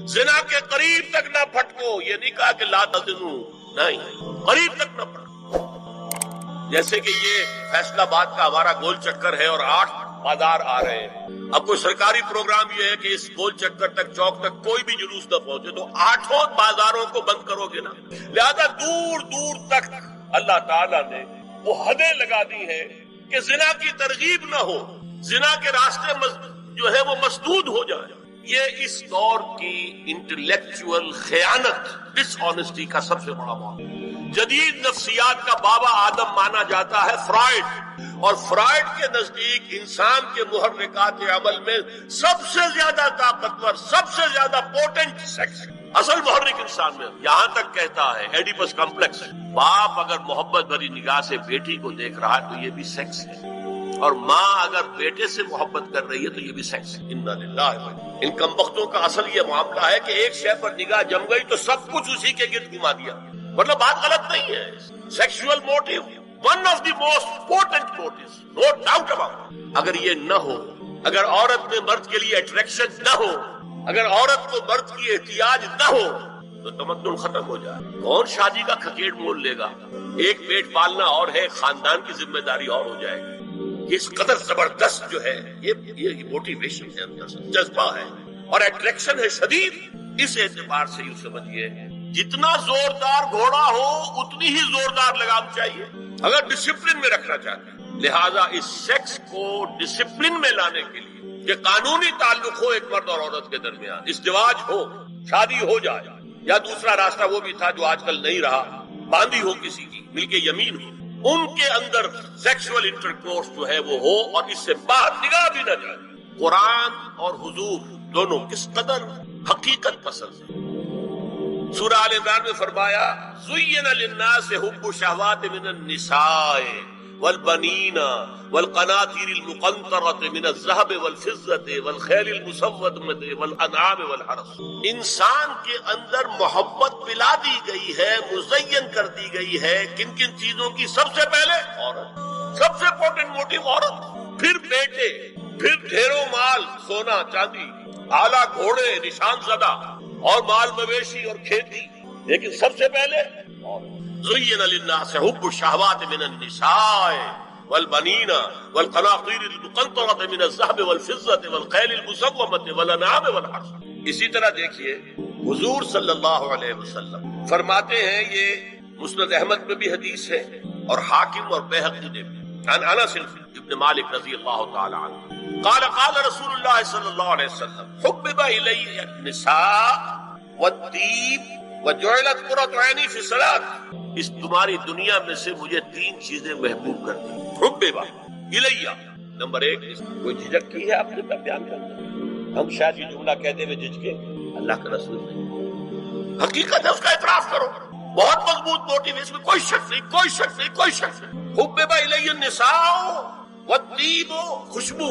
زنا کے قریب تک نہ پھٹکو، یہ نہیں کہا کہ لا تزنو، نہیں، قریب تک نہ پھٹکو۔ جیسے کہ یہ فیصلہ آباد کا ہمارا گول چکر ہے اور 8 بازار آ رہے ہیں، اب کوئی سرکاری پروگرام یہ ہے کہ اس گول چکر تک، چوک تک کوئی بھی جلوس نہ پہنچے، تو 8 بازاروں کو بند کرو گے نا۔ لہذا دور دور تک اللہ تعالیٰ نے وہ حدیں لگا دی ہیں کہ زنا کی ترغیب نہ ہو، زنا کے راستے جو ہے وہ مسدود ہو جائے۔ یہ اس دور کی انٹلیکچوئل خیانت، ڈس آنیسٹی کا سب سے بڑا معاملہ۔ جدید نفسیات کا بابا آدم مانا جاتا ہے فرائڈ، اور فرائڈ کے نزدیک انسان کے محرکات عمل میں سب سے زیادہ طاقتور، سب سے زیادہ پوٹنٹ سیکس، اصل محرک انسان میں۔ یہاں تک کہتا ہے ایڈیپس کمپلیکس، باپ اگر محبت بھری نگاہ سے بیٹی کو دیکھ رہا ہے تو یہ بھی سیکس ہے، اور ماں اگر بیٹے سے محبت کر رہی ہے تو یہ بھی سیکس ہے۔ انا للہ و ان کمبختوں کا اصل یہ معاملہ ہے کہ ایک شے پر نگاہ جم گئی تو سب کچھ اسی کے گرد گھما دیا۔ مطلب بات غلط نہیں ہے، sexual motive one of the most important motives, no doubt about. اگر یہ نہ ہو، اگر عورت میں مرد کے لیے اٹریکشن نہ ہو، اگر عورت کو مرد کی احتیاج نہ ہو تو تمدن ختم ہو جائے۔ کون شادی کا کھکیڑ مول لے گا؟ ایک پیٹ پالنا اور ہے، خاندان کی ذمہ داری اور ہو جائے گی۔ اس قدر زبردست جو ہے یہ موٹیویشن ہے، اندر سے جذبہ ہے اور اٹریکشن ہے شدید۔ اس اعتبار سے یوں سمجھیے جتنا زوردار گھوڑا ہو اتنی ہی زوردار لگام چاہیے اگر ڈسپلن میں رکھنا چاہتے ہیں۔ لہذا اس سیکس کو ڈسپلن میں لانے کے لیے کہ قانونی تعلق ہو ایک مرد اور عورت کے درمیان، ازدواج ہو، شادی ہو جائے، یا دوسرا راستہ وہ بھی تھا جو آج کل نہیں رہا، باندھی ہو کسی کی، مل کے یمین ہو، ان کے اندر سیکسول انٹرکورس جو ہے وہ ہو اور اس سے باہر نگاہ بھی نہ جائے۔ قرآن اور حضور دونوں کس قدر حقیقت پسند ہے۔ سورہ آل عمران میں فرمایا زُيِّنَ لِلنَّاسِ حُبُّ الشَّهَوَاتِ مِنَ النِّسَاءِ وَالْبَنِينَ وَالْقَنَاطِيرِ الْمُقَنطَرَةِ مِنَ الذَّهَبِ وَالْفِضَّةِ وَالْخَيْلِ الْمُسَوَّمَةِ وَالْأَنْعَامِ وَالْحَرْثِ۔ انسان کے اندر محبت پلا دی گئی ہے، مزین کر دی گئی ہے۔ کن کن چیزوں کی؟ سب سے پہلے عورت، سب سے امپورٹنٹ موٹیو عورت، پھر بیٹے، پھر ڈھیروں مال، سونا چاندی، اعلیٰ گھوڑے، نشان زدہ، اور مال مویشی اور کھیتی، لیکن سب سے پہلے زُيِّنَ لِلنَّاسِ حُبُّ الشَّهَوَاتِ مِنَ النِّسَاءِ وَالْبَنِينَ وَالْقَنَاطِيرِ الْمُقَنطَرَةِ مِنَ الذَّهَبِ وَالْفِضَّةِ وَالْخَيْلِ الْمُسَوَّمَةِ وَالْأَنْعَامِ وَالْحَرْثِ۔ اسی طرح دیکھیے حضور صلی اللہ علیہ وسلم فرماتے ہیں، یہ مسند احمد میں بھی حدیث ہے اور حاکم اور بیہقی نے بھی، عن انس ابن مالک رضی اللہ تعالی عنہ قال قال رسول اللہ صلی اللہ علیہ وسلم حبب الی النساء والطیب وجعلت قرۃ عینی فی الصلاۃ۔ اس تمہاری دنیا میں سے مجھے 3 چیزیں محبوب کر دی۔ حبب الی، نمبر 1، کوئی جھجک کی ہے آپ نے بیان کرنا؟ ہم شاید یہ جملہ کہتے ہوئے جھجکے، اللہ کا رسول نہیں، حقیقت ہے اس کا اعتراف کرو۔ بہت مضبوط موٹیو ہے، اس میں کوئی شک نہیں، کوئی شک نہیں، کوئی شک نہیں۔ حبب الی النساء والطیب، خوشبو،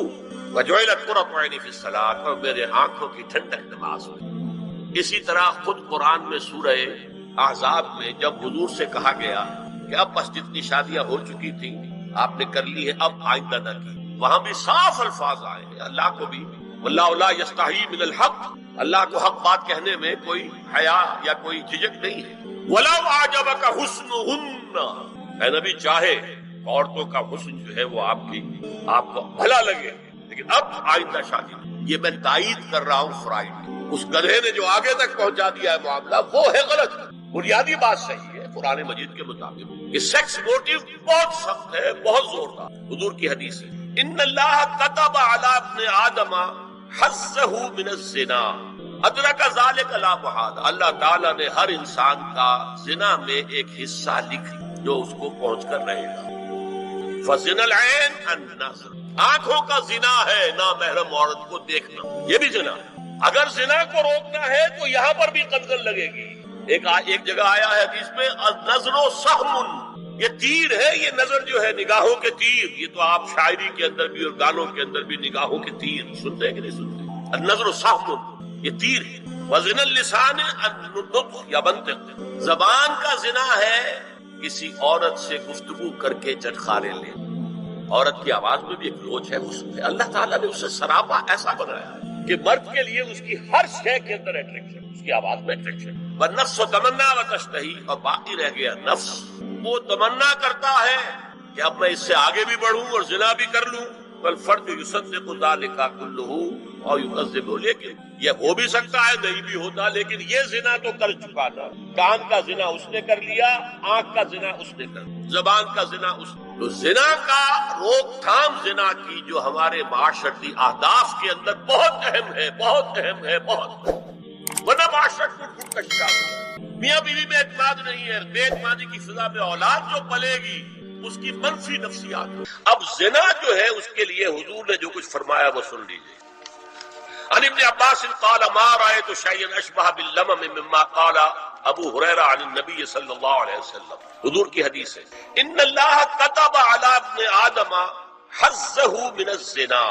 وجعلت قرۃ عینی فی الصلاۃ، اور میرے آنکھوں کی ٹھنڈک نماز میں۔ اسی طرح خود قرآن میں سورہ احزاب میں جب حضور سے کہا گیا کہ اب بس جتنی شادیاں ہو چکی تھیں آپ نے کر لی ہے، اب آئندہ نہ کی، وہاں بھی صاف الفاظ آئے ہیں۔ اللہ کو بھی واللہ لا یستحیی من الحق، اللہ کو حق بات کہنے میں کوئی حیا یا کوئی جھجک نہیں ہے۔ وَلَوْ أَعْجَبَكَ حُسْنُهُنَّ، اے نبی چاہے عورتوں کا حسن جو ہے وہ آپ کو بھلا لگے، لیکن اب آئندہ شادی۔ یہ میں تائید کر رہا ہوں فرائڈ کی، اس گدھے نے جو آگے تک پہنچا دیا ہے معاملہ وہ ہے غلط۔ بنیادی بات صحیح ہے قرآن مجید کے مطابق کہ سیکس موٹیو بہت سخت ہے، بہت زوردار۔ حضور کی حدیث ہے ان اللہ کتب علی ابن آدم حظہ من الزنا ادرک ذلک لا محالہ۔ اللہ تعالیٰ نے ہر انسان کا زنا میں ایک حصہ لکھ جو اس کو پہنچ کر رہے گا۔ فزنا العین النظر، آنکھوں کا زنا ہے نامحرم عورت کو دیکھنا، یہ بھی زنا ہے۔ اگر زنا کو روکنا ہے تو یہاں پر بھی قتل لگے گی۔ ایک جگہ آیا ہے حدیث میں النظر سہم، یہ تیر ہے، یہ نظر جو ہے نگاہوں کے تیر۔ یہ تو آپ شاعری کے اندر بھی اور گانوں کے اندر بھی نگاہوں کے تیر سنتے ہیں کہ نہیں سنتے؟ النظر سہم، یہ تیر ہے۔ وزن اللسان النطق یا منطق، زبان کا زنا ہے کسی عورت سے گفتگو کر کے چٹخارے لے۔ عورت کی آواز میں بھی ایک لوچ ہے، حسن ہے۔ اللہ تعالیٰ نے اسے سراپا ایسا بنایا کہ مرد کے لیے اس کی ہر شے کے اندر اٹریکشن، کی آواز میں اٹریکشن. والنفس تمنا وتشتہی، اور باقی رہ گیا نفس، وہ تمنا کرتا ہے کہ اب میں اس سے آگے بھی بڑھوں اور زنا بھی کر لوں. والفرد یصدق ذلک کلہ اور یکذب، لیکن یہ ہو بھی سکتا ہے نہیں بھی ہوتا، لیکن یہ زنا تو کر چکا نا. کان کا زنا اس نے کر لیا، آنکھ کا زنا اس نے کر لیا، زبان کا زنا اس نے. تو زنا کا روک تھام زنا کی جو ہمارے معاشرتی اہداف کے اندر بہت اہم ہے، بہت اہم ہے، بہت اہم. ورنہ معاشرت ٹوٹ کا شکار ہے. میاں بیوی میں اعتماد نہیں ہے، بے اعتمادی کی فضا میں اولاد جو پلے گی اس کی منفی نفسیات. اب زنا جو ہے اس کے لیے حضور نے جو کچھ فرمایا وہ سن لیجیے. عن ابن عباس قال ما رأيت شيئا اشبه باللمم مما قال ابو ہریرہ عن النبی صلی اللہ علیہ وسلم. حضور کی حدیث ہے، ان اللہ كتب على ابن آدم حظه من الزنا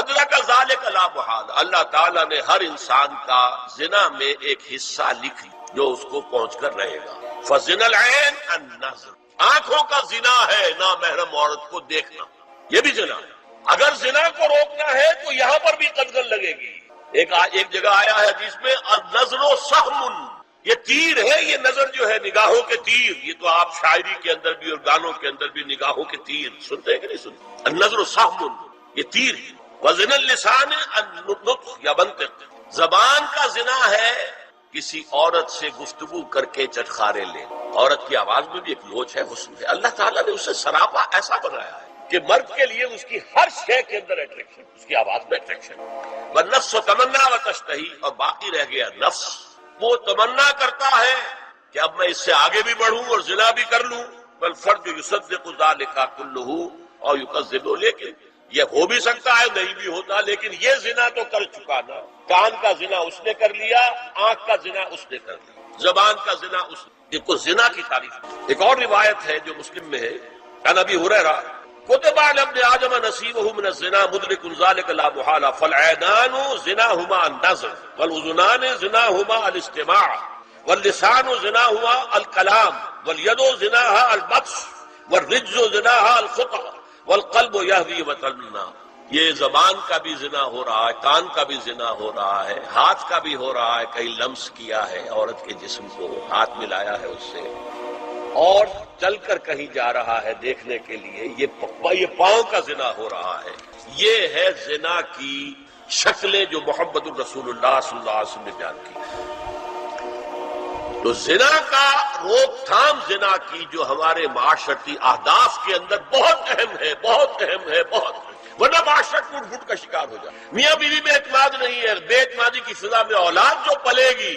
ادرک ذلك لا محالہ. اللہ تعالیٰ نے ہر انسان کا زنا میں ایک حصہ لکھ جو اس کو پہنچ کر رہے گا. فزنا العین النظر، آنکھوں کا زنا ہے نامحرم عورت کو دیکھنا، یہ بھی زنا ہے. اگر زنا کو روکنا ہے تو یہاں پر بھی قدغن لگے گی. ایک جگہ آیا ہے حدیث میں النظر سہم، یہ تیر ہے. یہ نظر جو ہے نگاہوں کے تیر، یہ تو آپ شاعری کے اندر بھی اور گانوں کے اندر بھی نگاہوں کے تیر سنتے ہیں کہ نہیں سنتے. النظر سہم، یہ تیر ہے. وزن اللسان النطق یا منطق، زبان کا زنا ہے کسی عورت سے گفتگو کر کے چٹخارے لے. عورت کی آواز میں بھی ایک لوچ ہے، حسن ہے. اللہ تعالیٰ نے اسے سراپا ایسا بنایا ہے کہ مرد کے لیے اس کی ہر شے کے اندر اٹریکشن، اس کی آواز میں اٹریکشن. والنفس تمنا وتشتہی، اور باقی رہ گیا نفس، وہ تمنا کرتا ہے کہ اب میں اس سے آگے بھی بڑھوں اور زنا بھی کر لوں. والفرد یصدق ذلک کلہ اور یکذب، لیکن یہ ہو بھی سکتا ہے نہیں بھی ہوتا، لیکن یہ زنا تو کر چکا نا. کان کا زنا اس نے کر لیا، آنکھ کا زنا اس نے کر لیا، زبان کا زنا اس نے. دیکھو زنا کی تعریف. ایک اور روایت ہے جو مسلم میں ہے، عن ابی ہریرہ كتب على ابن آدم نصيبه من الزنا مدرك ذلك لا محالة فالعينان زناهما النظر والأذنان زناهما الاستماع واللسان زناهما الكلام واليد زناها البطش والرجل زناها الخطأ والقلب يهوي وتمنى. یہ زبان کا بھی زنا ہو رہا ہے، کان کا بھی زنا ہو رہا ہے، ہاتھ کا بھی ہو رہا ہے. کہیں لمس کیا ہے عورت کے جسم کو، ہاتھ ملایا ہے اس سے، اور چل کر کہیں جا رہا ہے دیکھنے کے لیے، یہ پاؤں کا زنا ہو رہا ہے. یہ ہے زنا کی شکلیں جو محمد الرسول اللہ صلی اللہ علیہ وسلم نے بیان کی. تو زنا کا روک تھام زنا کی جو ہمارے معاشرتی اہداف کے اندر بہت اہم ہے، بہت اہم ہے، بہت اہم. ورنہ معاشرت ٹوٹ پھوٹ کا شکار ہو جائے. میاں بیوی میں اعتماد نہیں ہے، بے اعتمادی کی فضا میں اولاد جو پلے گی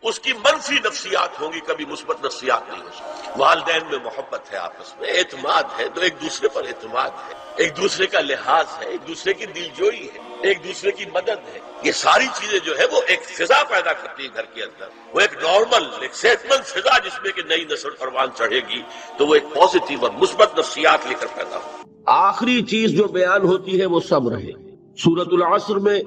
اس کی منفی نفسیات ہوں گی، کبھی مثبت نفسیات نہیں ہو سکتی. والدین میں محبت ہے، آپس میں اعتماد ہے، تو ایک دوسرے پر اعتماد ہے، ایک دوسرے کا لحاظ ہے، ایک دوسرے کی دلجوئی ہے، ایک دوسرے کی مدد ہے. یہ ساری چیزیں جو ہے وہ ایک فضا پیدا کرتی ہے گھر کے اندر. وہ ایک نارمل، ایک صحت مند فضا جس میں کہ نئی نسل پروان چڑھے گی تو وہ ایک پازیٹیو اور مثبت نفسیات لے کر پیدا ہو. آخری چیز جو بیان ہوتی ہے وہ صبر ہے. سورۃ العصر میں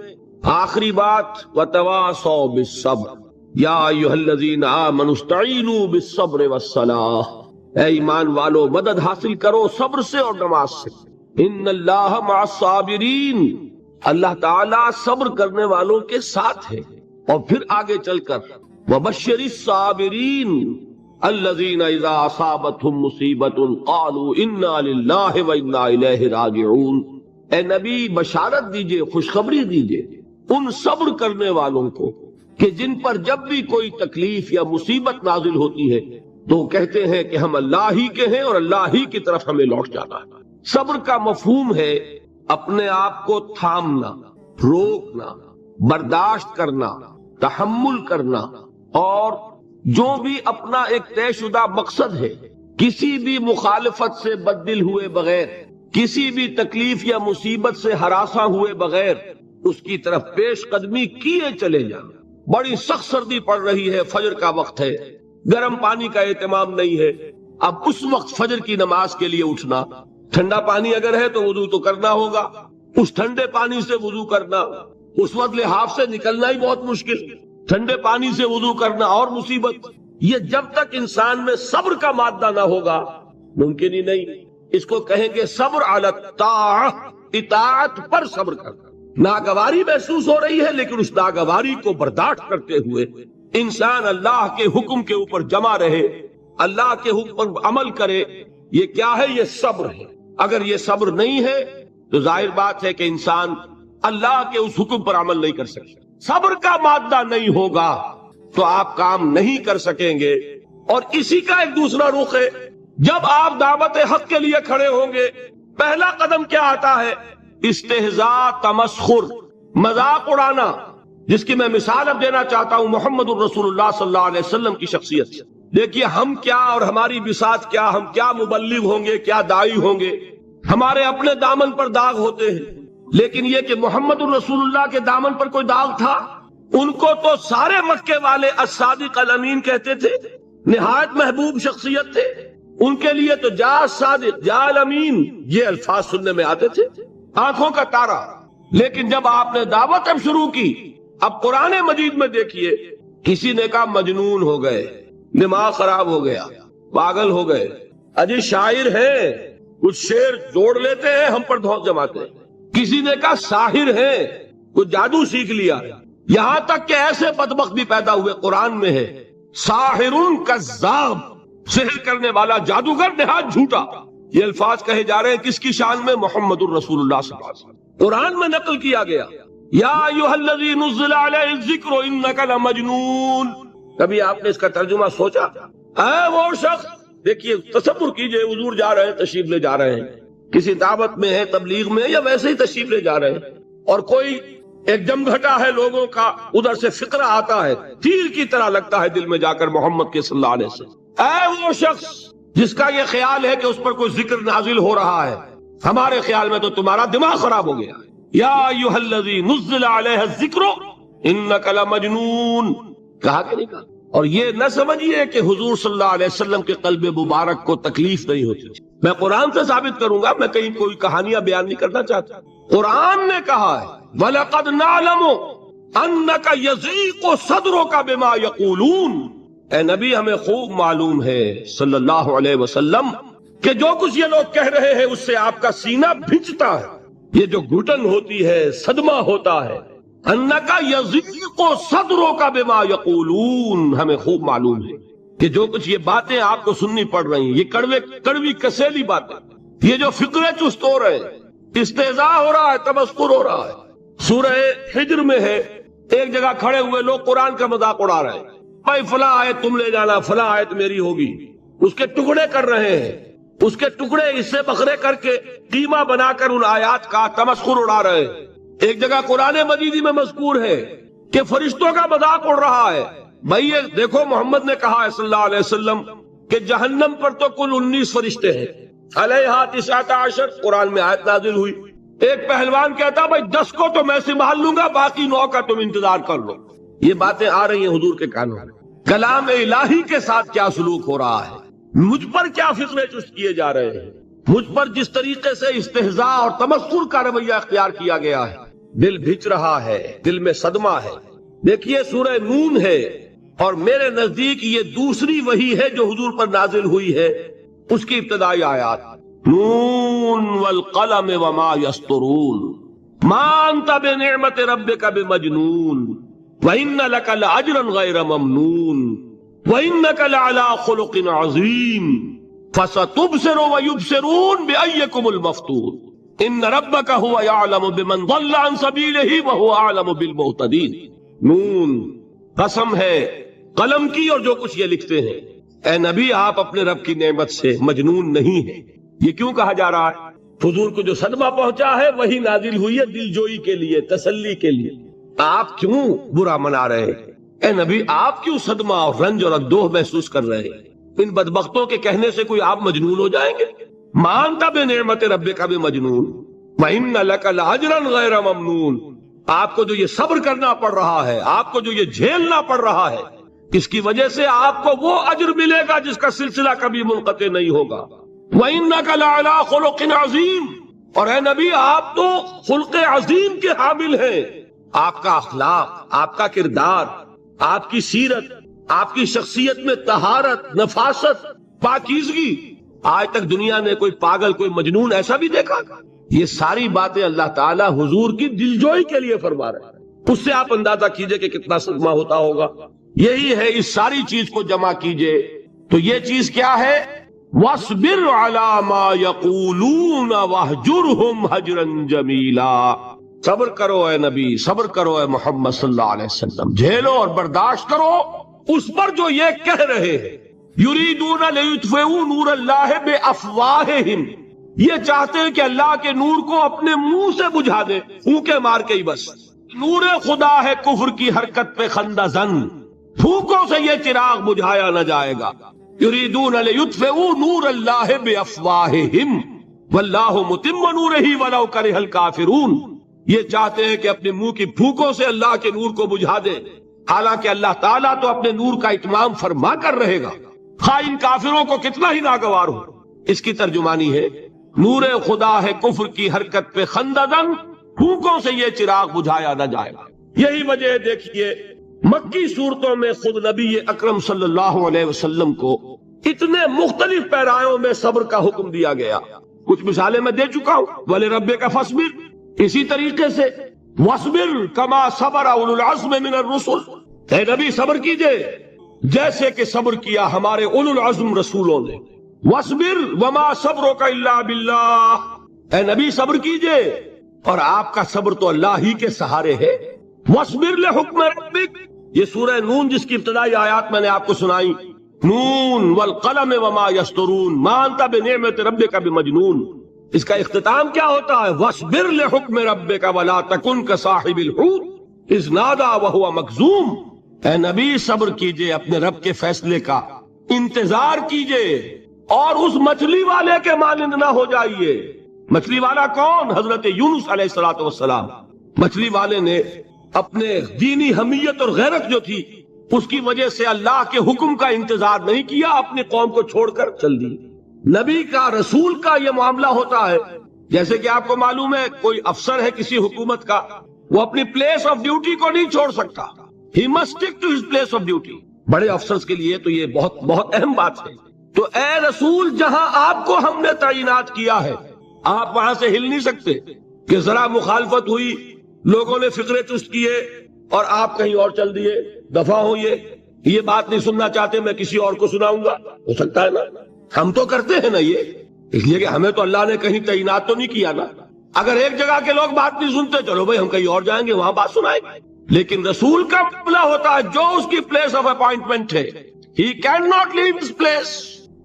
آخری بات وتواصوا بالصبر یا ایھا الذین آمنوا استعینوا بالصبر والصلاۃ، اے ایمان والو مدد حاصل کرو صبر سے اور نماز سے. ان اللہ مع الصابرین، اللہ تعالیٰ صبر کرنے والوں کے ساتھ ہے. اور پھر آگے چل کر وبشر الصابرین الذین اذا اصابتهم مصیبۃ قالوا انا للہ وانا الیہ راجعون. اے نبی بشارت دیجئے، خوشخبری دیجئے ان صبر کرنے والوں کو کہ جن پر جب بھی کوئی تکلیف یا مصیبت نازل ہوتی ہے تو کہتے ہیں کہ ہم اللہ ہی کے ہیں اور اللہ ہی کی طرف ہمیں لوٹ جانا ہے. صبر کا مفہوم ہے اپنے آپ کو تھامنا، روکنا، برداشت کرنا، تحمل کرنا، اور جو بھی اپنا ایک طے شدہ مقصد ہے کسی بھی مخالفت سے بددل ہوئے بغیر، کسی بھی تکلیف یا مصیبت سے ہراساں ہوئے بغیر اس کی طرف پیش قدمی کیے چلے جانا. بڑی سخت سردی پڑ رہی ہے، فجر کا وقت ہے، گرم پانی کا اہتمام نہیں ہے، اب اس وقت فجر کی نماز کے لیے اٹھنا، ٹھنڈا پانی اگر ہے تو وضو تو کرنا ہوگا، اس ٹھنڈے پانی سے وضو کرنا، اس وقت لحاف سے نکلنا ہی بہت مشکل، ٹھنڈے پانی سے وضو کرنا اور مصیبت. یہ جب تک انسان میں صبر کا مادہ نہ ہوگا ممکن ہی نہیں. اس کو کہیں گے صبر علی الطاعہ، اطاعت پر صبر کرنا. ناگواری محسوس ہو رہی ہے لیکن اس ناگواری کو برداشت کرتے ہوئے انسان اللہ کے حکم کے اوپر جمع رہے، اللہ کے حکم پر عمل کرے، یہ کیا ہے؟ یہ صبر ہے۔ اگر یہ صبر نہیں ہے تو ظاہر بات ہے کہ انسان اللہ کے اس حکم پر عمل نہیں کر سکتا۔ صبر کا مادہ نہیں ہوگا تو آپ کام نہیں کر سکیں گے۔ اور اسی کا ایک دوسرا رخ ہے، جب آپ دعوت حق کے لیے کھڑے ہوں گے، پہلا قدم کیا آتا ہے؟ استہزاء، تمسخر، مذاق اڑانا، جس کی میں مثال اب دینا چاہتا ہوں محمد الرسول اللہ صلی اللہ علیہ وسلم کی شخصیت سے۔ دیکھیے ہم کیا اور ہماری بساط کیا، ہم کیا مبلغ ہوں گے، کیا داعی ہوں گے، ہمارے اپنے دامن پر داغ ہوتے ہیں، لیکن یہ کہ محمد الرسول اللہ کے دامن پر کوئی داغ تھا؟ ان کو تو سارے مکے والے الصادق الامین کہتے تھے، نہایت محبوب شخصیت تھے، ان کے لیے تو جا صادق جا الامین یہ الفاظ سننے میں آتے تھے، آنکھوں کا تارا۔ لیکن جب آپ نے دعوت اب شروع کی، اب قرآن مجید میں دیکھیے، کسی نے کہا مجنون ہو گئے، دماغ خراب ہو گیا، پاگل ہو گئے، اجی شاعر ہیں، کچھ شعر جوڑ لیتے ہیں، ہم پر دھوس جماتے ہیں۔ کسی نے کہا ساحر ہیں، کچھ جادو سیکھ لیا، یہاں تک کہ ایسے بدبخت بھی پیدا ہوئے، قرآن میں ہے ساحر کذاب، سحر کرنے والا جادوگر نہایت جھوٹا۔ یہ الفاظ کہے جا رہے ہیں کس کی شان میں؟ محمد الرسول اللہ صلی اللہ علیہ وسلم۔ قرآن میں نقل کیا گیا، یا ایھا الذی نزل علیہ الذکر انک لمجنون۔ کبھی آپ نے اس کا ترجمہ سوچا؟ اے وہ شخص، دیکھیے تصور کیجئے، حضور جا رہے ہیں، تشریف لے جا رہے ہیں، کسی دعوت میں ہے، تبلیغ میں، یا ویسے ہی تشریف لے جا رہے ہیں، اور کوئی ایک جمگھٹا ہے لوگوں کا، ادھر سے فقرہ آتا ہے، تیر کی طرح لگتا ہے دل میں جا کر محمد کے صلی اللہ علیہ وسلم۔ اے وہ شخص جس کا یہ خیال ہے کہ اس پر کوئی ذکر نازل ہو رہا ہے، ہمارے خیال میں تو تمہارا دماغ خراب ہو گیا۔ یا ایھا الذی نزل علیہ الذکر انک لمجنون، کہا کہ نہیں کہا؟ اور یہ نہ سمجھیے کہ حضور صلی اللہ علیہ وسلم کے قلب مبارک کو تکلیف نہیں ہوتی۔ میں قرآن سے ثابت کروں گا، میں کہیں کوئی کہانیاں بیان نہیں کرنا چاہتا۔ قرآن نے کہا ہے وَلَقَدْ نَعْلَمُ أَنَّكَ يَضِيقُ صَدْرُكَ بِمَا يَقُولُونَ۔ اے نبی ہمیں خوب معلوم ہے صلی اللہ علیہ وسلم کہ جو کچھ یہ لوگ کہہ رہے ہیں اس سے آپ کا سینہ بھنجتا ہے، یہ جو گھٹن ہوتی ہے، صدمہ ہوتا ہے۔ أَنَّكَ يَضِيقُ صَدْرُكَ بِمَا يَقُولُونَ، ہمیں خوب معلوم ہے کہ جو کچھ یہ باتیں آپ کو سننی پڑ رہی ہیں، یہ کڑوی کسیلی باتیں، یہ جو فقرے چست ہو رہے ہیں، استہزاء ہو رہا ہے، تمسخر ہو رہا ہے۔ سورہ حجر میں ہے، ایک جگہ کھڑے ہوئے لوگ قرآن کا مذاق اڑا رہے ہیں، بھائی فلاں آیت تم لے جانا، فلاں آیت میری ہوگی، اس کے ٹکڑے کر رہے ہیں، اس کے ٹکڑے حصے بکھرے کر کے قیمہ بنا کر ان آیات کا تمسخر اڑا رہے ہیں۔ ایک جگہ قرآن مجیدی میں مذکور ہے کہ فرشتوں کا مذاق اڑ رہا ہے۔ بھائی یہ دیکھو، محمد نے کہا ہے صلی اللہ علیہ وسلم کہ جہنم پر تو کل 19 فرشتے ہیں، علیہا 19 قرآن میں آیت نازل ہوئی۔ ایک پہلوان کہتا بھائی 10 کو تو میں سنبھال لوں گا، باقی 9 کا تم انتظار کر لو۔ یہ باتیں آ رہی ہیں حضور کے کانوں میں۔ کلام الہی کے ساتھ کیا سلوک ہو رہا ہے، مجھ پر کیا فقرے چست کیے جا رہے ہیں، مجھ پر جس طریقے سے استہزاء اور تمسخر کا رویہ اختیار کیا گیا ہے، دل بھج رہا ہے، دل میں صدمہ ہے۔ دیکھیے سورہ نون ہے، اور میرے نزدیک یہ دوسری وحی ہے جو حضور پر نازل ہوئی ہے، اس کی ابتدائی آیات، نون والقلم وما یسطرون ما انت بنعمت ربک بمجنون وان لک لاجرا غیر ممنون وانک لعلی خلق عظیم فستبصر ویبصرون بأیکم المفتون ان ربک هو یعلم بمن ضل عن سبیلہ وهو اعلم بالمہتدین۔ نون، قسم ہے قلم کی اور جو کچھ یہ لکھتے ہیں۔ اے نبی آپ اپنے رب کی نعمت سے مجنون نہیں ہیں۔ یہ کیوں کہا جا رہا ہے؟ حضور کو جو صدمہ پہنچا ہے وہی نازل ہوئی ہے دل جوئی کے لیے، تسلی کے لیے۔ آپ کیوں برا منا رہے ہیں؟ اے نبی آپ کیوں صدمہ اور رنج اور اندوہ محسوس کر رہے ہیں؟ ان بدبختوں کے کہنے سے کوئی آپ مجنون ہو جائیں گے؟ مانتا بنعمت ربک بمجنون وَإِنَّ لَكَ لَأَجْرًا غَيْرَ مَمْنُونَ۔ آپ کو جو یہ صبر کرنا پڑ رہا ہے، آپ کو جو یہ جھیلنا پڑ رہا ہے، اس کی وجہ سے آپ کو وہ اجر ملے گا جس کا سلسلہ کبھی منقطع نہیں ہوگا۔ وَإِنَّكَ لَعَلَىٰ خُلُقٍ عَظِيمٍ، اور اے نبی آپ تو خلق عظیم کے حامل ہیں۔ آپ کا اخلاق، آپ کا کردار، آپ کی سیرت، آپ کی شخصیت میں طہارت، نفاست، پاکیزگی، آج تک دنیا نے کوئی پاگل، کوئی مجنون ایسا بھی دیکھا؟ یہ ساری باتیں اللہ تعالیٰ حضور کی دلجوئی کے لیے فرما رہے ہیں۔ اس سے آپ اندازہ کیجئے کہ کتنا صدمہ ہوتا ہوگا۔ یہی ہے، اس ساری چیز کو جمع کیجئے تو یہ چیز کیا ہے؟ وَاصْبِرْ عَلَى مَا يَقُولُونَ وَاهْجُرْهُمْ هَجْرًا جَمِيلًا، صبر کرو اے نبی، صبر کرو اے محمد صلی اللہ علیہ وسلم، جھیلو اور برداشت کرو اس پر جو یہ کہہ رہے ہیں۔ یریدون لیطفئوا نور اللہ بافواہہم، یہ چاہتے ہیں کہ اللہ کے نور کو اپنے منہ سے بجھا دے، پھونکے مار کے ہی بس۔ نور خدا ہے کفر کی حرکت پہ خندہ زن، پھونکوں سے یہ چراغ بجھایا نہ جائے گا۔ یریدون لیطفئوا نور اللہ بافواہہم واللہ متم نورہ ولو کرہ الکافرون، یہ چاہتے ہیں کہ اپنے منہ کی پھونکوں سے اللہ کے نور کو بجھا دے، حالانکہ اللہ تعالیٰ تو اپنے نور کا اتمام فرما کر رہے گا، خواہ ان کافروں کو کتنا ہی ناگوار ہو۔ اس کی ترجمانی ہے نور خدا ہے کفر کی حرکت پہ خنددن، پھونکوں سے یہ چراغ بجھایا نہ جائے گا۔ یہی وجہ ہے، دیکھیے مکی صورتوں میں خود نبی اکرم صلی اللہ علیہ وسلم کو اتنے مختلف پیرایوں میں صبر کا حکم دیا گیا۔ کچھ مثالیں میں دے چکا ہوں، وَلِرَبِّكَ فَاصْبِرْ، اسی طریقے سے وَاصْبِرْ كَمَا صَبَرَ أُولُو الْعَزْمِ مِنَ الرُّسُلِ، اے نبی صبر کیجئے جیسے کہ صبر کیا ہمارے اولو العزم رسولوں نے۔ وَاصْبِرْ وَمَا صَبْرُكَ إِلَّا بِاللَّهِ، اے نبی صبر کیجئے اور آپ کا صبر تو اللہ ہی کے سہارے ہے۔ وَاصْبِرْ لِحُكْمِ رَبِّكَ، یہ سورہ نون جس کی ابتدائی آیات میں نے آپ کو سنائی، نون والقلم وما یسطرون ما انت بنعمت ربک بمجنون، اس کا اختتام کیا ہوتا ہے؟ وَاصْبِرْ لِحُكْمِ رَبِّكَ وَلَا تَكُنْ كَصَاحِبِ الْحُوتِ إِذْ نَادَىٰ وَهُوَ مَكْظُومٌ، اے نبی صبر کیجئے اپنے رب کے فیصلے کا، انتظار کیجئے اور اس مچھلی والے کے مانند نہ ہو جائیے۔ مچھلی والا کون؟ حضرت یونس علیہ الصلوۃ والسلام۔ مچھلی والے نے اپنے دینی حمیت اور غیرت جو تھی اس کی وجہ سے اللہ کے حکم کا انتظار نہیں کیا، اپنی قوم کو چھوڑ کر چل دی۔ نبی کا، رسول کا یہ معاملہ ہوتا ہے، جیسے کہ آپ کو معلوم ہے کوئی افسر ہے کسی حکومت کا، وہ اپنی پلیس آف ڈیوٹی کو نہیں چھوڑ سکتا، he must stick to his place of duty. بڑے افسرز کے لیے تو یہ بہت بہت اہم بات ہے۔ تو اے رسول، جہاں آپ کو ہم نے تعینات کیا ہے آپ وہاں سے ہل نہیں سکتے کہ ذرا مخالفت ہوئی، لوگوں نے فکرے چست کیے اور آپ کہیں اور چل دیے، دفعہ ہو یہ بات نہیں سننا چاہتے، میں کسی اور کو سناؤں گا، ہو سکتا ہے نا؟ ہم تو کرتے ہیں نا یہ، اس لیے کہ ہمیں تو اللہ نے کہیں تعینات تو نہیں کیا نا۔ اگر ایک جگہ کے لوگ بات نہیں سنتے، چلو بھائی ہم کہیں اور جائیں گے، وہاں بات سنائیں گے۔ لیکن رسول کا معاملہ ہوتا ہے جو اس کی پلیس آف اپوائنٹمنٹ ہے، he cannot leave his place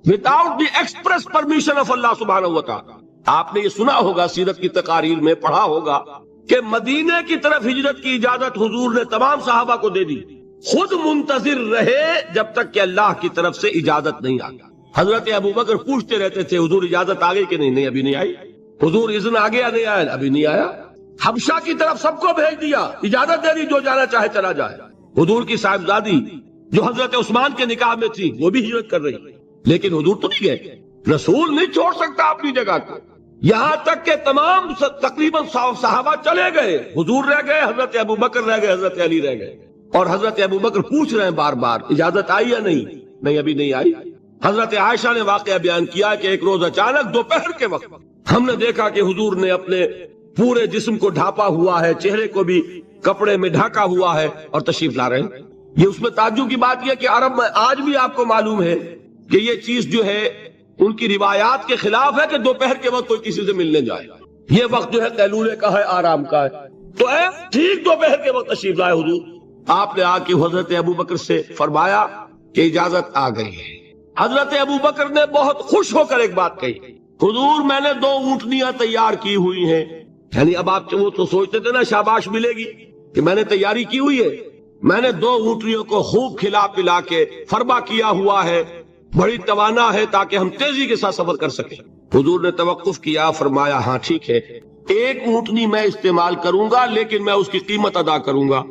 without the express permission of Allah subhanahu wa ta'ala۔ آپ نے یہ سنا ہوگا، سیرت کی تقاریر میں پڑھا ہوگا کہ مدینے کی طرف ہجرت کی اجازت حضور نے تمام صحابہ کو دے دی، خود منتظر رہے جب تک کہ اللہ کی طرف سے اجازت نہیں آ گئی۔ حضرت ابو بکر پوچھتے رہتے تھے حضور اجازت آ گئی کہ نہیں؟ نہیں ابھی نہیں آئی۔ حضور اذن آ گیا؟ نہیں آیا، ابھی نہیں آیا۔ حبشہ کی طرف سب کو بھیج دیا، اجازت دے دی جو جانا چاہے چلا جائے۔ حضور کی صاحبزادی جو حضرت عثمان کے نکاح میں تھی وہ بھی ہجرت کر رہی، لیکن حضور تو نہیں گئے۔ رسول نہیں چھوڑ سکتا اپنی جگہ کو، یہاں تک کہ تمام تقریباً صحابہ چلے گئے، حضور رہ گئے، حضرت ابو بکر رہ گئے، حضرت علی رہ گئے، اور حضرت ابو بکر پوچھ رہے ہیں بار بار اجازت آئی یا نہیں؟ نہیں ابھی نہیں آئی۔ حضرت عائشہ نے واقعہ بیان کیا کہ ایک روز اچانک دوپہر کے وقت ہم نے دیکھا کہ حضور نے اپنے پورے جسم کو ڈھانپا ہوا ہے، چہرے کو بھی کپڑے میں ڈھانکا ہوا ہے اور تشریف لا رہے ہیں۔ یہ اس میں تعجب کی بات یہ کہ عرب میں آج بھی آپ کو معلوم ہے کہ یہ چیز جو ہے ان کی روایات کے خلاف ہے کہ دوپہر کے وقت کوئی کسی سے ملنے جائے، یہ وقت جو ہے قیلولے کا ہے، آرام کا ہے۔ تو اے ٹھیک دوپہر کے وقت تشریف لائے حضور، آپ نے آ کے حضرت ابو بکر سے فرمایا کہ اجازت آ گئی ہے۔ حضرت ابو بکر نے بہت خوش ہو کر ایک بات کہی، حضور میں نے 2 اونٹنیاں تیار کی ہوئی ہیں۔ یعنی اب آپ وہ تو سوچتے تھے نا شاباش ملے گی کہ میں نے تیاری کی ہوئی ہے، میں نے 2 اونٹنیوں کو خوب کھلا پلا کے فربا کیا ہوا ہے، بڑی توانا ہے تاکہ ہم تیزی کے ساتھ سفر کر سکیں۔ حضور نے توقف کیا، فرمایا ہاں ٹھیک ہے، 1 اونٹنی میں استعمال کروں گا لیکن میں اس کی قیمت ادا کروں گا۔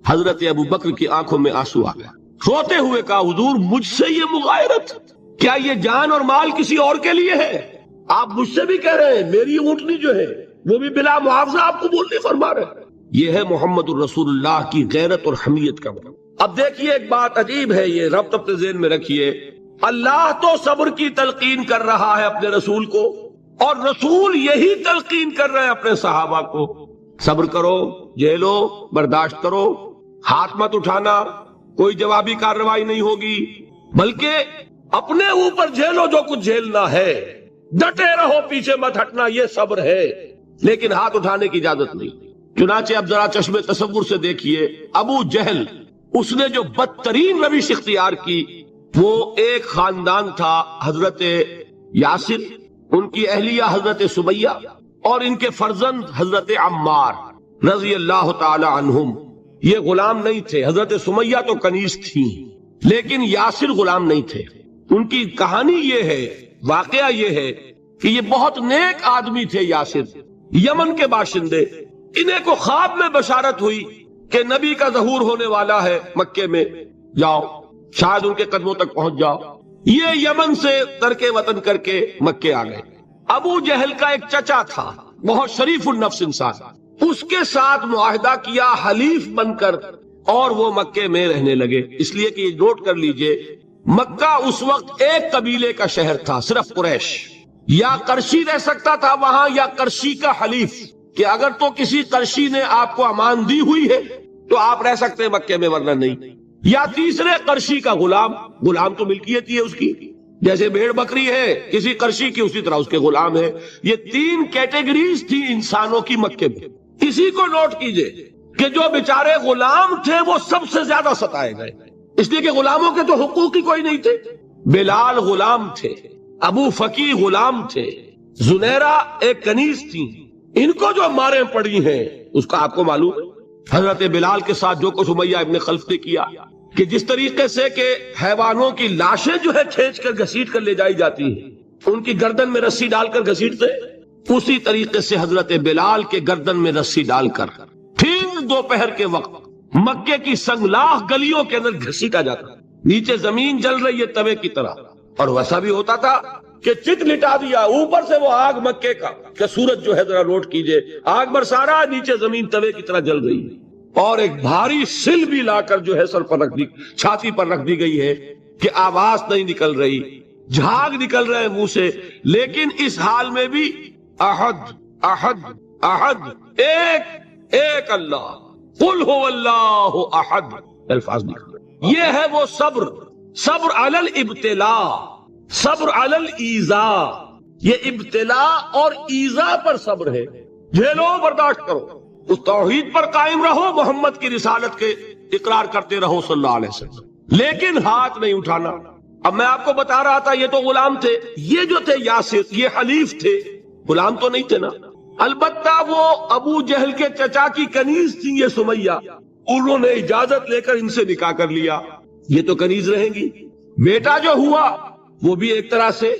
حضرت ابو بکر کی آنکھوں میں آنسو آ گیا، روتے ہوئے کہا حضور مجھ سے یہ مغایرت، کیا یہ جان اور مال کسی اور کے لیے ہے؟ آپ مجھ سے بھی کہہ رہے ہیں میری اونٹنی جو ہے وہ بھی بلا معاوضہ آپ قبول نہیں فرما رہے۔ یہ ہے محمد الرسول اللہ کی غیرت اور حمیت کا مطلب۔ اب دیکھیے ایک بات عجیب ہے، یہ ربط اپنے ذہن میں رکھیے، اللہ تو صبر کی تلقین کر رہا ہے اپنے رسول کو، اور رسول یہی تلقین کر رہے ہیں اپنے صحابہ کو، صبر کرو، جھیلو، برداشت کرو، ہاتھ مت اٹھانا، کوئی جوابی کارروائی نہیں ہوگی، بلکہ اپنے اوپر جھیلو جو کچھ جھیلنا ہے، ڈٹے رہو، پیچھے مت ہٹنا، یہ صبر ہے، لیکن ہاتھ اٹھانے کی اجازت نہیں۔ چنانچہ اب ذرا چشم تصور سے دیکھیے، ابو جہل اس نے جو بدترین روش اختیار کی، وہ ایک خاندان تھا، حضرت یاسر، ان کی اہلیہ حضرت سمیہ، اور ان کے فرزند حضرت عمار رضی اللہ تعالی عنہم۔ یہ غلام نہیں تھے، حضرت سمیہ تو کنیز تھیں، لیکن یاسر غلام نہیں تھے۔ ان کی کہانی یہ ہے، واقعہ یہ ہے کہ یہ بہت نیک آدمی تھے یاسر، یمن کے باشندے۔ انہیں کو خواب میں بشارت ہوئی کہ نبی کا ظہور ہونے والا ہے مکے میں، جاؤ شاید ان کے قدموں تک پہنچ جاؤ۔ یہ یمن سے ترک وطن کر کے مکے آ گئے۔ ابو جہل کا ایک چچا تھا، بہت شریف النفس انسان، اس کے ساتھ معاہدہ کیا حلیف بن کر، اور وہ مکے میں رہنے لگے۔ اس لیے کہ یہ نوٹ کر لیجئے، مکہ اس وقت ایک قبیلے کا شہر تھا، صرف قریش۔ یا قرشی رہ سکتا تھا وہاں، یا قرشی کا حلیف، کہ اگر تو کسی قرشی نے آپ کو امان دی ہوئی ہے تو آپ رہ سکتے ہیں مکے میں، ورنہ نہیں۔ یا تیسرے قرشی کا غلام، غلام تو ملکیت ہی ہے اس کی، جیسے بھیڑ بکری ہے کسی قرشی کی، اسی طرح اس کے غلام ہے۔ یہ تین کیٹیگریز تھی انسانوں کی مکے میں۔ اسی کو نوٹ کیجئے کہ جو بیچارے غلام تھے وہ سب سے زیادہ ستائے گئے، اس لیے کہ غلاموں کے تو حقوق ہی کوئی نہیں تھے۔ بلال غلام تھے، ابو فقی غلام تھے، زنیرہ ایک کنیز تھی۔ ان کو جو ماریں پڑی ہیں اس کا آپ کو معلوم ہے۔ حضرت بلال کے ساتھ جو کچھ امیہ ابن خلف نے کیا، کہ جس طریقے سے کہ حیوانوں کی لاشیں جو ہے کھینچ کر گھسیٹ کر لے جائی جاتی ہیں، ان کی گردن میں رسی ڈال کر گھسیٹتے، اسی طریقے سے حضرت بلال کے گردن میں رسی ڈال کر ٹھیک دوپہر کے وقت مکے کی سنگلاخ گلیوں کے اندر گھسیٹا جاتا۔ نیچے زمین جل رہی ہے توے کی طرح، اور ویسا بھی ہوتا تھا کہ چت لٹا دیا، اوپر سے وہ آگ مکے کا کہ سورج جو ہے ذرا نوٹ کیجئے، آگ برسا رہا، نیچے زمین توے کی طرح جل رہی ہے، اور ایک بھاری سل بھی لا کر جو ہے سر پر رکھ دی، چھاتی پر رکھ دی گئی ہے کہ آواز نہیں نکل رہی، جھاگ نکل رہے منہ سے، لیکن اس حال میں بھی احد احد احد، ایک ایک اللہ، قل هو اللہ احد، الفاظ نکل رہے۔ یہ ہے وہ صبر، صبر علی الابتلاء، صبر علی الایذاء۔ یہ ابتلاء اور ایذاء پر صبر ہے، جھیلو، برداشت کرو، اس توحید پر قائم رہو، محمد کی رسالت کے اقرار کرتے رہو صلی اللہ علیہ وسلم، لیکن ہاتھ نہیں اٹھانا۔ اب میں آپ کو بتا رہا تھا یہ تو غلام تھے، یہ جو تھے یاسر، یہ حلیف تھے، غلام تو نہیں تھے نا۔ البتہ وہ ابو جہل کے چچا کی کنیز تھی یہ سمیہ، انہوں نے اجازت لے کر ان سے نکاح کر لیا، یہ تو کنیز رہیں گی۔ بیٹا جو ہوا وہ بھی ایک طرح سے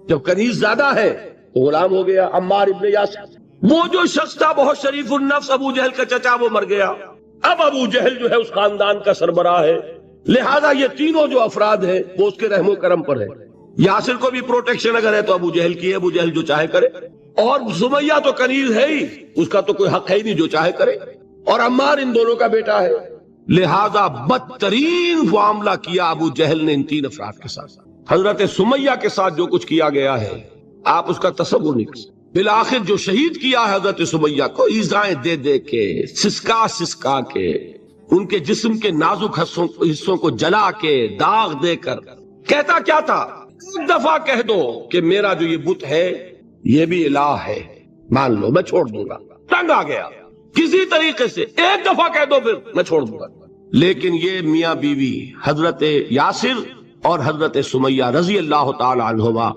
جب کنیز زیادہ ہے تو غلام ہو گیا، عمار ابن یاسر۔ وہ جو شخص تھا بہت شریف النفس، ابو جہل کا چچا، وہ مر گیا۔ اب ابو جہل جو ہے اس خاندان کا سربراہ ہے، لہذا یہ تینوں جو افراد ہیں وہ اس کے رحم و کرم پر ہے۔ یاسر کو بھی پروٹیکشن اگر ہے تو ابو جہل کی ہے، ابو جہل جو چاہے کرے، اور سمیہ تو کنیز ہے ہی، اس کا تو کوئی حق ہے ہی نہیں، جو چاہے کرے، اور عمار ان دونوں کا بیٹا ہے۔ لہذا بدترین معاملہ کیا ابو جہل نے ان تین افراد کے ساتھ۔ حضرت سمیہ کے ساتھ جو کچھ کیا گیا ہے آپ اس کا تصور نہیں کر سکتے۔ بالآخر جو شہید کیا ہے حضرت سمیہ کو، ایذائیں دے دے کے، سسکا سسکا کے، ان کے جسم کے نازک حصوں کو جلا کے، داغ دے کر، کہتا کیا تھا، ایک دفعہ کہہ دو کہ میرا جو یہ بت ہے یہ بھی الہ ہے، مان لو میں چھوڑ دوں گا۔ تنگ آ گیا، کسی طریقے سے ایک دفعہ کہہ دو پھر میں چھوڑ دوں گا۔ لیکن یہ میاں بیوی حضرت یاسر اور حضرت سمیہ رضی اللہ تعالی عنہما،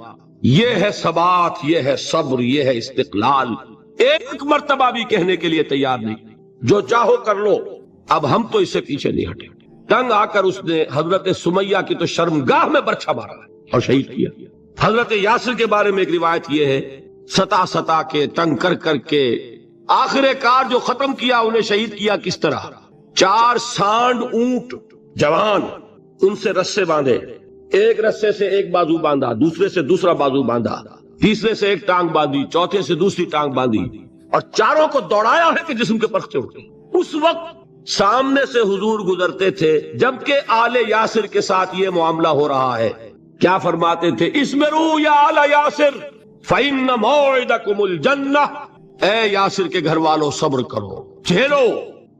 یہ ہے ثبات، یہ ہے صبر، یہ ہے استقلال، ایک مرتبہ بھی کہنے کے لیے تیار نہیں، جو چاہو کر لو، اب ہم تو اس سے پیچھے نہیں ہٹے۔ تنگ آ کر اس نے حضرت سمیہ کی تو شرمگاہ میں برچھا مارا اور شہید کیا۔ حضرت یاسر کے بارے میں ایک روایت یہ ہے، ستا ستا کے، تنگ کر کر کے، آخر کار جو ختم کیا، انہیں شہید کیا کس طرح، 4 سانڈ اونٹ جوان، ان سے رسے باندھے، ایک رسے سے ایک بازو باندھا، دوسرے سے دوسرا بازو باندھا، تیسرے سے ایک ٹانگ باندھی، چوتھے سے دوسری ٹانگ باندھی، اور چاروں کو دوڑایا ہے کہ جسم کے پرخچے اٹھے۔ اس وقت سامنے سے حضور گزرتے تھے جبکہ آل یاسر کے ساتھ یہ معاملہ ہو رہا ہے، کیا فرماتے تھے، اسمروا یا آل یاسر فإن موعدکم الجنہ، اے یاسر کے گھر والوں صبر کرو، جھیلو،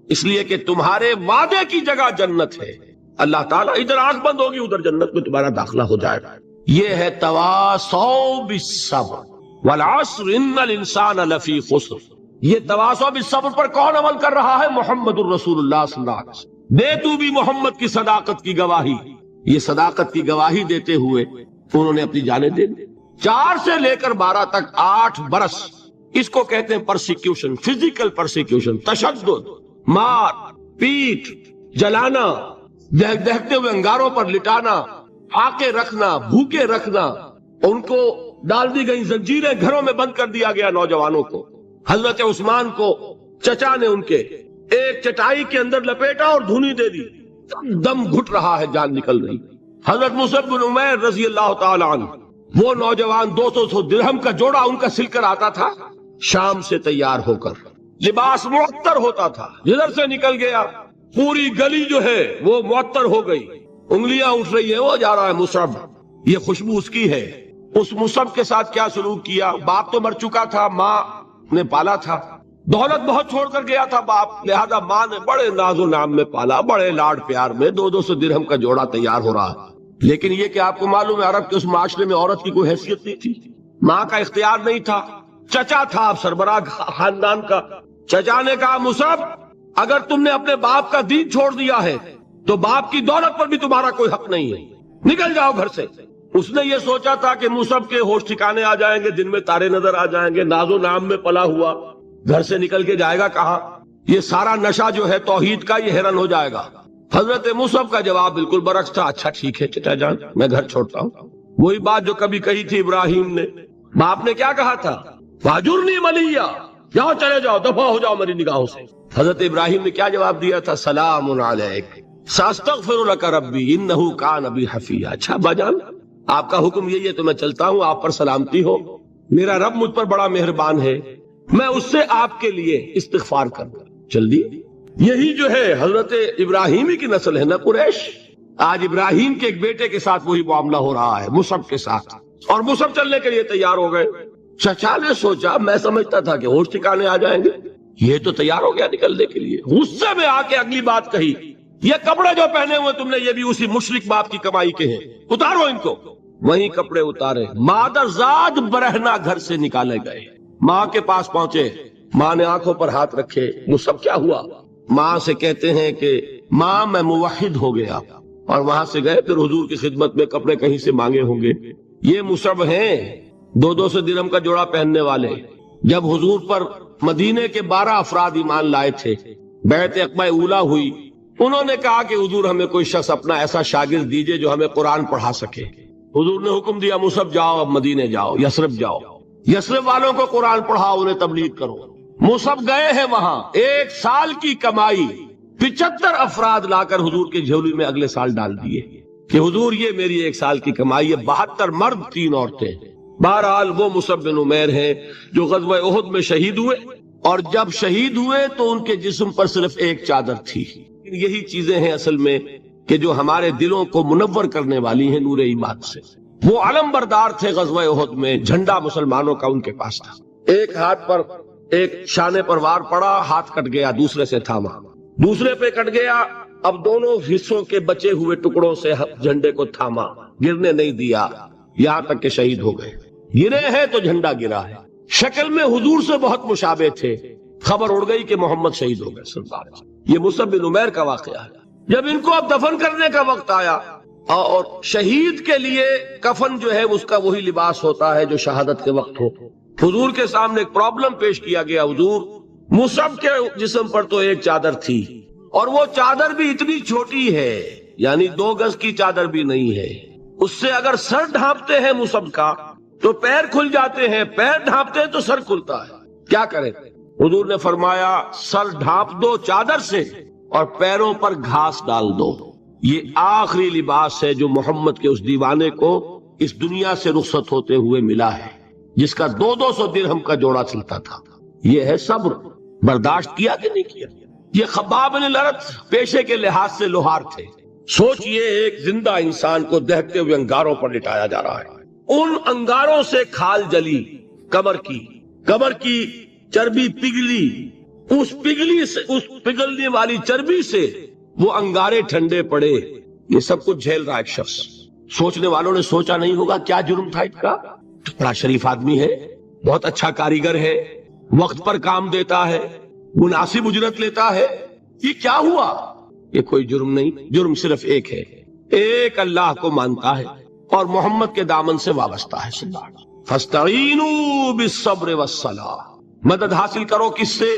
اس لیے کہ تمہارے وعدے کی جگہ جنت ہے۔ اللہ تعالیٰ ادھر آنکھ بند ہوگی ادھر جنت میں تمہارا داخلہ ہو جائے گا. یہ ہے تواصوا بالصبر والعصر ان الانسان لفی خسر. یہ تواصوا بالصبر پر کون عمل کر رہا ہے؟ محمد الرسول اللہ صلی اللہ علیہ وسلم. دے تو بھی محمد کی صداقت کی گواہی. یہ صداقت کی گواہی دیتے ہوئے انہوں نے اپنی جانیں دے دی. 4 سے لے کر 12 تک 8 برس اس کو کہتے ہیں پرسیکیوشن، فزیکل پرسیکیوشن، تشدد، مار پیٹ، جلانا، دہتے ہوئے انگاروں پر لٹانا، آکے رکھنا، بھوکے رکھنا. ان کو ڈال دی گئی زنجیریں، گھروں میں بند کر دیا گیا نوجوانوں کو. حضرت عثمان کو چچا نے ان کے ایک چٹائی کے اندر لپیٹا اور دھونی دے دی. دم گھٹ رہا ہے، جان نکل رہی. حضرت مصعب بن عمیر رضی اللہ تعالی عنہ، وہ نوجوان 200 درہم کا جوڑا ان کا سل کر آتا تھا شام سے تیار ہو کر، لباس معطر ہوتا تھا، جدھر سے نکل گیا پوری گلی جو ہے وہ معطر ہو گئی، انگلیاں اٹھ رہی ہیں، وہ جا رہا ہے مصعب، یہ خوشبو اس کی ہے. اس مصعب کے ساتھ کیا سلوک کیا؟ باپ تو مر چکا تھا، ماں نے پالا تھا، دولت بہت چھوڑ کر گیا تھا باپ، لہذا ماں نے بڑے ناز و نام میں پالا، بڑے لاڈ پیار میں. 200 درہم کا جوڑا تیار ہو رہا ہے. لیکن یہ کہ آپ کو معلوم ہے عرب کے اس معاشرے میں عورت کی کوئی حیثیت نہیں تھی، ماں کا اختیار نہیں تھا. چچا تھا آپ سربراہ خاندان کا. چچا نے کہا مصعب اگر تم نے اپنے باپ کا دین چھوڑ دیا ہے تو باپ کی دولت پر بھی تمہارا کوئی حق نہیں ہے، نکل جاؤ گھر سے. اس نے یہ سوچا تھا کہ مصعب کے ہوش ٹھکانے آ جائیں گے، دن میں تارے نظر آ جائیں گے، ناز و نام میں پلا ہوا، گھر سے نکل کے جائے گا کہاں؟ یہ سارا نشہ جو ہے توحید کا یہ ہرن ہو جائے گا. حضرت مصعب کا جواب بالکل برعکس تھا. اچھا ٹھیک ہے چچا جان، میں گھر چھوڑتا ہوں. وہی بات جو کبھی کہی تھی ابراہیم نے. باپ نے کیا کہا تھا؟ واجرنی ملیہ، جاؤ چلے جاؤ، دفع ہو جاؤ میری نگاہوں سے. حضرت ابراہیم نے کیا جواب دیا تھا؟ سلام علیک ساستغفر لک ربی انہ کان بی حفیہ. اچھا باجان آپ کا حکم یہی ہے تو میں چلتا ہوں، آپ پر سلامتی ہو، میرا رب مجھ پر بڑا مہربان ہے، میں اس سے آپ کے لیے استغفار کروں. چل دی. یہی جو ہے حضرت ابراہیمی کی نسل ہے نا قریش. آج ابراہیم کے ایک بیٹے کے ساتھ وہی معاملہ ہو رہا ہے مصعب کے ساتھ، اور مصعب چلنے کے لیے تیار ہو گئے. چچا نے سوچا میں سمجھتا تھا کہ ہوش ٹھکانے آ جائیں گے، یہ تو تیار ہو گیا نکلنے کے لیے. غصے میں آ کے اگلی بات کہی، یہ کپڑے جو پہنے ہوئے تم نے یہ بھی اسی مشرک باپ کی کمائی کے ہیں، اتارو ان کو. وہی کپڑے اتارے، مادر زاد برہنہ گھر سے نکالے گئے. ماں کے پاس پہنچے، ماں نے آنکھوں پر ہاتھ رکھے. مصعب کیا ہوا؟ ماں سے کہتے ہیں کہ ماں میں موحد ہو گیا، اور وہاں سے گئے. پھر حضور کی خدمت میں کپڑے کہیں سے مانگے ہوں گے. یہ مصعب ہیں 200 درہم کا جوڑا پہننے والے. جب حضور پر مدینے کے 12 افراد ایمان لائے تھے، بیعت عقبہ اولا ہوئی، انہوں نے کہا کہ حضور ہمیں کوئی شخص اپنا ایسا شاگرد دیجئے جو ہمیں قرآن پڑھا سکے. حضور نے حکم دیا مصعب جاؤ، اب مدینے جاؤ، یثرب جاؤ، یثرب والوں کو قرآن پڑھاؤ، انہیں تبلیغ کرو. مصعب گئے ہیں وہاں، 1 سال کی کمائی 75 افراد لا کر حضور کے جھولی میں اگلے سال ڈال دیے کہ حضور یہ میری 1 سال کی کمائی ہے. 72 مرد 3 عورتیں. بہرحال وہ مصعب بن عمیر ہیں جو غزوہ احد میں شہید ہوئے، اور جب شہید ہوئے تو ان کے جسم پر صرف ایک چادر تھی. یہی چیزیں ہیں اصل میں کہ جو ہمارے دلوں کو منور کرنے والی ہیں نور ایمان سے. وہ علم بردار تھے غزوہ احد میں، جھنڈا مسلمانوں کا ان کے پاس تھا. ایک ہاتھ پر ایک شانے پر وار پڑا، ہاتھ کٹ گیا، دوسرے سے تھاما، دوسرے پہ کٹ گیا، اب دونوں حصوں کے بچے ہوئے ٹکڑوں سے جھنڈے کو تھاما، گرنے نہیں دیا، یہاں تک کہ شہید ہو گئے. گرے ہیں تو جھنڈا گرا ہے. شکل میں حضور سے بہت مشابہ تھے. خبر اڑ گئی کہ محمد شہید ہو گئے صلی اللہ علیہ وسلم. یہ مصعب بن عمیر کا واقعہ ہے. جب ان کو اب دفن کرنے کا وقت آیا، اور شہید کے لیے کفن جو ہے اس کا وہی لباس ہوتا ہے جو شہادت کے وقت ہو. حضور کے سامنے ایک پرابلم پیش کیا گیا. حضور مصعب کے جسم پر تو ایک چادر تھی، اور وہ چادر بھی اتنی چھوٹی ہے، یعنی 2 گز کی چادر بھی نہیں ہے. اس سے اگر سر ڈھانپتے ہیں مصعب کا تو پیر کھل جاتے ہیں، پیر ڈھانپتے ہیں تو سر کھلتا ہے. کیا کریں؟ حضور نے فرمایا سر ڈھانپ دو چادر سے اور پیروں پر گھاس ڈال دو. یہ آخری لباس ہے جو محمد کے اس دیوانے کو اس دنیا سے رخصت ہوتے ہوئے ملا ہے، جس کا 200 درہم کا جوڑا چلتا تھا. یہ ہے صبر. برداشت کیا کہ نہیں کیا؟ یہ خباب بن الارت پیشے کے لحاظ سے لوہار تھے. سوچئے ایک زندہ انسان کو دہتے ہوئے انگاروں پر لٹایا جا رہا ہے. ان انگاروں سے کھال جلی، کمر کی چربی پگھلی، اس پگھلنے والی چربی سے وہ انگارے ٹھنڈے پڑے. یہ سب کچھ جھیل رہا ایک شخص. سوچنے والوں نے سوچا نہیں ہوگا کیا جرم تھا اس کا. بڑا شریف آدمی ہے, بہت اچھا کاریگر ہے, وقت پر کام دیتا ہے, مناسب اجرت لیتا ہے, یہ کیا ہوا؟ یہ کوئی جرم نہیں, جرم صرف ایک ہے, ایک اللہ کو مانتا ہے اور محمد کے دامن سے وابستہ ہے. فاستعینوا بالصبر والصلاۃ, مدد حاصل کرو کس سے؟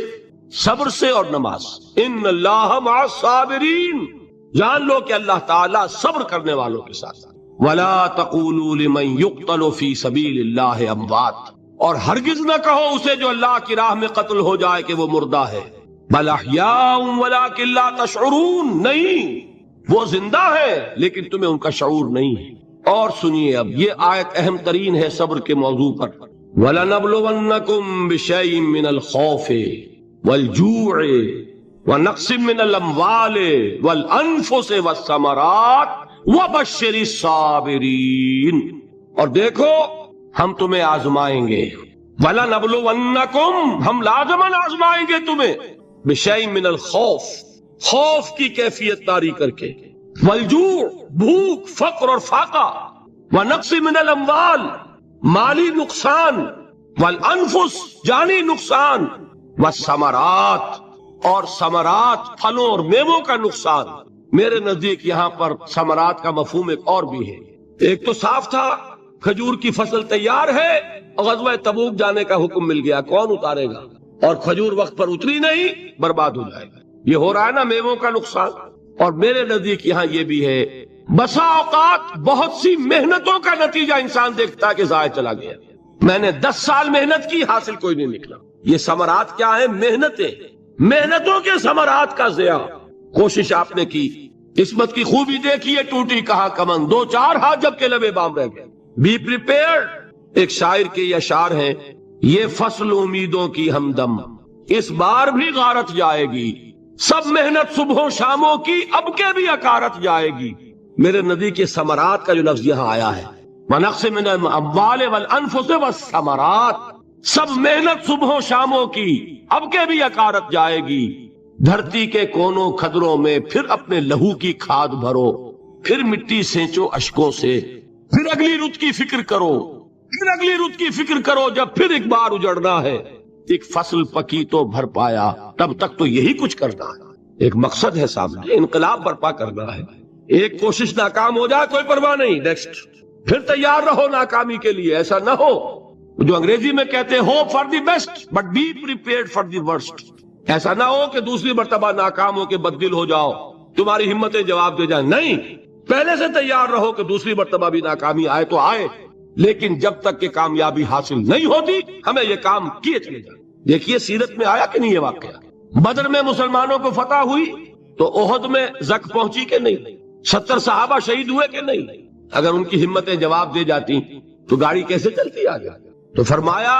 صبر سے اور نماز. ان اللہ مع الصابرین, جان لو کہ اللہ تعالیٰ صبر کرنے والوں کے ساتھ. ولا تقولوا لمن يقتل في سبيل الله اموات, اور ہرگز نہ کہو اسے جو اللہ کی راہ میں قتل ہو جائے کہ وہ مردہ ہے. بل احیاء ولکن لا تشعرون, نہیں وہ زندہ ہے لیکن تمہیں ان کا شعور نہیں ہے. اور سنیے اب یہ آیت اہم ترین ہے صبر کے موضوع پر. وَلَنَبْلُوَنَّكُمْ بِشَيْءٍ مِّنَ الْخَوْفِ وَالْجُوعِ وَنَقْصٍ مِّنَ الْأَمْوَالِ وَالْأَنفُسِ وَالثَّمَرَاتِ وَبَشِّرِ الصَّابِرِينَ, اور دیکھو ہم تمہیں آزمائیں گے. وَلَنَبْلُوَنَّكُمْ, ہم لازماً آزمائیں گے تمہیں. بِشَيْءٍ مِّنَ الْخَوْفِ, خوف کی کیفیت طاری کر کے, والجوع, بھوک, فقر اور فاقہ, ونقص من الاموال, مالی نقصان, والانفس, جانی نقصان, والثمرات, اور ثمرات, پھلوں اور میووں کا نقصان. میرے نزدیک یہاں پر ثمرات کا مفہوم ایک اور بھی ہے. ایک تو صاف تھا کھجور کی فصل تیار ہے, غزوہ تبوک جانے کا حکم مل گیا, کون اتارے گا؟ اور کھجور وقت پر اتری نہیں, برباد ہو جائے گا. یہ ہو رہا ہے نا میووں کا نقصان. اور میرے نزدیک یہاں یہ بھی ہے, بسا اوقات بہت سی محنتوں کا نتیجہ انسان دیکھتا ہے کہ ضائع چلا گیا. میں نے 10 سال محنت کی, حاصل کوئی نہیں نکلا. یہ ثمرات کیا ہیں؟ محنتیں, محنتوں کے ثمرات کا ضیاع. کوشش آپ نے کی, قسمت کی خوبی دیکھیے, ٹوٹی کہاں کمن, 2-4 ہاتھ جب کے لبے بام رہ گئے. بی پریپیئرڈ, ایک شاعر کے یہ اشعار ہیں, یہ فصل امیدوں کی ہمدم, اس بار بھی غارت جائے گی, سب محنت صبحوں شاموں کی اب کے بھی اکارت جائے گی. میرے نبی کے ثمرات کا جو لفظ یہاں آیا ہے, وَنَقْصٍ مِّنَ الْأَمْوَالِ وَالْأَنفُسِ وَالثَّمَرَاتِ, سب محنت صبحوں شاموں کی اب کے بھی اکارت جائے گی. دھرتی کے کونوں کھدروں میں پھر اپنے لہو کی کھاد بھرو, پھر مٹی سینچو اشکوں سے, پھر اگلی رت کی فکر کرو, پھر اگلی رت کی فکر کرو, جب پھر ایک بار اجڑنا ہے. ایک فصل پکی تو بھر پایا, تب تک تو یہی کچھ کرنا ہے. ایک مقصد ہے سامنے, انقلاب برپا کرنا ہے. ایک کوشش ناکام ہو جائے کوئی پرواہ نہیں, نیکسٹ, پھر تیار رہو ناکامی کے لیے. ایسا نہ ہو جو انگریزی میں کہتے ہیں hope for the best but be prepared for the worst. ایسا نہ ہو کہ دوسری مرتبہ ناکام ہو کے بددل ہو جاؤ, تمہاری ہمتیں جواب دے جائیں. نہیں, پہلے سے تیار رہو کہ دوسری مرتبہ بھی ناکامی آئے تو آئے, لیکن جب تک کہ کامیابی حاصل نہیں ہوتی ہمیں یہ کام کیے چلے جائیں. دیکھیے سیرت میں آیا کہ نہیں یہ واقعہ. بدر میں مسلمانوں کو فتح ہوئی تو احد میں زک پہنچی کہ نہیں؟ 70 صحابہ شہید ہوئے کہ نہیں؟ اگر ان کی ہمتیں جواب دے جاتی تو گاڑی کیسے چلتی آگے؟ تو فرمایا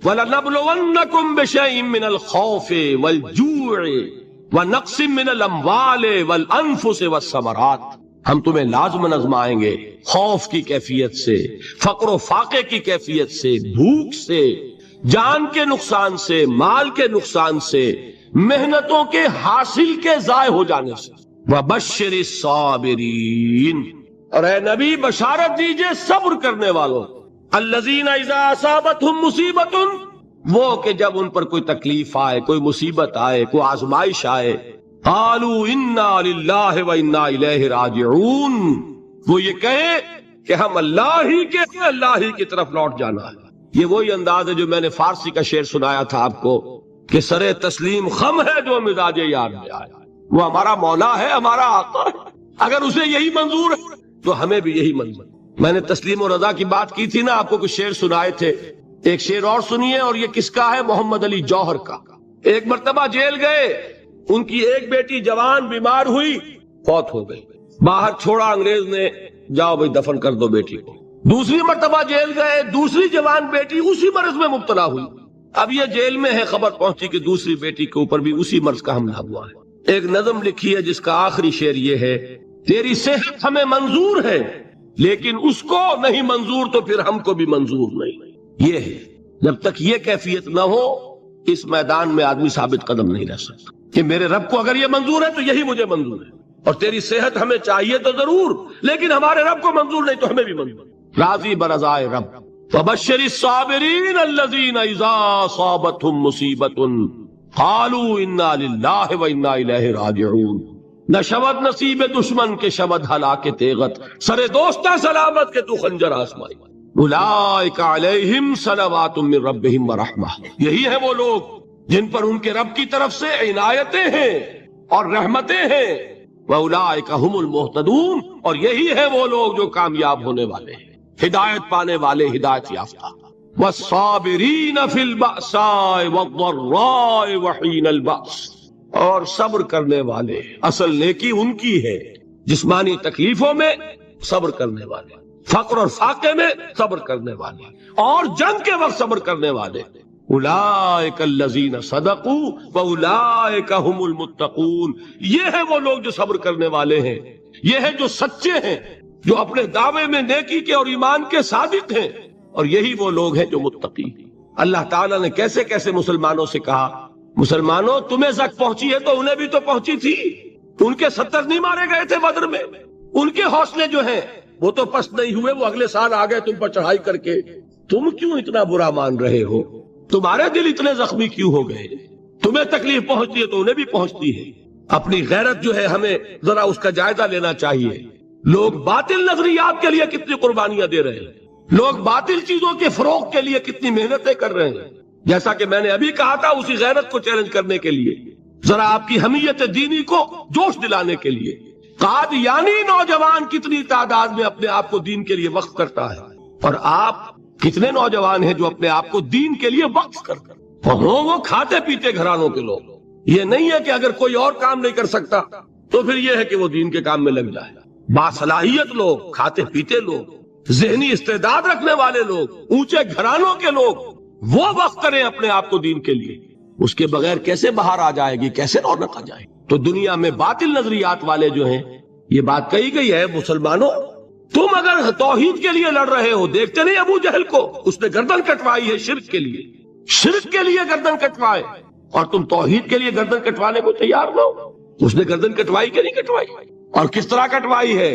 وَلَنَبْلُوَنَّكُمْ بِشَيْءٍ مِّنَ الْخَوْفِ وَالْجُوعِ وَنَقْصٍ مِّنَ الْأَمْوَالِ وَالْأَنفُسِ وَالثَّمَرَاتِ, ہم تمہیں لازماً آزمائیں گے خوف کی کیفیت سے, فقر و فاقے کی کیفیت سے, بھوک سے, جان کے نقصان سے, مال کے نقصان سے, محنتوں کے حاصل کے ضائع ہو جانے سے. وَبَشِّرِ الصَّابِرِينَ, اور اے نبی بشارت دیجئے صبر کرنے والوں. الَّذِينَ إِذَا أَصَابَتْهُمْ مُصِيبَةٌ, وہ کہ جب ان پر کوئی تکلیف آئے, کوئی مصیبت آئے, کوئی آزمائش آئے, قَالُوا إِنَّا لِلَّهِ وَإِنَّا إِلَيْهِ رَاجِعُونَ, وہ یہ کہیں کہ ہم اللہ ہی کی طرف لوٹ جانا ہے. یہ وہی انداز ہے جو میں نے فارسی کا شعر سنایا تھا آپ کو کہ سرے تسلیم خم ہے جو مزاج یار میں آیا. وہ ہمارا مولا ہے, ہمارا آقا ہے, اگر اسے یہی منظور ہے تو ہمیں بھی یہی منظور. میں نے تسلیم و رضا کی بات کی تھی نا, آپ کو کچھ شعر سنائے تھے. ایک شعر اور سنیے, اور یہ کس کا ہے؟ محمد علی جوہر کا. ایک مرتبہ جیل گئے, ان کی ایک بیٹی جوان بیمار ہوئی, فوت ہو گئی. باہر چھوڑا انگریز نے, جاؤ بھائی دفن کر دو بیٹی کو. دوسری مرتبہ جیل گئے, دوسری جوان بیٹی اسی مرض میں مبتلا ہوئی. اب یہ جیل میں ہے, خبر پہنچی کہ دوسری بیٹی کے اوپر بھی اسی مرض کا حملہ ہوا ہے. ایک نظم لکھی ہے جس کا آخری شعر یہ ہے, تیری صحت ہمیں منظور ہے لیکن اس کو نہیں منظور تو پھر ہم کو بھی منظور نہیں. یہ ہے, جب تک یہ کیفیت نہ ہو اس میدان میں آدمی ثابت قدم نہیں رہ سکتا کہ میرے رب کو اگر یہ منظور ہے تو یہی مجھے منظور ہے. اور تیری صحت ہمیں چاہیے تو ضرور، لیکن ہمارے رب کو منظور نہیں تو ہمیں بھی منظور۔ راضی برضائے رب۔ فبشر الصابرین الذین اذا اصابتهم مصیبۃ قالوا انا للہ وانا الیہ راجعون۔ نہ شود نصیب دشمن کے شود ہلاک تیغت، سر دوستہ سلامت کے تو خنجر آزمائی۔ اولئک علیہم صلوات من ربہم ورحمہ، یہی ہے وہ لوگ جن پر ان کے رب کی طرف سے عنایتیں ہیں اور رحمتیں ہیں۔ وَأُولَٰئِكَ هُمُ الْمُهْتَدُونَ، اور یہی ہے وہ لوگ جو کامیاب ہونے والے ہیں، ہدایت پانے والے، ہدایت یافتہ۔ وَالصَّابِرِينَ فِي الْبَأْسَاءِ وَالضَّرَّاءِ وَحِينَ الْبَأْسِ، اور صبر کرنے والے، اصل نیکی ان کی ہے جسمانی تکلیفوں میں صبر کرنے والے، فقر اور فاقے میں صبر کرنے والے، اور جنگ کے وقت صبر کرنے والے۔ اولئک الذین صدقوا واولئک هم المتقون، یہ ہے وہ لوگ جو صبر کرنے والے ہیں، یہ ہے جو سچے ہیں، جو اپنے دعوے میں نیکی کے اور ایمان کے صادق ہیں، اور یہی وہ لوگ ہیں جو متقی ہیں۔ اللہ تعالیٰ نے کیسے کیسے مسلمانوں سے کہا، مسلمانوں تمہیں زک پہنچی ہے تو انہیں بھی تو پہنچی تھی، ان کے 70 نہیں مارے گئے تھے بدر میں، ان کے حوصلے جو ہیں وہ تو پست نہیں ہوئے، وہ اگلے سال آ گئے تم پر چڑھائی کر کے، تم کیوں اتنا برا مان رہے ہو؟ تمہارے دل اتنے زخمی کیوں ہو گئے؟ تمہیں تکلیف پہنچتی ہے تو انہیں بھی پہنچتی ہے۔ اپنی غیرت جو ہے ہمیں ذرا اس کا جائزہ لینا چاہیے۔ لوگ باطل نظریات کے لیے کتنی قربانیاں دے رہے ہیں، لوگ باطل چیزوں کے فروغ کے لیے کتنی محنتیں کر رہے ہیں۔ جیسا کہ میں نے ابھی کہا تھا، اسی غیرت کو چیلنج کرنے کے لیے، ذرا آپ کی حمیت دینی کو جوش دلانے کے لیے، قادیانی نوجوان کتنی تعداد میں اپنے آپ کو دین کے لیے وقف کرتا ہے، اور آپ کتنے نوجوان ہیں جو اپنے آپ کو دین کے لیے وقف کرتے ہیں۔ وہ کھاتے پیتے گھرانوں کے لوگ، یہ نہیں ہے کہ اگر کوئی اور کام نہیں کر سکتا تو پھر یہ ہے کہ وہ دین کے کام میں لگ جائے۔ باصلاحیت لوگ، کھاتے پیتے لوگ، ذہنی استعداد رکھنے والے لوگ، اونچے گھرانوں کے لوگ، وہ وقف کریں اپنے آپ کو دین کے لیے۔ اس کے بغیر کیسے باہر آ جائے گی، کیسے رونق آ جائے گی؟ تو دنیا میں باطل نظریات والے جو ہیں، یہ بات کہی گئی ہے، مسلمانوں تم اگر توحید کے لیے لڑ رہے ہو، دیکھتے نہیں ابو جہل کو، اس نے گردن کٹوائی ہے شرک کے لیے، شرک کے لیے گردن کٹوائے، اور تم توحید کے لیے گردن کٹوانے کو تیار نہ ہو۔ اس نے گردن کٹوائی کہ نہیں کٹوائی؟ اور کس طرح کٹوائی ہے؟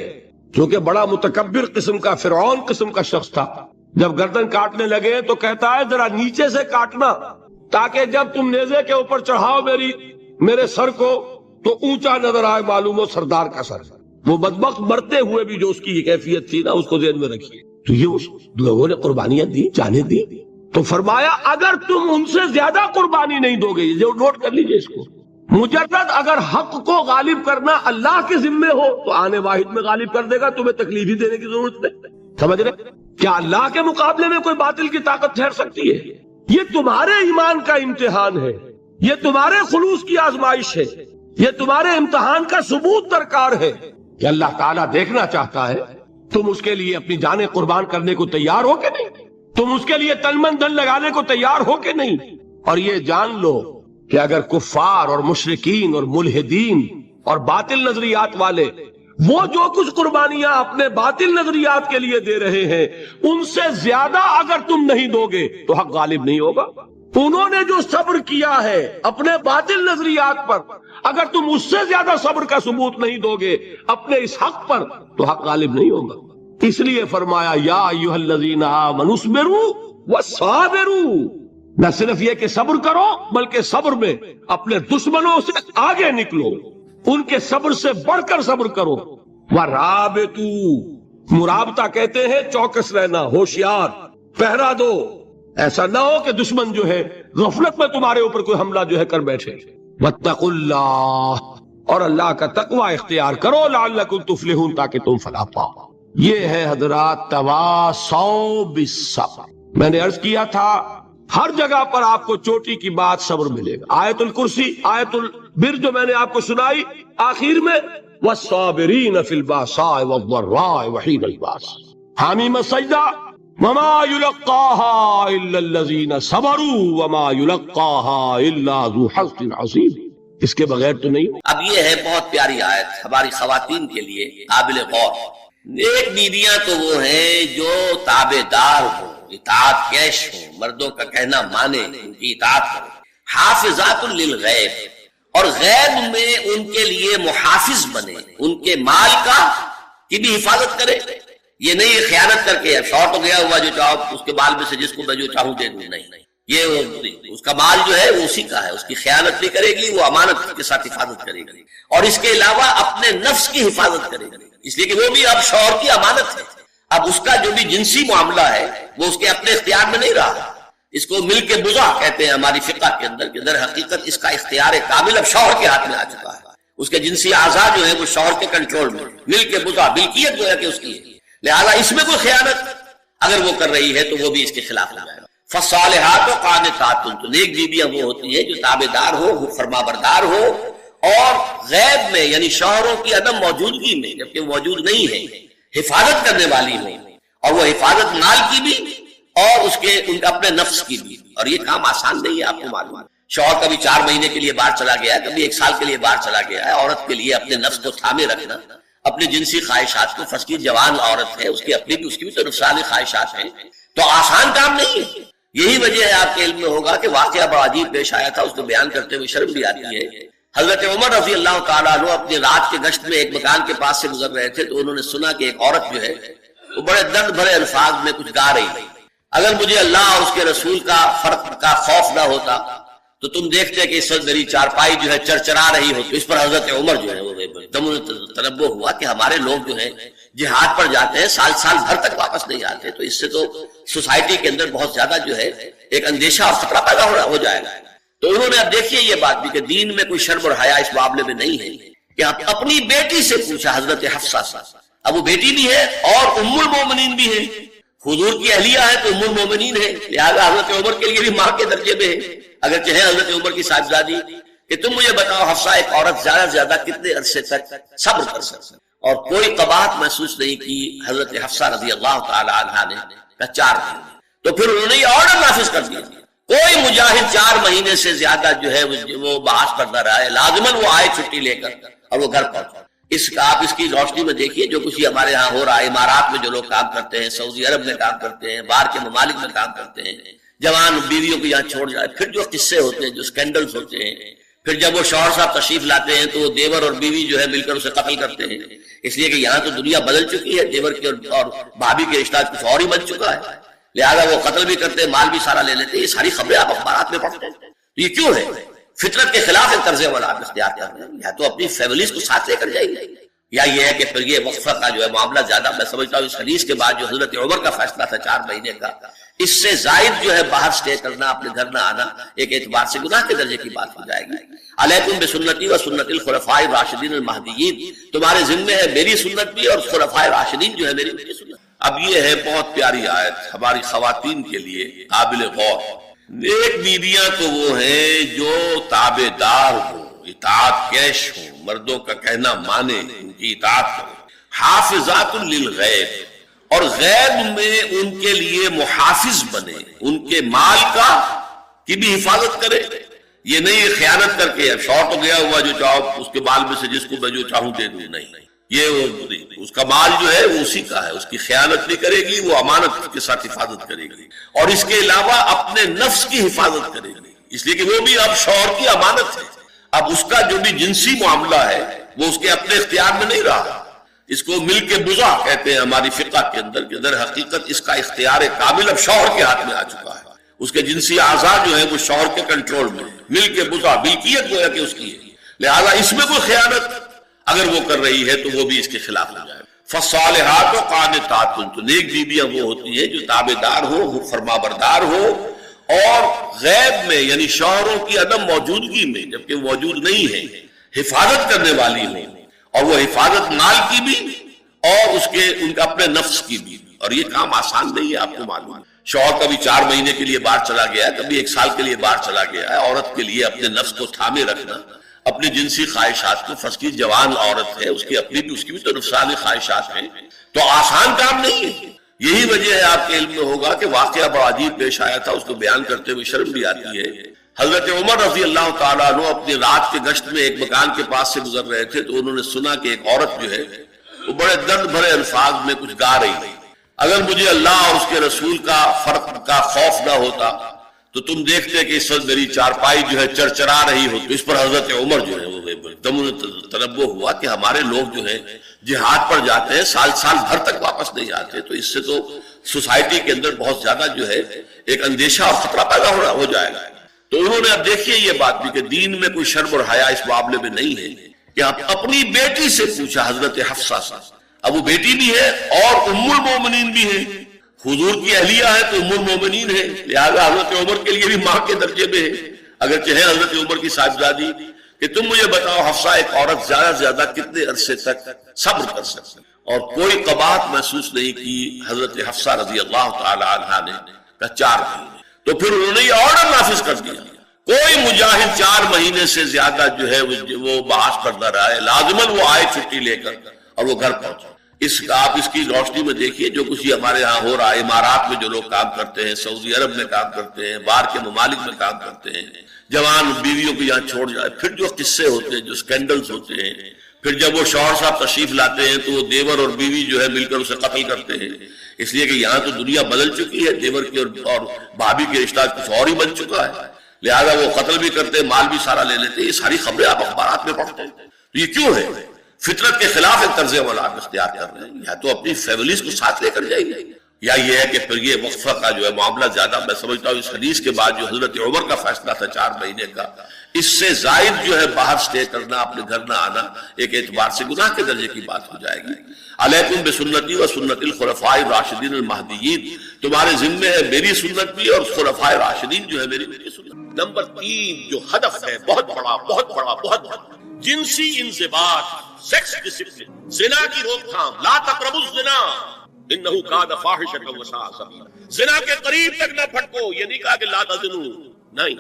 کیونکہ بڑا متکبر قسم کا، فرعون قسم کا شخص تھا، جب گردن کاٹنے لگے تو کہتا ہے ذرا نیچے سے کاٹنا، تاکہ جب تم نیزے کے اوپر چڑھاؤ میرے سر کو تو اونچا نظر آئے، معلوم ہو سردار کا سر۔ وہ بدبخت مرتے ہوئے بھی جو اس کی کیفیت تھی نا، اس کو ذہن میں رکھیے۔ تو یہ اس لوگوں نے قربانیاں دی، جانیں دی، تو فرمایا اگر تم ان سے زیادہ قربانی نہیں دو گے، جو نوٹ کر لیجئے اس کو، مجرد اگر حق کو غالب کرنا اللہ کے ذمے ہو تو آنے واحد میں غالب کر دے گا، تمہیں تکلیف ہی دینے کی ضرورت نہیں۔ سمجھ رہے؟ کیا اللہ کے مقابلے میں کوئی باطل کی طاقت ٹھہر سکتی ہے؟ یہ تمہارے ایمان کا امتحان ہے، یہ تمہارے خلوص کی آزمائش ہے، یہ تمہارے امتحان کا ثبوت درکار ہے کہ اللہ تعالیٰ دیکھنا چاہتا ہے تم اس کے لیے اپنی جانیں قربان کرنے کو تیار ہو کہ نہیں، تم اس کے لیے تن من دھن لگانے کو تیار ہو کہ نہیں۔ اور یہ جان لو کہ اگر کفار اور مشرکین اور ملحدین اور باطل نظریات والے وہ جو کچھ قربانیاں اپنے باطل نظریات کے لیے دے رہے ہیں، ان سے زیادہ اگر تم نہیں دو گے تو حق غالب نہیں ہوگا۔ انہوں نے جو صبر کیا ہے اپنے باطل نظریات پر، اگر تم اس سے زیادہ صبر کا ثبوت نہیں دو گے اپنے اس حق پر تو حق غالب نہیں ہوگا۔ اس لیے فرمایا یا ایھا الذین آمنوا اصبروا وصابروا، نہ صرف یہ کہ صبر کرو بلکہ صبر میں اپنے دشمنوں سے آگے نکلو، ان کے صبر سے بڑھ کر صبر کرو۔ ورابطوا، مرابطہ کہتے ہیں چوکس رہنا، ہوشیار، پہرا دو، ایسا نہ ہو کہ دشمن جو ہے غفلت میں تمہارے اوپر کوئی حملہ جو ہے کر بیٹھے۔ واتقوا اللہ، اور اللہ کا تقوی اختیار کرو، لعلکم تفلحون، تاکہ تم فلاح پاؤ۔ یہ ہے حضرات تواصوا بالصبر۔ میں نے عرض کیا تھا ہر جگہ پر آپ کو چوٹی کی بات صبر ملے گا۔ آیت الکرسی، آیت البر جو میں نے آپ کو سنائی آخر میں، والصابرین فی الباساء والضراء وحین الباس، حامیم السجدہ، وما يلقاها الا الذین صبروا وما يلقاها الا ذو حظ عظیم۔ اس کے بغیر تو نہیں۔ اب یہ ہے بہت پیاری آیت ہماری خواتین کے لیے قابل غور۔ نیک بیویاں تو وہ ہیں جو تابع دار ہوں، اطاعت کیش ہوں، مردوں کا کہنا مانے، ان کی اطاعت کریں۔ حافظات للغیب، اور غیب میں ان کے لیے محافظ بنے، ان کے مال کا کی بھی حفاظت کرے. یہ نہیں خیانت کر کے شوہر تو گیا ہوا جو چاہو اس کے بال میں سے جس کو میں جو چاہوں دے دوں، نہیں، یہ اس کا مال جو ہے وہ اسی کا ہے، اس کی خیانت نہیں کرے گی، وہ امانت کے ساتھ حفاظت کرے گی. اور اس کے علاوہ اپنے نفس کی حفاظت کرے گی، اس لیے کہ وہ بھی اب شوہر کی امانت ہے. اب اس کا جو بھی جنسی معاملہ ہے وہ اس کے اپنے اختیار میں نہیں رہا. اس کو مل کے بزا کہتے ہیں ہماری فقہ کے اندر، کہ در حقیقت اس کا اختیار کامل اب شوہر کے ہاتھ میں آ چکا ہے. اس کے جنسی اعضاء جو ہے وہ شوہر کے کنٹرول میں، مل کے بزا، ملکیت جو ہے کہ اس کی ہے. لہذا اس میں کوئی خیانت اگر وہ کر رہی ہے تو وہ بھی اس کے خلاف ہو جائے گا. فالصالحات قانتات، تو نیک بیویاں وہ ہوتی ہیں جو تابعدار ہو، فرما بردار ہو، اور غیب میں یعنی شوہروں کی عدم موجودگی میں جبکہ موجود نہیں ہے حفاظت کرنے والی ہو، اور وہ حفاظت مال کی بھی اور اس کے ان کا اپنے نفس کی بھی. اور یہ کام آسان نہیں ہے، آپ کو معلوم ہے. شوہر کبھی 4 مہینے کے لیے باہر چلا گیا ہے، کبھی 1 سال کے لیے باہر چلا گیا ہے. عورت کے لیے اپنے نفس کو تھامے رکھنا، اپنی جنسی خواہشات کو، فرض کی جوان عورت ہے، اس کی اپنی بھی، اس کی بھی تو نفسانی خواہشات ہیں، تو آسان کام نہیں ہے. یہی وجہ ہے آپ کے علم میں ہوگا کہ واقعہ بڑا عجیب پیش آیا تھا، اس کو بیان کرتے ہوئے شرم بھی آتی ہے. حضرت عمر رضی اللہ تعالیٰ عنہ اپنی رات کے گشت میں ایک مکان کے پاس سے گزر رہے تھے، تو انہوں نے سنا کہ ایک عورت جو ہے وہ بڑے درد بھرے الفاظ میں کچھ گا رہی ہے. اگر مجھے اللہ اور اس کے رسول کا فرق کا خوف نہ ہوتا تو تم دیکھتے کہ اس وقت میری چارپائی جو ہے چرچرا رہی ہو. تو اس پر حضرت عمر جو ہے وہ دم تنبہ ہوا کہ ہمارے لوگ جو ہیں جہاد پر جاتے ہیں، سال بھر تک واپس نہیں آتے، تو اس سے تو سوسائٹی کے اندر بہت زیادہ جو ہے ایک اندیشہ اور خطرہ پیدا ہو جائے گا. تو انہوں نے اب دیکھیے یہ بات بھی کہ دین میں کوئی شرم اور حیا اس معاملے میں نہیں ہے کہ اپنی بیٹی سے پوچھا، حضرت حفصہ سے. اب وہ بیٹی بھی ہے اور ام المومنین بھی ہے، حضور کی اہلیہ ہے تو ام المومنین ہے، لہذا حضرت عمر کے لیے بھی ماں کے درجے میں ہے، اگرچہ ہے حضرت عمر کی صاحبزادی. کہ تم مجھے بتاؤ حفصہ ایک عورت زیادہ سے زیادہ کتنے عرصے تک صبر کر سکتی؟ اور کوئی قباحت محسوس نہیں کی حضرت حفصہ رضی اللہ تعالی عنہا نے. 4 مہینے. تو پھر انہوں نے یہ آرڈر نافذ کر دیا، کوئی مجاہد 4 مہینے سے زیادہ جو ہے وہ بحث پر نہ رہا ہے، لازماً وہ آئے چھٹی لے کر اور وہ گھر پہنچا. اس کا آپ اس کی روشنی میں دیکھیے جو کچھ ہمارے ہاں ہو رہا ہے. امارات میں جو لوگ کام کرتے ہیں، سعودی عرب میں کام کرتے ہیں، باہر کے ممالک میں کام کرتے ہیں، جوان بیویوں کو یہاں چھوڑ جائے، پھر جو قصے ہوتے ہیں، جو سکینڈلز ہوتے ہیں، پھر جب وہ شوہر صاحب تشریف لاتے ہیں تو وہ دیور اور بیوی جو ہے مل کر اسے قتل کرتے ہیں. اس لیے کہ یہاں تو دنیا بدل چکی ہے، دیور کی اور بھابھی کے رشتہ کچھ اور ہی بن چکا ہے، لہذا وہ قتل بھی کرتے ہیں، مال بھی سارا لے لیتے ہیں. یہ ساری خبریں آپ اخبارات میں پڑھتے ہیں. یہ کیوں ہے؟ فطرت کے خلاف ایک طرز عمل آپ اختیار کر رہے ہیں. یا تو اپنی فیملیز کو ساتھ لے کر جائیں گے، یا یہ ہے کہ پھر یہ وقفہ کا جو ہے معاملہ زیادہ، میں سمجھتا ہوں اس حدیث کے بعد جو حضرت عمر کا فیصلہ تھا 4 مہینے کا، اس سے زائد جو ہے باہر سٹے کرنا، اپنے گھر نہ آنا، ایک اعتبار سے گناہ کے درجے کی بات ہو جائے گی. علیکم بسنتی و سنت الخلفاء الراشدین المہدیین، تمہارے ذمے ہے میری سنت بھی اور خلفاء راشدین جو ہے میری سنت. اب یہ ہے بہت پیاری آیت ہماری خواتین کے لیے قابل غور. نیک بیویاں تو وہ ہیں جو تابع دار ہو، اطاعت کیش ہو، مردوں کا کہنا مانے، ان کی اطاعت کرو. حافظات للغیب، اور غیب میں ان کے لیے محافظ بنے، ان کے مال کا کی بھی حفاظت کرے. یہ نہیں خیانت کر کے شوہر تو گیا ہوا جو چاہو اس کے بال میں سے جس کو میں جو چاہوں دے دوں، نہیں، یہ اس کا مال جو ہے وہ اسی کا ہے، اس کی خیانت نہیں کرے گی، وہ امانت کے ساتھ حفاظت کرے گی. اور اس کے علاوہ اپنے نفس کی حفاظت کرے گی، اس لیے کہ وہ بھی اب شوہر کی امانت ہے. اب اس کا جو بھی جنسی معاملہ ہے وہ اس کے اپنے اختیار میں نہیں رہا. اس کو مل کے بزا کہتے ہیں ہماری فقہ کے اندر، کہ در حقیقت اس کا اختیار کامل اب شوہر کے ہاتھ میں آ چکا ہے. اس کے جنسی اعضاء جو ہے وہ شوہر کے کنٹرول میں، مل کے بزا، ملکیت گویا کہ اس کی ہے. لہذا اس میں کوئی خیانت اگر وہ کر رہی ہے تو وہ بھی اس کے خلاف ہو جائے. فالصالحات قانتات، تو نیک بیویاں وہ ہوتی ہیں جو تابعدار ہو، فرما بردار ہو، اور غیب میں یعنی شوہروں کی عدم موجودگی میں جبکہ موجود نہیں ہے حفاظت کرنے والی ہو، اور وہ حفاظت مال کی بھی اور اس کے ان کا اپنے نفس کی بھی. اور یہ کام آسان نہیں ہے، آپ کو معلوم ہے. شوہر کبھی 4 مہینے کے لیے باہر چلا گیا ہے، کبھی 1 سال کے لیے باہر چلا گیا ہے. عورت کے لیے اپنے نفس کو تھامے رکھنا، اپنی جنسی خواہشات کو، فرض کی جوان عورت ہے، اس کی اپنی بھی، اس کی بھی تو نفسانی خواہشات ہیں، تو آسان کام نہیں ہے. یہی وجہ ہے آپ کے علم میں ہوگا کہ واقعہ بڑا عجیب پیش آیا تھا، اس کو بیان کرتے ہوئے شرم بھی آتی ہے. حضرت عمر رضی اللہ تعالیٰ عنہ اپنی رات کے گشت میں ایک مکان کے پاس سے گزر رہے تھے، تو انہوں نے سنا کہ ایک عورت جو ہے وہ بڑے درد بھرے الفاظ میں کچھ گا رہی ہے. اگر مجھے اللہ اور اس کے رسول کا فرق کا خوف نہ ہوتا تو تم دیکھتے کہ اس وقت میری چارپائی جو ہے چرچرا رہی ہو، تو اس پر حضرت عمر جو ہے وہ ایک دم تنبہ ہوا کہ ہمارے لوگ جو ہے جہاد پر جاتے ہیں، سال بھر تک واپس نہیں آتے، تو اس سے تو سوسائٹی کے اندر بہت زیادہ جو ہے ایک اندیشہ اور خطرہ پیدا ہو جائے گا۔ تو انہوں نے اب دیکھیے یہ بات بھی کہ دین میں کوئی شرم اور حیا اس معاملے میں نہیں ہے کہ آپ اپنی بیٹی سے پوچھا، حضرت حفصہ سے، اب وہ بیٹی بھی ہے اور ام المومنین بھی ہے، حضور کی اہلیہ ہے تو ام المومنین ہے، لہذا حضرت عمر کے لیے بھی ماں کے درجے میں ہے، اگرچہ ہے حضرت عمر کی صاحبزادی، کہ تم مجھے بتاؤ حفصہ ایک عورت زیادہ سے زیادہ کتنے عرصے تک صبر کر سکتی؟ اور کوئی قباحت محسوس نہیں کی حضرت حفصہ رضی اللہ تعالی عنہا نے، کہا 4 مہینے۔ تو پھر انہوں نے یہ آرڈر نافذ کر دیا، کوئی مجاہد 4 مہینے سے زیادہ جو ہے وہ بحث پر نہ رہا ہے، لازماً وہ آئے چھٹی لے کر اور وہ گھر پہنچا۔ آپ اس کی روشنی میں دیکھیے جو کچھ ہمارے ہاں ہو رہا ہے، امارات میں جو لوگ کام کرتے ہیں، سعودی عرب میں کام کرتے ہیں، باہر کے ممالک میں کام کرتے ہیں، جوان بیویوں کو یہاں چھوڑ جائے، پھر جو قصے ہوتے ہیں، جو سکینڈلز ہوتے ہیں، پھر جب وہ شوہر صاحب تشریف لاتے ہیں تو وہ دیور اور بیوی جو ہے مل کر اسے قتل کرتے ہیں، اس لیے کہ یہاں تو دنیا بدل چکی ہے، دیور کی اور بھابھی کے رشتہ کچھ اور ہی بن چکا ہے، لہذا وہ قتل بھی کرتے ہیں، مال بھی سارا لے لیتے ہیں۔ یہ ساری خبریں آپ اخبارات میں پڑھتے ہیں، تو یہ کیوں ہے؟ فطرت کے خلاف ایک طرز عمل آپ اختیار کر رہے ہیں، یا تو اپنی فیملیز کو ساتھ لے کر جائیے، یا یہ ہے کہ پھر یہ وقفہ کا جو ہے معاملہ زیادہ، میں سمجھتا ہوں اس حدیث کے بعد جو حضرت عمر کا فیصلہ تھا 4 مہینے کا، اس سے زائد جو ہے باہر سٹے کرنا، اپنے گھر نہ آنا، ایک اعتبار سے گناہ کے درجے کی بات ہو جائے گی۔ علیکم بسنتی و سنت الخلفاء الراشدین المہدیین، تمہارے ذمے ہے میری سنت بھی اور خلفاء راشدین جو ہے میری سنت۔ نمبر 3 جو ہدف ہے بہت بڑا، جنسی انضباط، سیکس ڈسپلن، زنا کی روک تھام، لا تقربوا الزنا انہ کان فاحشۃ وساء سبیلا، زنا کے قریب تک نہ پھٹکو، یہ نہیں کہا کہ لا تزنوا، نہیں،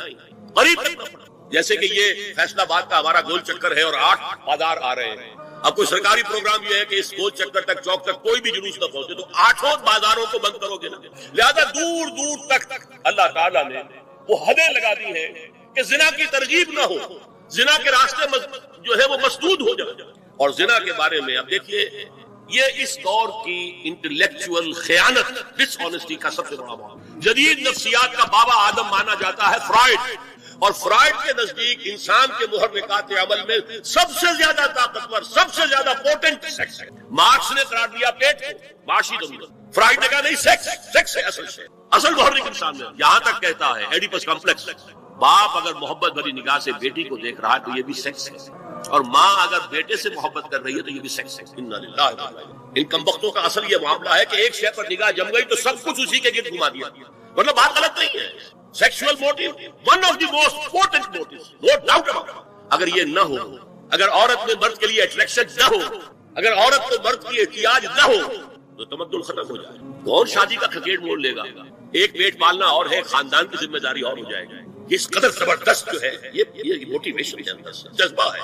قریب تک نہ پھٹکو۔ جیسے کہ یہ فیصلہ آباد کا ہمارا گول چکر ہے اور 8 بازار آ رہے ہیں، اب کوئی سرکاری پروگرام یہ ہے کہ اس گول چکر تک، چوک تک کوئی بھی جلوس نہ پہنچے، تو 8 بازاروں کو بند کرو گے نا، لہذا دور دور تک اللہ تعالیٰ نے وہ حدیں لگا دی ہیں کہ زنا کی ترغیب نہ ہو، زنا کے راستے جو ہے وہ مسدود ہو جائے۔ اور زنا کے بارے میں اب دیکھیے، یہ اس دور کی انٹلیکچوئل خیانت، ڈس آنیسٹی کا سب سے بڑا معاملہ۔ جدید نفسیات کا بابا آدم مانا جاتا ہے فرائڈ، اور فرائڈ کے نزدیک انسان کے محرکات عمل میں سب سے زیادہ طاقتور، سب سے زیادہ پوٹنٹ سیکس ہے۔ مارکس نے قرار دیا پیٹ کو معاشی ضرورت، فرائڈ نے کہا نہیں، سیکس ہے اصل محرک انسان میں۔ یہاں تک کہتا ہے ایڈیپس کمپلیکس، باپ اگر محبت بھری نگاہ سے بیٹی کو دیکھ رہا ہے تو یہ بھی سیکس ہے، اور ماں اگر بیٹے سے محبت کر رہی ہے تو یہ بھی سیکس ہے۔ انا للہ و انا الیہ۔ ان کمبختوں کا اصل یہ معاملہ ہے کہ ایک شے پر نگاہ جم گئی تو سب کچھ اسی کے گرد گھما دیا، مطلب بات غلط نہیں ہے۔ Sexual motive one of the most important motive, no doubt about. اگر یہ نہ ہو، اگر عورت میں مرد کے لیے اٹریکشن نہ ہو، اگر عورت کو مرد کی احتیاج نہ ہو تو تمدن ختم ہو جائے۔ کون شادی کا کھکیڑ موڑ لے گا؟ ایک پیٹ پالنا اور ہے، خاندان کی ذمہ داری اور ہو جائے گی۔ اس قدر زبردست جو ہے یہ موٹیویشن کے اندر جذبہ ہے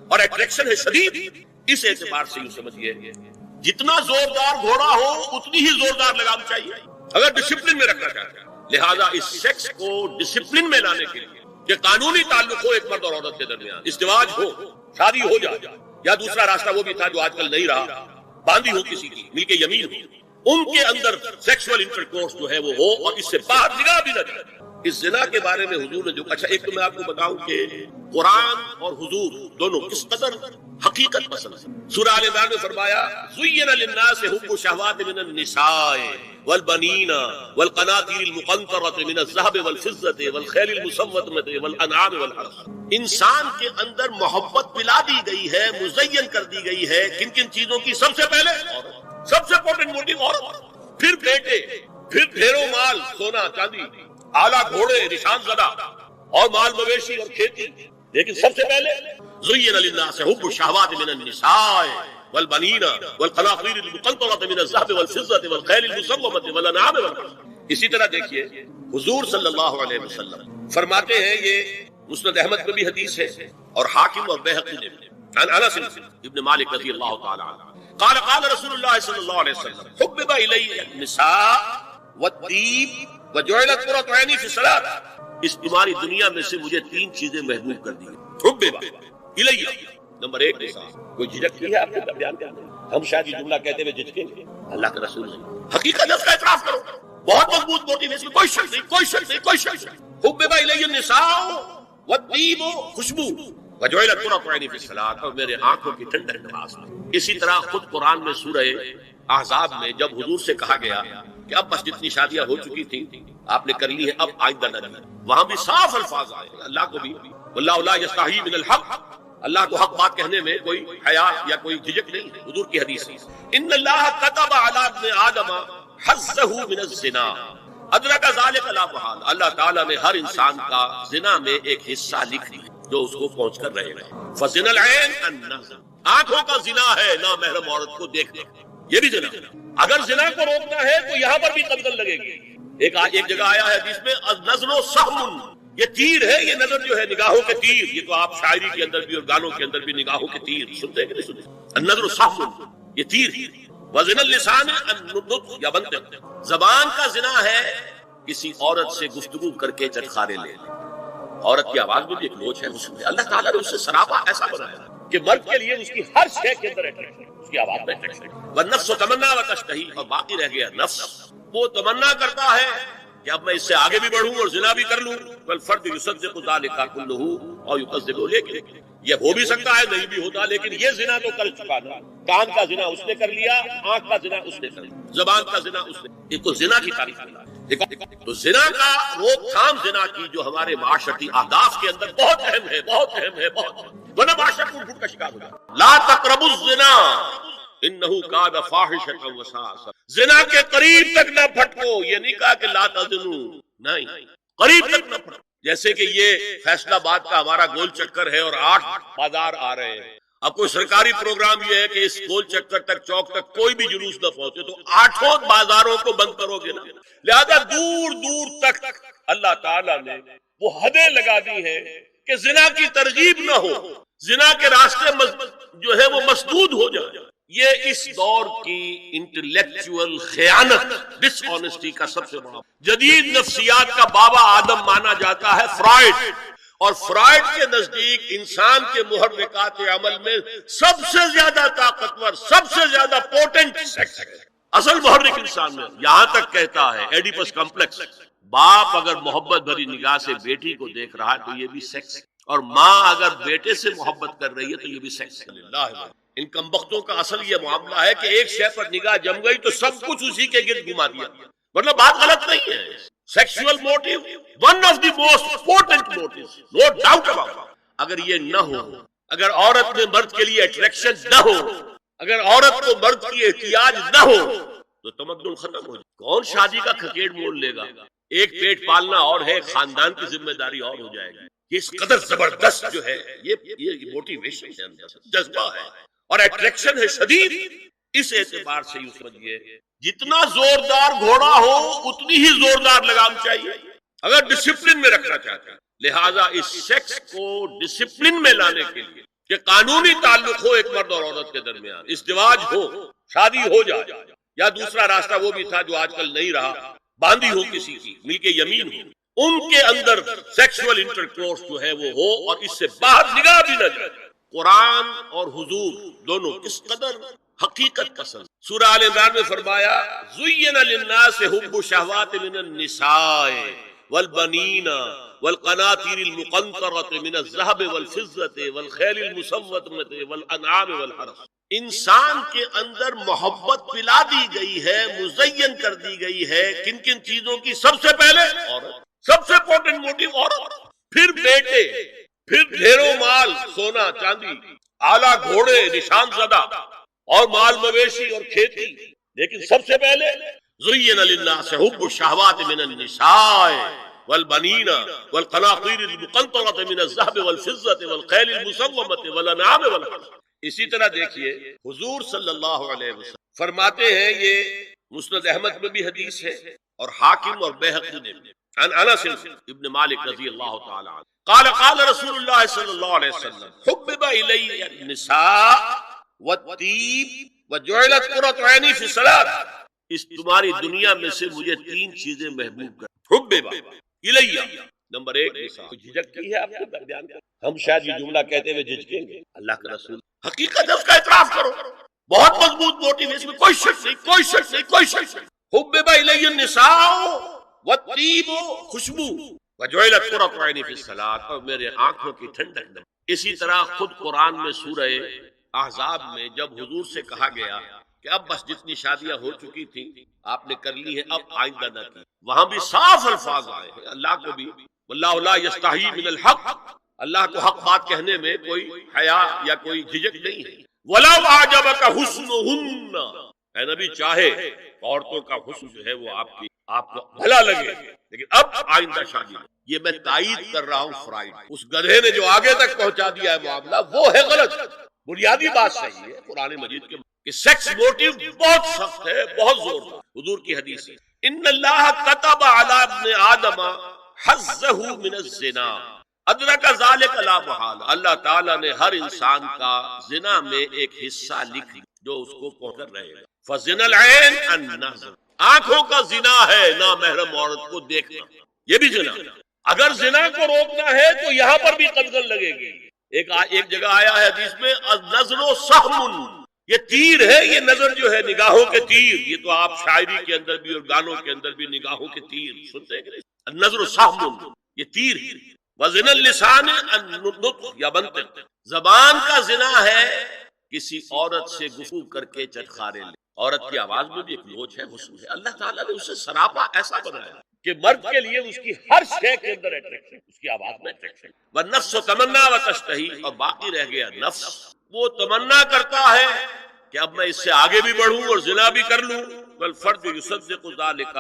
اور اٹریکشن ہے شدید۔ اس اعتبار سے یوں سمجھیے جتنا زوردار گھوڑا ہو اتنی ہی زوردار لگام چاہیے اگر ڈسپلن میں رکھنا چاہتے ہیں۔ لہذا اس سیکس کو ڈسپلن میں لانے کے لیے کہ قانونی تعلق ہو ایک مرد اور عورت کے درمیان، ازدواج ہو، شادی ہو جائے، یا دوسرا راستہ وہ بھی تھا جو آج کل نہیں رہا، باندھی ہو کسی کی، مل کے یمین ہو، ان کے اندر سیکسول انٹرکورس جو ہے وہ ہو اور اس سے باہر نگاہ بھی نہ جائے۔ اس زنا کے بارے میں حضور نے جو، اچھا ایک تو میں آپ کو بتاؤں کہ قرآن اور حضور دونوں کس قدر حقیقت پسند ہے۔ سورہ آل عمران میں فرمایا زُيِّنَ لِلنَّاسِ حُبُّ الشَّهَوَاتِ مِنَ النِّسَاءِ وَالْبَنِينَ وَالْقَنَاطِيرِ الْمُقَنطَرَةِ مِنَ الذَّهَبِ وَالْفِضَّةِ وَالْخَيْلِ الْمُسَوَّمَةِ وَالْأَنْعَامِ وَالْحَرْثِ۔ انسان کے اندر محبت پلا دی گئی ہے، مزین کر دی گئی ہے کن کن چیزوں کی؟ سب سے پہلے سب سے امپورٹنٹ موٹیو عورت، پھر بیٹے، پھر ڈھیروں مال، سونا چاندی، اعلیٰ گھوڑے، نشان زدہ اور مال مویشی اور کھیتی، لیکن سب سے پہلے زُيِّنَ لِلنَّاسِ حُبُّ الشَّهَوَاتِ مِنَ النِّسَاءِ وَالْبَنِينَ وَالْقَنَاطِيرِ الْمُقَنطَرَةِ مِنَ الذَّهَبِ وَالْفِضَّةِ وَالْخَيْلِ الْمُسَوَّمَةِ وَالْأَنْعَامِ وَالْحَرْثِ۔ اسی طرح دیکھیے حضور صلی اللہ علیہ وسلم فرماتے ہیں، یہ مسند احمد میں بھی حدیث ہے اور حاکم اور بیہقی نے بھی، عن انس ابن مالک رضی اللہ تعالی عنہ قال قال رسول اللہ صلی اللہ علیہ وسلم حبب الی النساء والطیب وجعلت قرۃ عینی فی الصلاۃ۔ اس تمہاری دنیا میں سے مجھے 3 چیزیں محبوب کر دی گئی۔ حبب الی، نمبر 1 نساء۔ کوئی جھجک نہیں ہے آپ کو بیان کرنے؟ ہم شاید یہ جملہ کہتے ہوئے جھجکیں گے؟ اللہ کے رسول نہیں، حقیقت اس کا اعتراف کرو، بہت مضبوط موٹیو ہے، اس میں کوئی شک نہیں، کوئی شک نہیں، کوئی شک نہیں۔ حبب الی النساء والطیب خوشبو وجعلت قرۃ عینی فی الصلاۃ، اور میرے آنکھوں کی ٹھنڈک نماز میں۔ اسی طرح خود قرآن میں سورہ احزاب میں جب حضور سے کہا گیا کہ اب بس جتنی شادیاں ہو چکی تھیں آپ نے کر لی ہے، اب آئندہ نہ کریں، وہاں بھی صاف الفاظ آئے اللہ کو بھی واللہ لا یستحیی من الحق، اللہ کو حق بات کہنے میں کوئی حیا یا کوئی جھجک نہیں ہے۔ حضور کی حدیث ہے ان اللہ كتب علی ابن آدم حظہ من الزنا ادرک ذلک لا محالہ، اللہ تعالیٰ نے ہر انسان کا زنا میں ایک حصہ لکھ دیا جو اس کو پہنچ کر رہے گا۔ فزنا العین النظر، آنکھوں کا زنا ہے نامحرم عورت کو دیکھنا، یہ بھی زنا۔ اگر زنا کو روکنا ہے تو یہاں پر بھی قتل لگے گی۔ ایک جگہ آیا ہے جس میں النظر سہم، یہ تیر ہے، یہ نظر جو ہے نگاہوں کے تیر، یہ تو آپ شاعری کے اندر بھی اور گانوں کے اندر بھی نگاہوں کے تیر سنتے ہیں کہ نہیں سنتے؟ النظر سہم، یہ تیر۔ وزن اللسان النطق یا بنطق، زبان کا زنا ہے کسی عورت سے گفتگو کر کے چٹخارے لے لے۔ عورت کی آواز میں بھی ایک لوچ ہے، اللہ تعالیٰ نے اس سے سراپا ایسا بنایا کہ مرد کے لیے اس کی ہر شے کے اندر اٹریکشن، اس کی آواز میں اٹریکشن۔ والنفس تمنا وتشتہی، اور باقی رہ گیا نفس، وہ تمنا کرتا ہے کہ اب میں اس سے آگے بھی بڑھوں اور زنا بھی کر لوں۔ والفرد یصدق ذلک کلہ اور یکذب، لیکن یہ ہو بھی سکتا ہے نہیں بھی ہوتا، لیکن یہ زنا تو کر چکا نا، کان کا زنا اس نے کر لیا، آنکھ کا زنا اس نے کر لیا، زبان کا زنا اس نے، ایک تو زنا کی تعریف کرنا ہے۔ تو زنا کا روک تھام، زنا کی جو ہمارے معاشرتی اہداف کے اندر بہت اہم ہے، بہت اہم ہے، بہت ورنہ معاشرہ ٹوٹ پھوٹ کا شکار ہو جائے۔ لا تقربوا الزنا انہ کان فاحشۃ وساء، زنا کے قریب تک نہ پھٹکو، یہ نہیں کہا کہ لا تزنوا، نہیں، قریب تک نہ پھٹکو۔ جیسے کہ یہ فیصلہ آباد کا ہمارا گول چکر ہے اور 8 بازار آ رہے ہیں، اب کوئی سرکاری پروگرام یہ ہے کہ اس گول چکر تک، چوک تک کوئی بھی جلوس نہ پہنچے، تو 8 بازاروں کو بند کرو گے نا۔ لہذا دور دور تک اللہ تعالیٰ نے وہ حدیں لگا دی ہیں کہ زنا کی ترغیب نہ ہو، زنا کے راستے جو ہے وہ مسدود ہو جائے۔ یہ اس دور کی انٹلیکچوئل خیانت، ڈس آنیسٹی کا سب سے بڑا، جدید نفسیات کا بابا آدم مانا جاتا ہے فرائڈ، اور فرائڈ کے نزدیک انسان کے محرکات عمل میں سب سے زیادہ طاقتور، سب سے زیادہ پوٹنٹ سیکس ہے، اصل محرک انسان میں۔ یہاں تک کہتا ہے ایڈیپس کمپلیکس، باپ اگر محبت بھری نگاہ سے بیٹی کو دیکھ رہا ہے تو یہ بھی سیکس ہے، اور ماں اگر بیٹے سے محبت کر رہی ہے تو یہ بھی سیکس ہے۔ ان کمبختوں کا اصل یہ معاملہ ہے کہ ایک شے پر نگاہ جم گئی تو سب کچھ اسی کے گرد گھما دیا، مطلب بات غلط نہیں ہے۔ Sexual motive one of the most important motive, no doubt about. اگر یہ نہ ہو، اگر عورت میں مرد کے لیے اٹریکشن نہ ہو، اگر عورت کو مرد کی احتیاج نہ ہو تو تمدن ختم ہو جائے۔ کون شادی کا کھکیڑ مول لے گا؟ ایک پیٹ پالنا اور ہے، خاندان کی ذمہ داری اور ہو جائے گی۔ یہ اس قدر زبردست جو ہے، یہ موٹیویشن ہے، جذبہ ہے اور اٹریکشن ہے شدید۔ اس اعتبار سے یوں سمجھیے جتنا زوردار گھوڑا ہو اتنی ہی زوردار لگام چاہیے اگر ڈسپلن میں رکھنا چاہتے ہیں۔ لہٰذا اس سیکس کو ڈسپلن میں لانے کے لیے کہ قانونی تعلق ہو ایک مرد اور عورت کے درمیان، ازدواج ہو، شادی ہو جائے، یا دوسرا راستہ وہ بھی تھا جو آج کل نہیں رہا، باندھی ہو کسی کی، مل کے یمین ہو، ان کے اندر سیکسول انٹرکورس جو ہے وہ ہو اور اس سے باہر نگاہ بھی نہ جائے۔ قرآن اور حضور دونوں کس قدر حقیقت پسند۔ سورہ آل عمران میں فرمایا زُيِّنَ لِلنَّاسِ حُبُّ الشَّهَوَاتِ مِنَ النِّسَاءِ وَالْبَنِينَ وَالْقَنَاطِيرِ الْمُقَنطَرَةِ مِنَ الذَّهَبِ وَالْفِضَّةِ وَالْخَيْلِ الْمُسَوَّمَةِ وَالْأَنْعَامِ وَالْحَرْثِ۔ انسان کے اندر محبت پلا دی گئی ہے، مزین کر دی گئی ہے، کن کن چیزوں کی؟ سب سے پہلے عورت، سب سے امپورٹنٹ موٹیو عورت، پھر بیٹے، پھر ڈھیروں مال، سونا چاندی، اعلیٰ گھوڑے نشان زدہ اور مال مویشی اور کھیتی، لیکن سب سے پہلے زُيِّنَ لِلنَّاسِ حُبُّ الشَّهَوَاتِ مِنَ النِّسَاءِ وَالْبَنِينَ وَالْقَنَاطِيرِ الْمُقَنطَرَةِ مِنَ الذَّهَبِ وَالْفِضَّةِ وَالْخَيْلِ الْمُسَوَّمَةِ وَالْأَنْعَامِ وَالْحَرْثِ۔ اسی طرح دیکھیے حضور صلی اللہ علیہ وسلم فرماتے ہیں، یہ مسند احمد میں بھی حدیث ہے اور حاکم اور بیہقی نے بھی، عن انس ابن مالک رضی اللہ تعالی عنہ قال قال رسول اللہ صلی اللہ علیہ وسلم حبب الی النساء والطیب وجعلت قرۃ عینی فی الصلاۃ۔ اس تمہاری دنیا میں سے مجھے 3 چیزیں محبوب کر، حبب الی، نمبر 1 نساء۔ جھجک کی ہے آپ کے درمیان؟ ہم شاید یہ جملہ کہتے ہوئے جھجکیں گے، اللہ کا رسول حقیقت ہے اس کا اعتراف کرو، بہت مضبوط موٹیو ہے، اس میں کوئی شک نہیں، کوئی شک نہیں، کوئی شک نہیں۔ حبب الی النساء والطیب، خوشبو، وجعلت قرۃ عینی فی الصلاۃ، اور میرے آنکھوں کی ٹھنڈک ہے۔ اسی طرح خود قرآن میں سورہ احزاب میں جب حضور سے کہا گیا کہ اب بس جتنی شادیاں ہو چکی تھیں آپ نے کر لی ہیں، اب آئندہ نہ کی، وہاں بھی صاف الفاظ آئے ہیں، اللہ کو بھی واللہ لا یستحیی من الحق، اللہ کو حق بات کہنے میں کوئی حیا یا کوئی جھجک نہیں ہے۔ وَلَوْ أَعْجَبَكَ حُسْنُهُنَّ، اے نبی چاہے عورتوں کا حسن جو ہے وہ آپ کو بھلا لگے، لیکن اب آئندہ شادی نہیں۔ یہ میں تائید کر رہا ہوں فرائڈ، اس گدھے نے جو آگے تک پہنچا دیا ہے معاملہ وہ ہے غلط۔ بنیادی بات صحیح ہے قرآن مجید کے کہ سیکس موٹیو بہت سخت ہے، بہت زور ہے۔ حضور کی حدیث ہے ان اللہ کتب علی ابن آدم حظہ من الزنا ادرک ذلک لا محال، اللہ تعالیٰ نے ہر انسان کا زنا میں ایک حصہ لکھ دیا جو اس کو پہنچ رہے گا۔ فزنا العین النظر، آنکھوں کا زنا ہے نامحرم عورت کو دیکھنا، یہ بھی زنا۔ اگر زنا کو روکنا ہے تو یہاں پر بھی قدغن لگے گی۔ ایک جگہ آیا ہے حدیث میں النظر سہم، یہ تیر ہے، یہ نظر جو ہے نگاہوں کے تیر، یہ تو آپ شاعری کے اندر بھی اور گانوں کے اندر بھی نگاہوں کے تیر سنتے ہیں۔ النظر سہم، یہ تیر ہے۔ وزن اللسان النطق یا منطق، زبان کا زنا ہے کسی عورت سے گفتگو کر کے چٹخارے لے۔ عورت کی آواز میں بھی ایک لوچ ہے، حسن ہے، اللہ تعالیٰ نے اسے سراپا ایسا بنایا کہ مرد کے لیے اس کی ہر شے کے اندر اٹریکشن، اس کی آواز میں اٹریکشن۔ والنفس تمنا وتشتہی، اور باقی رہ گیا نفس، وہ تمنا کرتا ہے کہ اب میں اس سے آگے بھی بڑھوں اور زنا بھی کر لوں۔ والفرد یصدق ذلک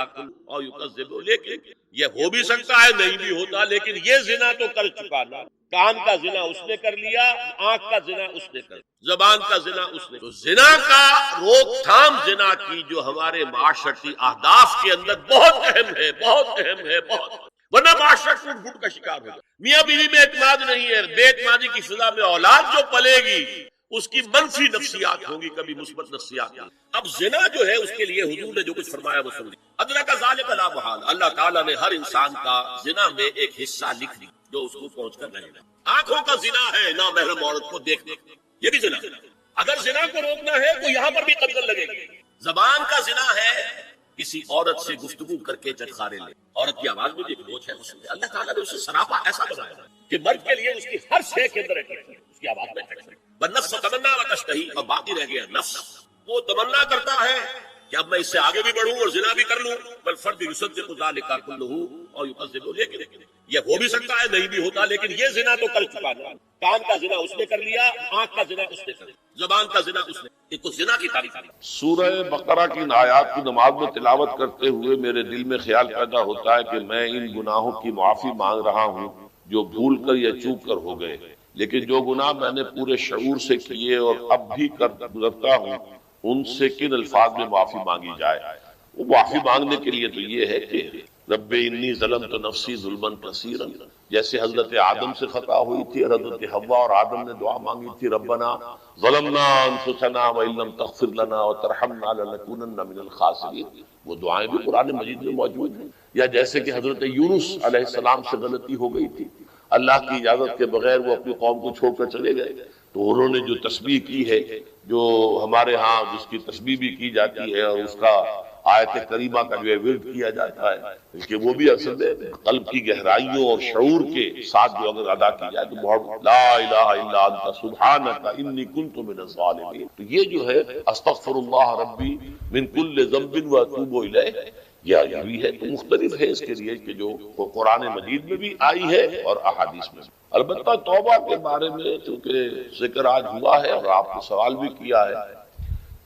او یکذب، لیکن یہ ہو بھی سکتا ہے نہیں بھی ہوتا، لیکن یہ زنا تو کر چکا نا، کان کا زنا اس نے کر لیا، آنکھ کا زنا اس نے کر لیا، زبان کا زنا اس نے۔ تو زنا کا روک تھام زنا کی جو ہمارے معاشرتی اہداف کے اندر بہت اہم ہے، بہت اہم ہے، بہت، ورنہ معاشرہ ٹوٹ پھوٹ کا شکار ہوگا۔ میاں بیوی میں اعتماد نہیں ہے، بے اعتمادی کی فضا میں اولاد جو پلے گی اس کی منفی نفسیات ہوگی، کبھی مثبت نفسیات نہیں۔ اب زنا جو ہے اس کے لیے حضور نے جو کچھ فرمایا وہ سن لی۔ ادرک ذلک لا محال، اللہ تعالیٰ نے ہر انسان کا زنا میں ایک حصہ لکھ دی جو اس کو پہنچ کر رہے گا۔ آنکھوں کا زنا ہے نامحرم عورت کو دیکھنے، یہ بھی زنا۔ اگر زنا کو روکنا ہے تو یہاں پر بھی قدغن لگے گی۔ زبان کا زنا ہے کسی عورت سے گفتگو کر کے چٹخارے لے، عورت کی آواز میں بھی ایک لوچ ہے، حسن ہے، اللہ تعالیٰ نے اسے سراپا ایسا بنایا کہ مرد کے لیے اس کی ہر شے کے اندر اٹریکشن، اس کی آواز میں اٹریکشن۔ والنفس تمنا وتشتہی، اور باقی رہ گیا نفس، وہ تمنا کرتا ہے کہ اب میں اس سے آگے بھی بڑھوں اور زنا بھی کر لوں۔ والفرد یصدق ذلک کلہ او یکذب، لیکن یہ ہو بھی سکتا ہے نہیں بھی ہوتا، لیکن یہ زنا تو کر چکا نا، کان کا زنا اس نے کر لیا، آنکھ کا زنا اس نے کر لیا، زبان کا زنا اس نے۔ ایک زنا کی تاریخ۔ سورہ بقرہ کی ان آیات کی نماز میں تلاوت کرتے ہوئے میرے دل میں خیال پیدا ہوتا ہے کہ میں ان گناہوں کی معافی مانگ رہا ہوں جو بھول کر یا چوک کر ہو گئے، لیکن جو گناہ میں نے پورے شعور سے کیے اور اب بھی گزرتا ہوں ان سے کن الفاظ میں معافی مانگی جائے؟ وہ معافی مانگنے کے لیے تو یہ ہے کہ رب انی ظلمت نفسی ظلما کثیرا، جیسے حضرت آدم سے خطا ہوئی تھی، حضرت حوا اور آدم نے دعا مانگی تھی ربنا ظلمنا انفسنا وان لم تغفر لنا وترحمنا لنکونن من الخاسرین، وہ دعائیں بھی قرآن مجید میں موجود ہیں۔ یا جیسے کہ حضرت یونس علیہ السلام سے غلطی ہو گئی تھی، اللہ کی اجازت کے بغیر وہ اپنی قوم کو چھوڑ کر چلے گئے، تو انہوں نے جو تسبیح کی ہے، جو ہمارے ہاں جس کی تسبیح بھی کی جاتی ہے اور اس کا آیت کریمہ کا جو ہے ورد کیا جاتا ہے، کہ وہ بھی اصل میں قلب کی گہرائیوں اور شعور کے ساتھ جو اگر ادا کی جائے تو بہت، لا الہ الا انت سبحانک انی کنت من الظالمین، تو یہ جو ہے استغفر اللہ ربی من کل ذنب واتوب الیہ، یہ بھی ہے تو مختلف ہے اس کے لیے کہ جو قرآن مجید میں بھی آئی ہے اور احادیث میں بھی۔ البتہ توبہ کے بارے میں چونکہ ذکر آج ہوا ہے اور آپ نے سوال بھی کیا ہے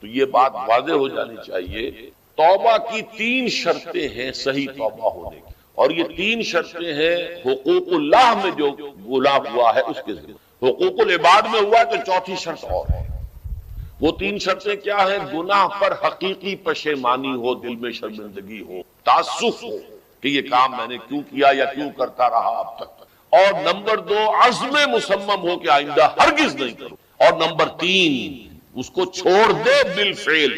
تو یہ بات واضح ہو جانی چاہیے، توبہ کی 3 شرطیں ہیں صحیح توبہ ہونے کی، اور یہ 3 شرطیں ہیں حقوق اللہ میں جو گناہ ہوا ہے اس کے ذریعے، حقوق العباد میں ہوا تو 4تھی شرط اور ہے۔ وہ 3 شرطیں کیا ہیں؟ گناہ پر حقیقی پشیمانی ہو، دل میں شرمندگی ہو، تاسف ہو کہ یہ کام میں نے کیوں کیا یا کیوں کرتا رہا اب تک، اور نمبر 2 عزم مصمم ہو کہ آئندہ ہرگز نہیں کروں، اور نمبر 3 اس کو چھوڑ دے بالفعل،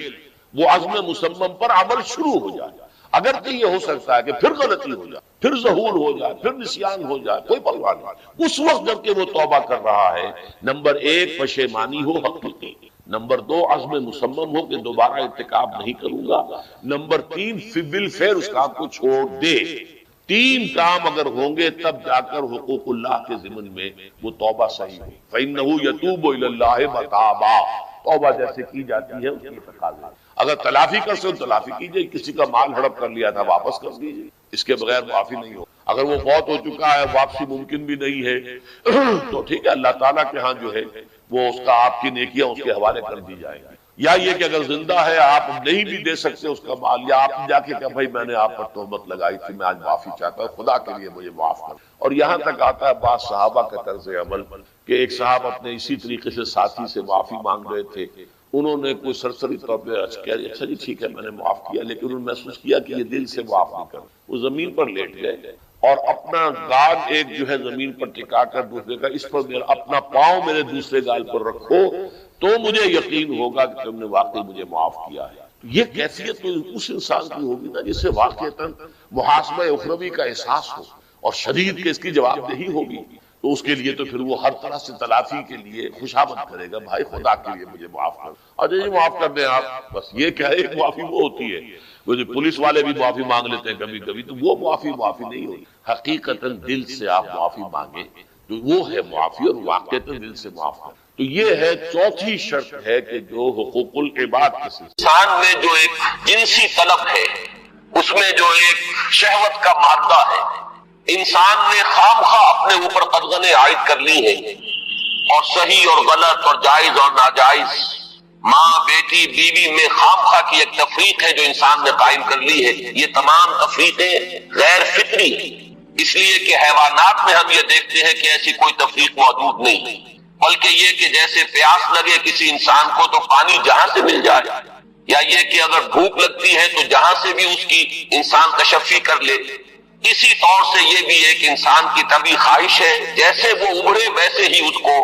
وہ عزم مصمم پر عمل شروع ہو جائے۔ اگر تو یہ ہو سکتا ہے کہ پھر غلطی ہو جائے، پھر ظہور ہو جائے، پھر نسیان ہو جائے، کوئی پرواہ نہیں، اس وقت جب کہ وہ توبہ کر رہا ہے نمبر 1 پشیمانی ہو حقیقی، نمبر 2 عزم مصمم ہو کہ دوبارہ ارتکاب نہیں کروں گا، نمبر 3 بالفعل اس کام کو چھوڑ دے۔ تین کام اگر ہوں گے تب جا کر حقوق اللہ کے ضمن میں وہ توبہ صحیح ہو. فَإِنَّهُ يَتُوبُ إِلَى اللَّهِ مَتَابًا، توبہ جیسے کی جاتی ہے اس کے تقاضے. اگر تلافی کر سکو تلافی کیجئے، کسی کا مال ہڑپ کر لیا تھا واپس کر دیجئے، اس کے بغیر معافی نہیں ہو. اگر وہ فوت ہو چکا ہے واپسی ممکن بھی نہیں ہے تو ٹھیک ہے، اللہ تعالیٰ کے ہاں جو ہے وہ اس کا آپ کی نیکیاں اس کے حوالے کر دی جائیں گی. یا یہ کہ اگر زندہ ہے آپ نہیں بھی دے سکتے اس کا مال، یا آپ جا کے کہ بھائی میں نے آپ پر تہمت لگائی تھی، میں آج معافی چاہتا ہوں، خدا کے لیے مجھے معاف کر. اور یہاں تک آتا ہے بعض صحابہ کا طرز عمل کہ ایک صاحب اپنے اسی طریقے سے ساتھی سے معافی مانگ رہے تھے، انہوں نے کوئی سرسری طور پہ اچھا جی ٹھیک ہے میں نے معاف کیا، لیکن انہوں نے محسوس کیا کہ یہ دل سے معاف نہیں کر. وہ زمین پر لیٹ گئے اور اپنا گال ایک جو ہے زمین پر ٹکا کر دوسرے کا، اس پر اپنا پاؤں میرے دوسرے گال پر رکھو تو مجھے یقین ہوگا کہ تم نے واقعی مجھے معاف کیا ہے. یہ کیفیت تو اس انسان کی ہوگی نا جسے واقعتاً محاسبہ اخروی کا احساس ہو اور شدید کے اس کی جواب دہی ہوگی، تو اس کے لیے تو پھر وہ ہر طرح سے تلافی کے لیے خوشامد کرے گا، بھائی خدا کے لیے مجھے معاف کر. اچھا جی معاف کر دیں آپ، بس یہ کیا ہے، ایک معافی وہ ہوتی ہے، وہ جو پولیس والے بھی معافی مانگ لیتے ہیں کبھی کبھی، تو وہ معافی نہیں ہوئی. حقیقتاً دل سے آپ معافی مانگیں تو وہ ہے معافی، اور واقعتاً دل سے معاف کر. تو یہ ہے چوتھی شرط ہے کہ جو حقوق العباد کے سلسلے انسان میں جو ایک جنسی طلب ہے، اس میں جو ایک شہوت کا مادہ ہے، انسان نے خامخواہ اپنے اوپر قدغنیں عائد کر لی ہیں، اور صحیح اور غلط اور جائز اور ناجائز، ماں بیٹی بیوی میں خامخواہ کی ایک تفریق ہے جو انسان نے قائم کر لی ہے. یہ تمام تفریقیں غیر فطری ہیں، اس لیے کہ حیوانات میں ہم یہ دیکھتے ہیں کہ ایسی کوئی تفریق موجود نہیں، بلکہ یہ کہ جیسے پیاس لگے کسی انسان کو تو پانی جہاں سے مل جائے، یا یہ کہ اگر بھوک لگتی ہے تو جہاں سے بھی اس کی انسان تشفی کر لے، اسی طور سے یہ بھی ایک انسان کی طبعی خواہش ہے جیسے وہ ابھرے ویسے ہی اس کو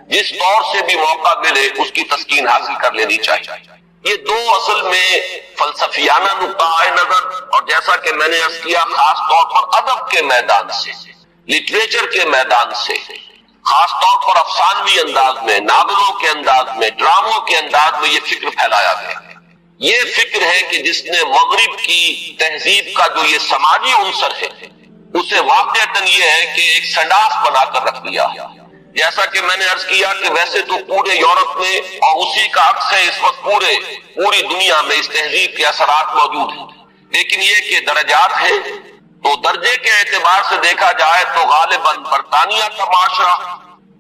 جس طور سے بھی موقع ملے اس کی تسکین حاصل کر لینی چاہیے. یہ دو اصل میں فلسفیانہ نقطۂ نظر، اور جیسا کہ میں نے عرض کیا خاص طور پر ادب کے میدان سے، لٹریچر کے میدان سے، خاص طور پر افسانوی انداز میں، ناولوں کے انداز میں، ڈراموں کے انداز میں یہ فکر پھیلایا گیا. یہ فکر ہے کہ جس نے مغرب کی تہذیب کا جو یہ سماجی عنصر ہے اسے واقعتاً یہ ہے کہ ایک سنڈاس بنا کر رکھ دیا. جیسا کہ میں نے عرض کیا کہ ویسے تو پورے یورپ میں اور اسی کا عکس ہے اس وقت پوری دنیا میں اس تہذیب کے اثرات موجود ہیں، لیکن یہ کہ درجات ہیں. تو درجے کے اعتبار سے دیکھا جائے تو غالباً برطانیہ کا معاشرہ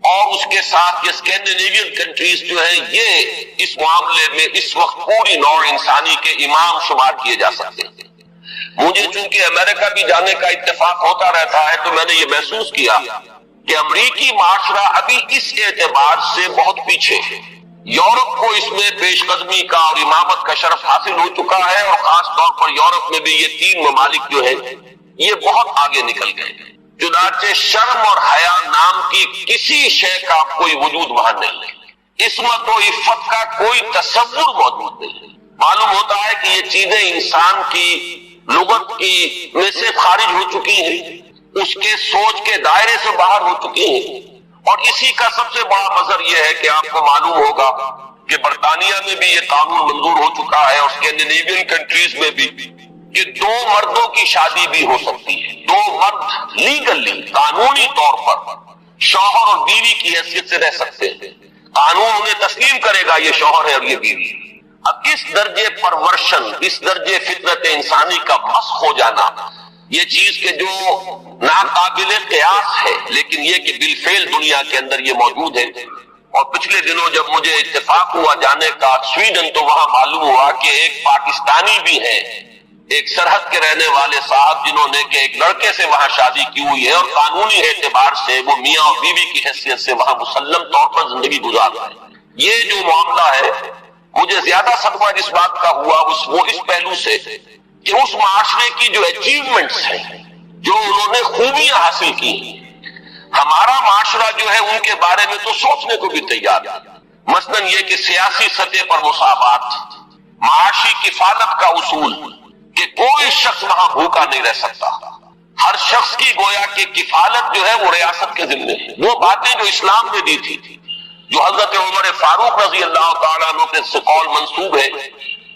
اور اس کے ساتھ یہ اسکینڈینیوین کنٹریز جو ہیں یہ اس معاملے میں اس وقت پوری نوع انسانی کے امام شمار کیے جا سکتے ہیں. مجھے چونکہ امریکہ بھی جانے کا اتفاق ہوتا رہتا ہے تو میں نے یہ محسوس کیا کہ امریکی معاشرہ ابھی اس اعتبار سے بہت پیچھے ہے. یورپ کو اس میں پیش قدمی کا اور امامت کا شرف حاصل ہو چکا ہے، اور خاص طور پر یورپ میں بھی یہ تین ممالک جو ہیں یہ بہت آگے نکل گئے. چنانچہ شرم اور حیا نام کی کسی شے کا کوئی وجود وہاں نہیں ہے، عصمت و عفت کا کوئی تصور موجود نہیں ہے. معلوم ہوتا ہے کہ یہ چیزیں انسان کی لغت کی میں سے خارج ہو چکی ہیں، اس کے سوچ کے دائرے سے باہر ہو چکی ہیں. اور اسی کا سب سے بڑا مظہر یہ ہے کہ آپ کو معلوم ہوگا کہ برطانیہ میں بھی یہ قانون منظور ہو چکا ہے، اور اسکینڈینیوین کنٹریز میں بھی، کہ دو مردوں کی شادی بھی ہو سکتی ہے. دو مرد لیگلی قانونی طور پر شوہر اور بیوی کی حیثیت سے رہ سکتے ہیں، قانون انہیں تسلیم کرے گا یہ شوہر ہے اور یہ بیوی. اب اس درجے پرورشن، اس درجے فطرت انسانی کا مسخ ہو جانا، یہ چیز کہ جو ناقابل قیاس ہے، لیکن یہ کہ بالفعل دنیا کے اندر یہ موجود ہے. اور پچھلے دنوں جب مجھے اتفاق ہوا جانے کا سویڈن، تو وہاں معلوم ہوا کہ ایک پاکستانی بھی ہے، ایک سرحد کے رہنے والے صاحب جنہوں نے کہ ایک لڑکے سے وہاں شادی کی ہوئی ہے، اور قانونی اعتبار سے وہ میاں اور بیوی کی حیثیت سے وہاں مسلم طور پر زندگی گزار رہے ہیں. یہ جو معاملہ ہے مجھے زیادہ صدمہ جس بات کا ہوا وہ اس پہلو سے کہ اس معاشرے کی جو اچیومنٹس ہیں، جو انہوں نے خوبیاں حاصل کی، ہمارا معاشرہ جو ہے ان کے بارے میں تو سوچنے کو بھی تیار ہے. مثلاً یہ کہ سیاسی سطح پر مساوات، معاشی کفالت کا اصول کہ کوئی شخص وہاں بھوکا نہیں رہ سکتا، ہر شخص کی گویا کہ کفالت جو ہے وہ ریاست کے ذمہ ہے. وہ باتیں جو اسلام نے دی تھی، جو حضرت عمر فاروق رضی اللہ تعالیٰ عنہ کے قول منسوب ہے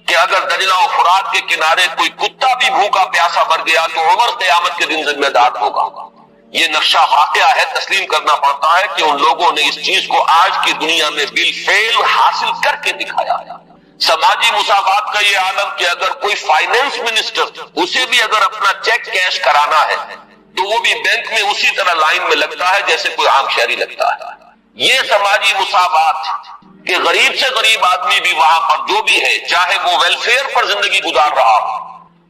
کہ اگر دجلہ و فرات کے کنارے کوئی کتا بھی بھوکا پیاسا مر گیا تو عمر قیامت کے دن ذمہ دار ہوگا۔ یہ نقشہ واقعہ ہے، تسلیم کرنا پڑتا ہے کہ ان لوگوں نے اس چیز کو آج کی دنیا میں بالفعل حاصل کر کے دکھایا۔ سماجی مساوات کا یہ عالم کہ اگر کوئی فائنینس منسٹر اسے بھی اگر اپنا چیک کیش کرانا ہے تو وہ بھی بینک میں اسی طرح لائن میں لگتا ہے جیسے کوئی عام شہری لگتا ہے۔ یہ سماجی مساوات کہ غریب سے غریب آدمی بھی وہاں پر جو بھی ہے، چاہے وہ ویلفیئر پر زندگی گزار رہا ہو،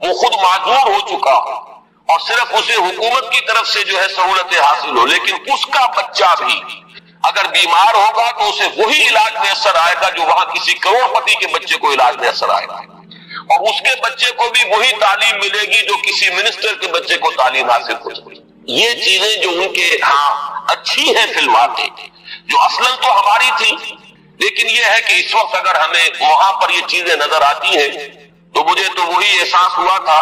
وہ خود معذور ہو چکا ہو اور صرف اسے حکومت کی طرف سے جو ہے سہولتیں حاصل ہو، لیکن اس کا بچہ بھی اگر بیمار ہوگا تو اسے وہی علاج میسر آئے گا جو وہاں کسی کروڑ پتی کے بچے کو علاج میسر آئے گا، اور اس کے بچے کو بھی وہی تعلیم ملے گی جو کسی منسٹر کے بچے کو تعلیم حاصل ہو سکے۔ یہ چیزیں جو ان کے ہاں اچھی ہیں فی الواقع، جو اصلاً تو ہماری تھی، لیکن یہ ہے کہ اس وقت اگر ہمیں وہاں پر یہ چیزیں نظر آتی ہیں تو مجھے تو وہی احساس ہوا تھا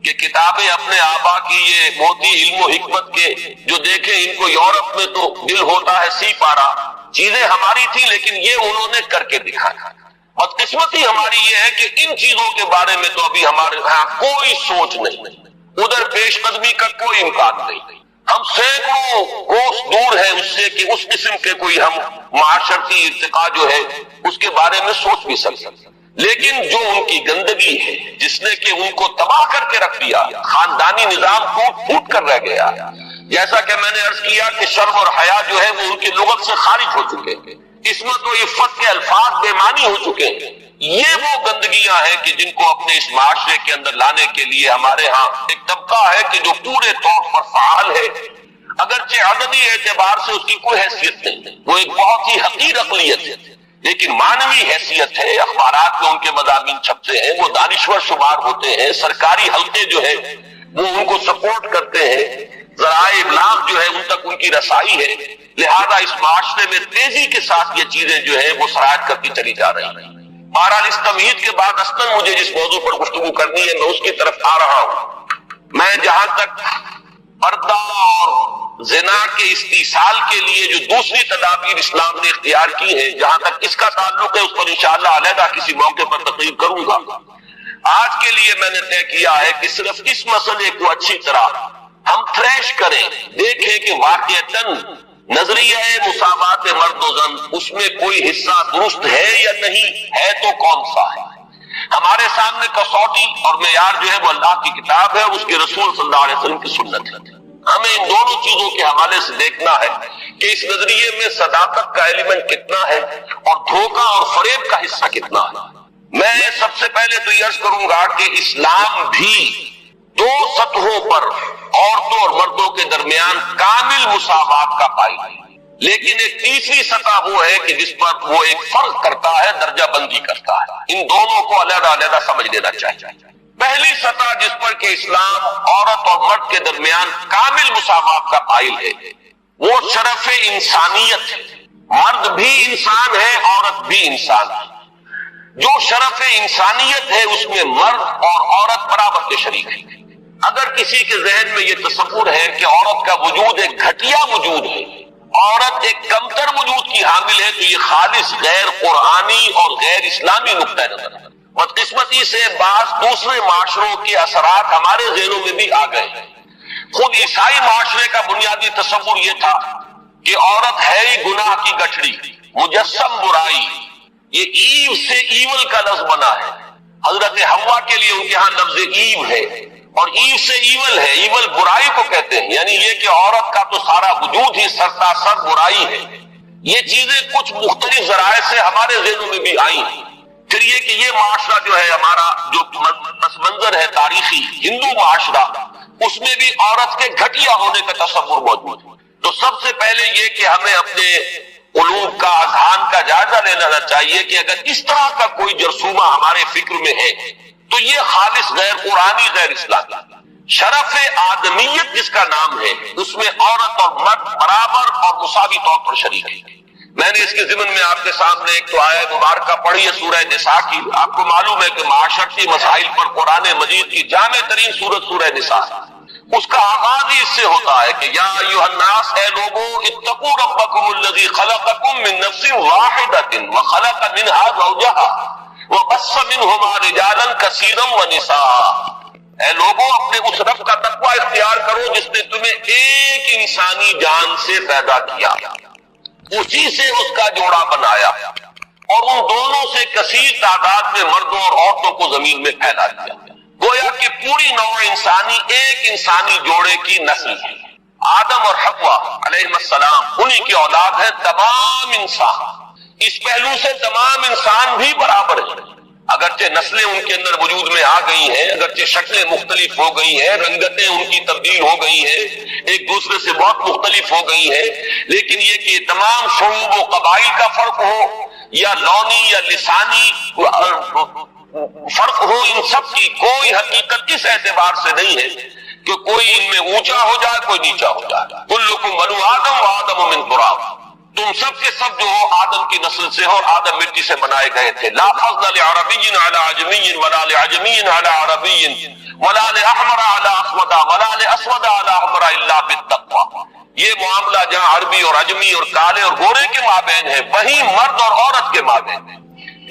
کہ کتابیں اپنے آبا کی یہ موتی علم و حکمت کے جو دیکھیں ان کو یورپ میں تو دل ہوتا ہے سی پارا، چیزیں ہماری تھی لیکن یہ انہوں نے کر کے دکھایا۔ بدقسمتی ہماری یہ ہے کہ ان چیزوں کے بارے میں تو ابھی ہمارے ہاں کوئی سوچ نہیں، ادھر پیش قدمی کا کوئی امکان نہیں۔ ہم سینکڑوں کوس دور ہیں اس سے کہ اس قسم کے کوئی ہم معاشرتی ارتقاء جو ہے اس کے بارے میں سوچ بھی سکتے، لیکن جو ان کی گندگی ہے جس نے کہ ان کو تباہ کر کے رکھ دیا، خاندانی نظام ٹوٹ پھوٹ کر رہ گیا، جیسا کہ میں نے عرض کیا کہ شرم اور حیا جو ہے وہ ان کی لغت سے خارج ہو چکے ہیں، عصمت و عفت کے الفاظ بے معنی ہو چکے ہیں۔ یہ وہ گندگیاں ہیں کہ جن کو اپنے اس معاشرے کے اندر لانے کے لیے ہمارے ہاں ایک طبقہ ہے کہ جو پورے طور پر فعال ہے، اگرچہ عددی اعتبار سے اس کی کوئی حیثیت نہیں، وہ ایک بہت ہی حقیر اقلیت ہے، لیکن معنوی حیثیت ہے، اخبارات میں ان کے مضامین چھپتے ہیں، وہ دانشور شمار ہوتے ہیں، سرکاری حلقے جو ہے وہ ان کو سپورٹ کرتے ہیں، ذرائع ابلاغ جو ہے ان تک ان کی رسائی ہے، لہذا اس معاشرے میں تیزی کے ساتھ یہ چیزیں جو ہے وہ سرایت کرتی چلی جا رہی ہیں۔ بہرحال اس تمہید کے بعد اصلاً مجھے جس موضوع پر گفتگو کرنی ہے میں اس کی طرف آ رہا ہوں۔ میں جہاں تک پردہ اور زنا کے استیصال کے لیے جو دوسری تدابیر اسلام نے اختیار کی ہے، جہاں تک اس کا تعلق ہے اس پر انشاءاللہ علیحدہ کسی موقع پر تقریر کروں گا۔ آج کے لیے میں نے طے کیا ہے کہ صرف اس مسئلے کو اچھی طرح ہم تھریش کریں، دیکھیں کہ واقعتاً نظریہ مساوات مرد و زن اس میں کوئی حصہ درست ہے یا نہیں ہے تو کون سا ہے۔ ہمارے سامنے کسوٹی اور معیار جو ہے وہ اللہ کی کتاب ہے، اس کے رسول صلی اللہ علیہ وسلم کی سنت ہے۔ ہمیں ان دونوں چیزوں کے حوالے سے دیکھنا ہے کہ اس نظریے میں صداقت کا ایلیمنٹ کتنا ہے اور دھوکہ اور فریب کا حصہ کتنا ہے۔ میں سب سے پہلے تو یہ عرض کروں گا کہ اسلام بھی دو سطحوں پر عورتوں اور مردوں کے درمیان کامل مساوات کا قائل ہے، لیکن ایک تیسری سطح وہ ہے کہ جس پر وہ ایک فرق کرتا ہے، درجہ بندی کرتا ہے۔ ان دونوں کو علیحدہ علیحدہ سمجھ لینا چاہیے۔ پہلی سطح جس پر کہ اسلام عورت اور مرد کے درمیان کامل مساوات کا قائل ہے وہ شرف انسانیت ہے۔ مرد بھی انسان ہے، عورت بھی انسان ہے۔ جو شرف انسانیت ہے اس میں مرد اور عورت برابر کے شریک ہیں۔ اگر کسی کے ذہن میں یہ تصور ہے کہ عورت کا وجود ایک گھٹیا وجود ہے، عورت ایک کمتر وجود کی حامل ہے، تو یہ خالص غیر قرآنی اور غیر اسلامی نقطہ نظر ہے۔ بدقسمتی سے بعض دوسرے معاشروں کے اثرات ہمارے ذہنوں میں بھی آ گئے ہیں۔ خود عیسائی معاشرے کا بنیادی تصور یہ تھا کہ عورت ہے ہی گناہ کی گٹھڑی، مجسم برائی، یہ ایو سے ایول کا لفظ بنا ہے۔ حضرت حوا کے لیے ان کے ہاں لفظ ایو ہے، اور ایو سے ایول ہے، ایول برائی کو کہتے ہیں، یعنی یہ کہ عورت کا تو سارا وجود ہی سرتاسر برائی ہے۔ یہ چیزیں کچھ مختلف ذرائع سے ہمارے ذہنوں میں بھی آئی ہیں۔ پھر یہ کہ یہ معاشرہ جو ہے ہمارا جو پس منظر ہے تاریخی ہندو معاشرہ، اس میں بھی عورت کے گھٹیا ہونے کا تصور موجود ہے۔ تو سب سے پہلے یہ کہ ہمیں اپنے قلوب کا، اذہان کا جائزہ لینا چاہیے کہ اگر اس طرح کا کوئی جرثومہ ہمارے فکر میں ہے تو یہ خالص غیر قرآنی، غیر اسلامی۔ شرف آدمیت جس کا نام ہے اس میں عورت اور مرد برابر اور مساوی طور پر شریک ہے۔ میں نے اس کے ضمن میں آپ کے سامنے ایک تو آیت مبارکہ پڑھی ہے سورہ نساء کی۔ آپ کو معلوم ہے کہ معاشرتی مسائل پر قرآن مجید کی جامع ترین سورت سورہ نساء، اس کا آغاز ہی اس سے ہوتا ہے کہ یا ایھا الناس، اے لوگو، اتقوا ربکم الذی خلقکم من نفس واحدۃ وخلق منها زوجها، وَبَثَّ مِنْهُمَا رِجَالًا كَثِيرًا وَنِسَاءً، اے لوگوں اپنے اس رب کا تقوی اختیار کرو جس نے تمہیں ایک انسانی جان سے پیدا کیا، اسی سے اس کا جوڑا بنایا، اور ان دونوں سے کثیر تعداد میں مردوں اور عورتوں کو زمین میں پھیلا دیا۔ گویا کہ پوری نوع انسانی ایک انسانی جوڑے کی نسل ہے۔ آدم اور حوا علیہ السلام انہی کی اولاد ہے تمام انسان۔ اس پہلو سے تمام انسان بھی برابر ہیں، اگرچہ نسلیں ان کے اندر وجود میں آ گئی ہیں، اگرچہ شکلیں مختلف ہو گئی ہیں، رنگتیں ان کی تبدیل ہو گئی ہیں، ایک دوسرے سے بہت مختلف ہو گئی ہیں، لیکن یہ کہ تمام شعوب و قبائل کا فرق ہو یا لونی یا لسانی فرق ہو، ان سب کی کوئی حقیقت اس اعتبار سے نہیں ہے کہ کوئی ان میں اونچا ہو جائے کوئی نیچا ہو جائے۔ کلکم بنو آدم و آدم من تراب، تم سب کے سب جو ہو آدم کی نسل سے ہو اور آدم مٹی سے بنائے گئے تھے۔ لا فضل لعربی علی عجمی ولا لعجمی علی عربی ولا لاحمر علی اسود ولا لاسود علی احمر الا بالتقوی۔ یہ معاملہ جہاں عربی اور عجمی اور کالے اور گورے کے مابین ہے، وہیں مرد اور عورت کے مابین ہے،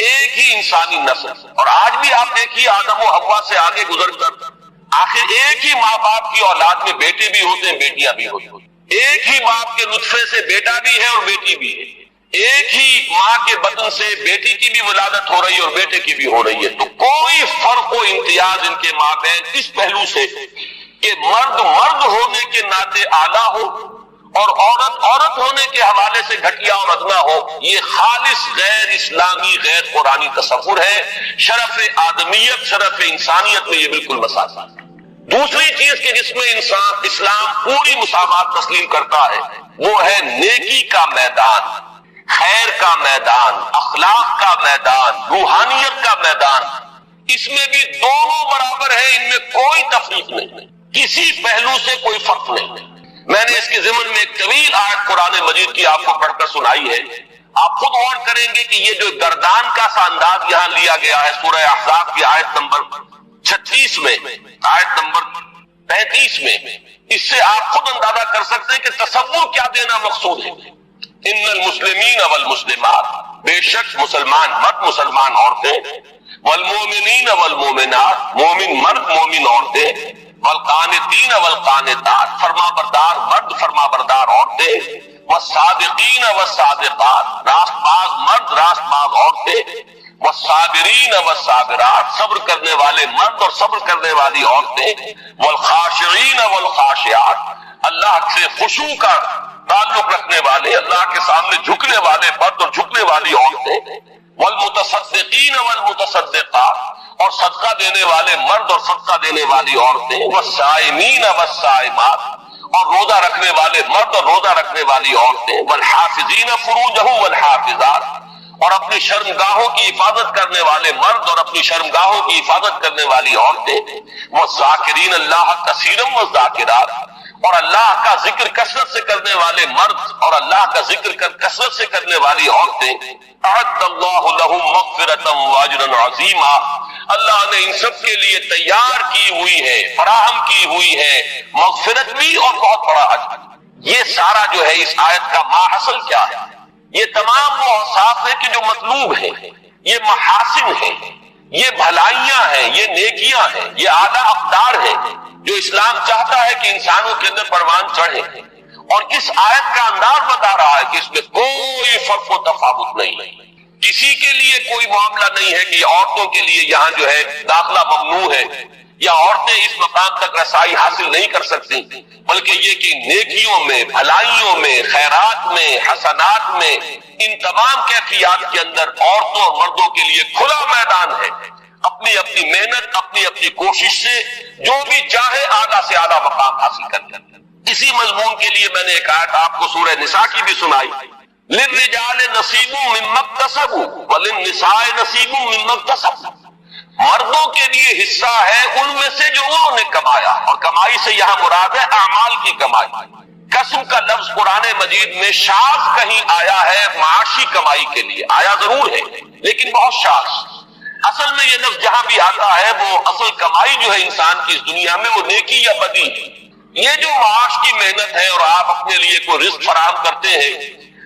ایک ہی انسانی نسل۔ اور آج بھی آپ دیکھیے آدم و حوا سے آگے گزر کر آخر ایک ہی ماں باپ کی اولاد میں بیٹے بھی ہوتے ہیں بیٹیاں بھی ہوتی ہیں، ایک ہی باپ کے نطفے سے بیٹا بھی ہے اور بیٹی بھی ہے، ایک ہی ماں کے بدن سے بیٹی کی بھی ولادت ہو رہی ہے اور بیٹے کی بھی ہو رہی ہے۔ تو کوئی فرق و امتیاز ان کے مابین اس پہلو سے کہ مرد مرد ہونے کے ناطے اعلیٰ ہو اور عورت عورت ہونے کے حوالے سے گھٹیا اور ادنا ہو، یہ خالص غیر اسلامی غیر قرآنی تصور ہے۔ شرف آدمیت شرف انسانیت میں یہ بالکل مساوات ہے۔ دوسری چیز کہ جس میں اسلام پوری مساوات تسلیم کرتا ہے وہ ہے نیکی کا میدان، خیر کا میدان، اخلاق کا میدان، روحانیت کا میدان۔ اس میں بھی دونوں برابر ہیں، ان میں کوئی تفریق نہیں، کسی پہلو سے کوئی فرق نہیں۔ میں نے اس کے ضمن میں ایک طویل آیت قرآن مجید کی آپ کو پڑھ کر سنائی ہے، آپ خود غور کریں گے کہ یہ جو گردان کا سا انداز یہاں لیا گیا ہے سورہ احزاب کی آیت نمبر 36 میں، آیت نمبر 35 میں، اس سے آپ خود اندازہ کر سکتے ہیں کہ تصور کیا دینا مقصود ہے۔ ان المسلمین والمسلمات، بے شک مسلمان مرد مسلمان عورتیں، والمومنین والمومنات، مومن مرد مومن عورتیں، والقانتین والقانتات، فرما بردار مرد فرما بردار عورتیں، والصادقین والصادقات، راست باز مرد راست باز عورتیں، والصابرین والصابرات، صبر کرنے والے مرد اور صبر کرنے والی عورتیں، والخاشعین والخاشعات، اللہ سے خشوع کا تعلق رکھنے والے، اللہ کے سامنے جھکنے والے مرد اور جھکنے والی عورتیں، والمتصدقین والمتصدقات، اور صدقہ دینے والے مرد اور صدقہ دینے والی عورتیں، والصائمین والصائمات، اور روزہ رکھنے والے مرد اور روزہ رکھنے والی عورتیں، والحافظین فروجہم والحافظات، اور اپنی شرمگاہوں کی حفاظت کرنے والے مرد اور اپنی شرمگاہوں کی حفاظت کرنے والی عورتیں، والذاکرین اللہ کثیرا والذاکرات، اور اللہ کا ذکر کثرت سے کرنے والے مرد اور اللہ کا ذکر کثرت سے کرنے والی عورتیں، اعد اللہ لہم مغفرۃ واجرا عظیما، اللہ نے ان سب کے لیے تیار کی ہوئی ہے، فراہم کی ہوئی ہے مغفرت بھی اور بہت بڑا اجر۔ یہ سارا جو ہے اس آیت کا ماحصل کیا ہے؟ یہ تمام وہ اوصاف ہیں کہ جو مطلوب ہیں، یہ محاسن ہیں، یہ بھلائیاں ہیں، یہ نیکیاں ہیں، یہ اعلیٰ اقدار ہیں جو اسلام چاہتا ہے کہ انسانوں کے اندر پروان چڑھے، اور اس آیت کا انداز بتا رہا ہے کہ اس میں کوئی فرق و تفاوت نہیں، کسی کے لیے کوئی معاملہ نہیں ہے کہ عورتوں کے لیے یہاں جو ہے داخلہ ممنوع ہے یا عورتیں اس مقام تک رسائی حاصل نہیں کر سکتی، بلکہ یہ کہ نیکیوں میں، بھلائیوں میں، خیرات میں، حسنات میں، ان تمام کیفیات کے اندر عورتوں اور مردوں کے لیے کھلا میدان ہے، اپنی اپنی محنت اپنی اپنی کوشش سے جو بھی چاہے اعلیٰ سے اعلیٰ مقام حاصل کر۔ اسی مضمون کے لیے میں نے ایک آیت آپ کو سورہ نساء کی بھی سنائی، للرجال نصیب مما اکتسبوا وللنساء نصیب مما اکتسبن، مردوں کے لیے حصہ ہے ان میں سے جو انہوں نے کمایا، اور کمائی سے یہاں مراد ہے اعمال کی کمائی۔ کسب کا لفظ قرآن مجید میں شاذ کہیں آیا ہے معاشی کمائی کے لیے، آیا ضرور ہے لیکن بہت شاذ۔ اصل میں یہ لفظ جہاں بھی آتا ہے وہ اصل کمائی جو ہے انسان کی اس دنیا میں وہ نیکی یا بدی ہے۔ یہ جو معاش کی محنت ہے اور آپ اپنے لیے کوئی رزق فراہم کرتے ہیں،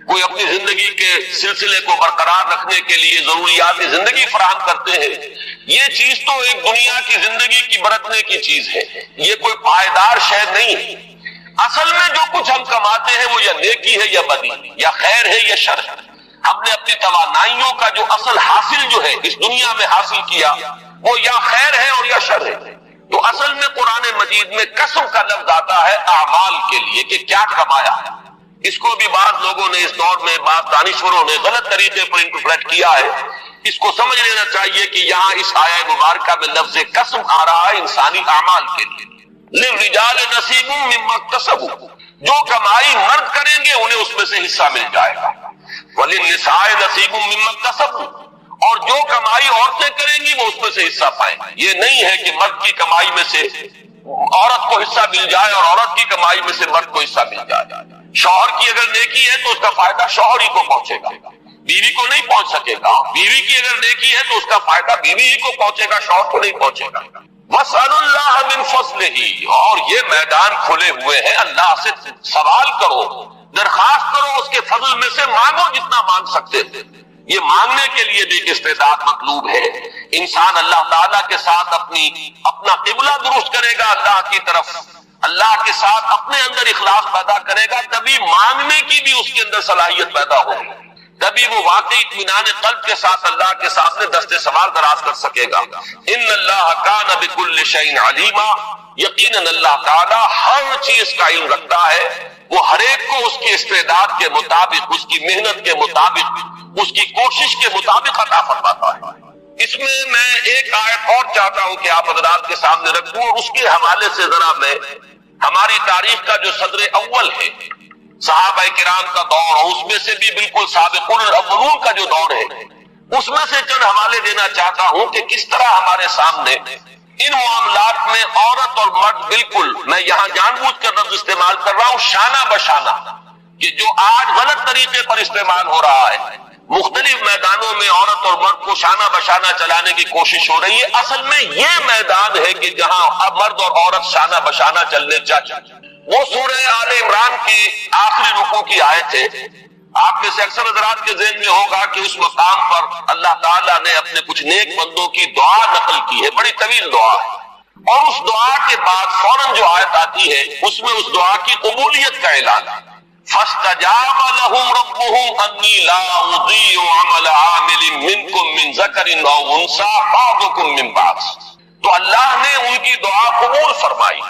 کوئی اپنی زندگی کے سلسلے کو برقرار رکھنے کے لیے ضروریات زندگی فراہم کرتے ہیں. یہ چیز تو ایک دنیا کی زندگی کی برتنے کی چیز ہے، یہ کوئی پائیدار شے نہیں. اصل میں جو کچھ ہم کماتے ہیں وہ یا نیکی ہے یا بدی، یا خیر ہے یا شر. ہم نے اپنی توانائیوں کا جو اصل حاصل جو ہے اس دنیا میں حاصل کیا وہ یا خیر ہے اور یا شر ہے. تو اصل میں قرآن مجید میں کسب کا لفظ آتا ہے اعمال کے لیے کہ کیا کمایا. اس کو بھی بعض لوگوں نے اس دور میں، بعض دانشوروں نے غلط طریقے پر انٹرپریٹ کیا ہے. اس کو سمجھ لینا چاہیے کہ یہاں اس آیہ مبارکہ میں لفظ کسب آ رہا ہے انسانی اعمال کے لیے. للرجال نصیب مما اکتسبوا، جو کمائی مرد کریں گے انہیں اس میں سے حصہ مل جائے گا. وللنساء نصیب مما اکتسبوا، اور جو کمائی عورتیں کریں گی وہ اس میں سے حصہ پائیں گے. یہ نہیں ہے کہ مرد کی کمائی میں سے عورت کو حصہ مل جائے اور عورت کی کمائی میں سے مرد کو حصہ مل جائے. شوہر کی اگر نیکی ہے تو اس کا فائدہ شوہر ہی کو پہنچے گا، بیوی کو نہیں پہنچ سکے گا. بیوی کی اگر نیکی ہے تو اس کا فائدہ بیوی ہی کو پہنچے گا، شوہر کو نہیں پہنچے گا. وَاسْأَلُوا اللَّهَ مِنْ فَضْلِهِ، اور یہ میدان کھلے ہوئے ہیں، اللہ سے سوال کرو، درخواست کرو، اس کے فضل میں سے مانگو جتنا مانگ سکتے تھے. یہ مانگنے کے لیے بھی ایک استعداد مطلوب ہے. انسان اللہ تعالیٰ کے ساتھ اپنا قبلہ درست کرے گا اللہ کی طرف، اللہ کے ساتھ اپنے اندر اخلاص پیدا کرے گا، تبھی مانگنے کی بھی اس کے اندر صلاحیت پیدا ہوگی، تبھی وہ واقعی اطمینان قلب کے ساتھ اللہ کے سامنے دست سوال دراز کر سکے گا. ان اللہ کان بکل شیء علیما، یقیناً اللہ تعالیٰ ہر چیز کا علم رکھتا ہے. وہ ہر ایک کو اس کی استعداد کے مطابق، اس کی محنت کے مطابق، اس کی کوشش کے مطابق عطا فرماتا ہے. اس میں ایک آیت اور چاہتا ہوں کہ آپ حضرات کے سامنے رکھوں، اور اس کے حوالے سے ذرا میں ہماری تاریخ کا جو صدر اول ہے، صحابہ کرام کا دور، اور اس میں سے بھی بالکل سابقون الاولون کا جو دور ہے، اس میں سے چند حوالے دینا چاہتا ہوں کہ کس طرح ہمارے سامنے ان معاملات میں عورت اور مرد بالکل، میں یہاں جان بوجھ کر لفظ استعمال کر رہا ہوں شانہ بشانہ، کہ جو آج غلط طریقے پر استعمال ہو رہا ہے، مختلف میدانوں میں عورت اور مرد کو شانہ بشانہ چلانے کی کوشش ہو رہی ہے. اصل میں یہ میدان ہے کہ جہاں اب مرد اور عورت شانہ بشانہ چلنے چاہیے. وہ سورہ آل عمران کی آخری رکوع کی آیت ہے. آپ میں سے اکثر حضرات کے ذہن میں ہوگا کہ اس مقام پر اللہ تعالیٰ نے اپنے کچھ نیک بندوں کی دعا نقل کی ہے، بڑی طویل دعا ہے، اور اس دعا کے بعد فوراً جو آیت آتی ہے اس میں اس دعا کی قبولیت کا اعلان ہے. فَاسْتَجَابَ لَهُمْ رَبُّهُمْ أَنِّي لَا أُضِيعُ عَمَلَ عَامِلٍ مِّنكُم مِّن ذَكَرٍ أَوْ أُنثَىٰ بَعْضُكُم مِّن بَعْضٍ. تو اللہ نے ان کی دعا قبول فرمائی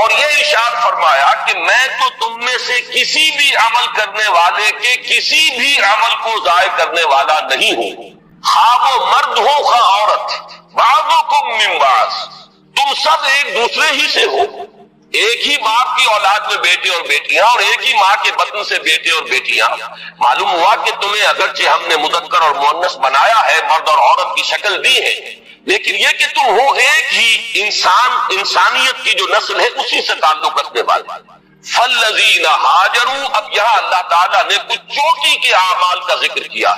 اور یہ ارشاد فرمایا کہ میں تو تم میں سے کسی بھی عمل کرنے والے کے کسی بھی عمل کو ضائع کرنے والا نہیں ہوں، خواہ وہ مرد ہو خواہ عورت. بعضکم من بعض، تم سب ایک دوسرے ہی سے ہو، ایک ہی باپ کی اولاد میں بیٹے اور بیٹیاں، اور ایک ہی ماں کے بطن سے بیٹے اور بیٹیاں. معلوم ہوا کہ تمہیں اگرچہ ہم نے مذکر اور مؤنث بنایا ہے، مرد اور عورت کی شکل دی ہے، لیکن یہ کہ تم ہو ایک ہی انسانیت کی جو نسل ہے اسی سے تعلق رکھنے والے. فالذین ہاجروا، اب یہاں اللہ تعالیٰ نے کچھ چوٹی کے اعمال کا ذکر کیا.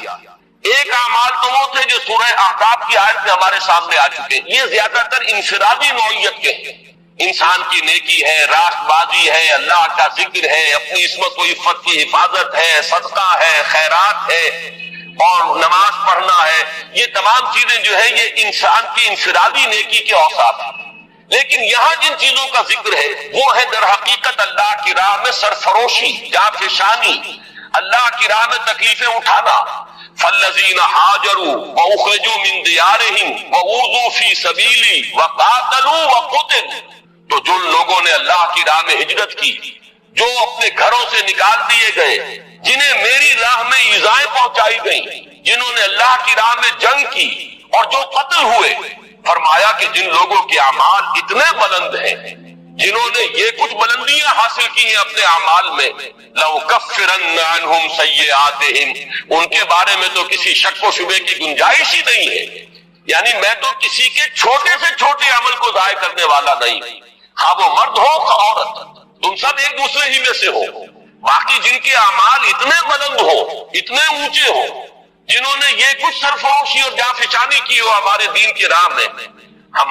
ایک اعمال تو وہ تھے جو سورہ احقاف کی آیت میں ہمارے سامنے آ چکے ہیں، یہ زیادہ تر انفرادی نوعیت کے ہیں. انسان کی نیکی ہے، راست بازی ہے، اللہ کا ذکر ہے، اپنی عصمت و عفت کی حفاظت ہے، صدقہ ہے، خیرات ہے، اور نماز پڑھنا ہے. یہ تمام چیزیں جو ہے یہ انسان کی انفرادی نیکی کے اوصاف ہیں. لیکن یہاں جن چیزوں کا ذکر ہے وہ ہے در حقیقت اللہ کی راہ میں سرفروشی، جانفشانی، اللہ کی راہ میں تکلیفیں اٹھانا. فالذین ہاجروا واخرجوا من دیارہم واوذوا فی سبیلی وقاتلوا وقتلوا، تو جن لوگوں نے اللہ کی راہ میں ہجرت کی، جو اپنے گھروں سے نکال دیے گئے، جنہیں میری راہ میں ایذائیں پہنچائی گئیں، جنہوں نے اللہ کی راہ میں جنگ کی اور جو قتل ہوئے، فرمایا کہ جن لوگوں کے اعمال اتنے بلند ہیں، جنہوں نے یہ کچھ بلندیاں حاصل کی ہیں اپنے اعمال میں، لَأُكَفِّرَنَّ عَنْهُمْ سَيِّئَاتِهِمْ، ان کے بارے میں تو کسی شک و شبے کی گنجائش ہی نہیں ہے. یعنی میں تو کسی کے چھوٹے سے چھوٹے عمل کو ضائع کرنے والا نہیں، ہاں وہ مرد ہو خواہ عورت، تم سب ایک دوسرے ہی میں سے ہو. باقی جن کے اعمال اتنے بلند ہو، اتنے اونچے ہو، جنہوں نے یہ کچھ سرفروشی اور جانفشانی کی ہو ہمارے دین کی راہ میں،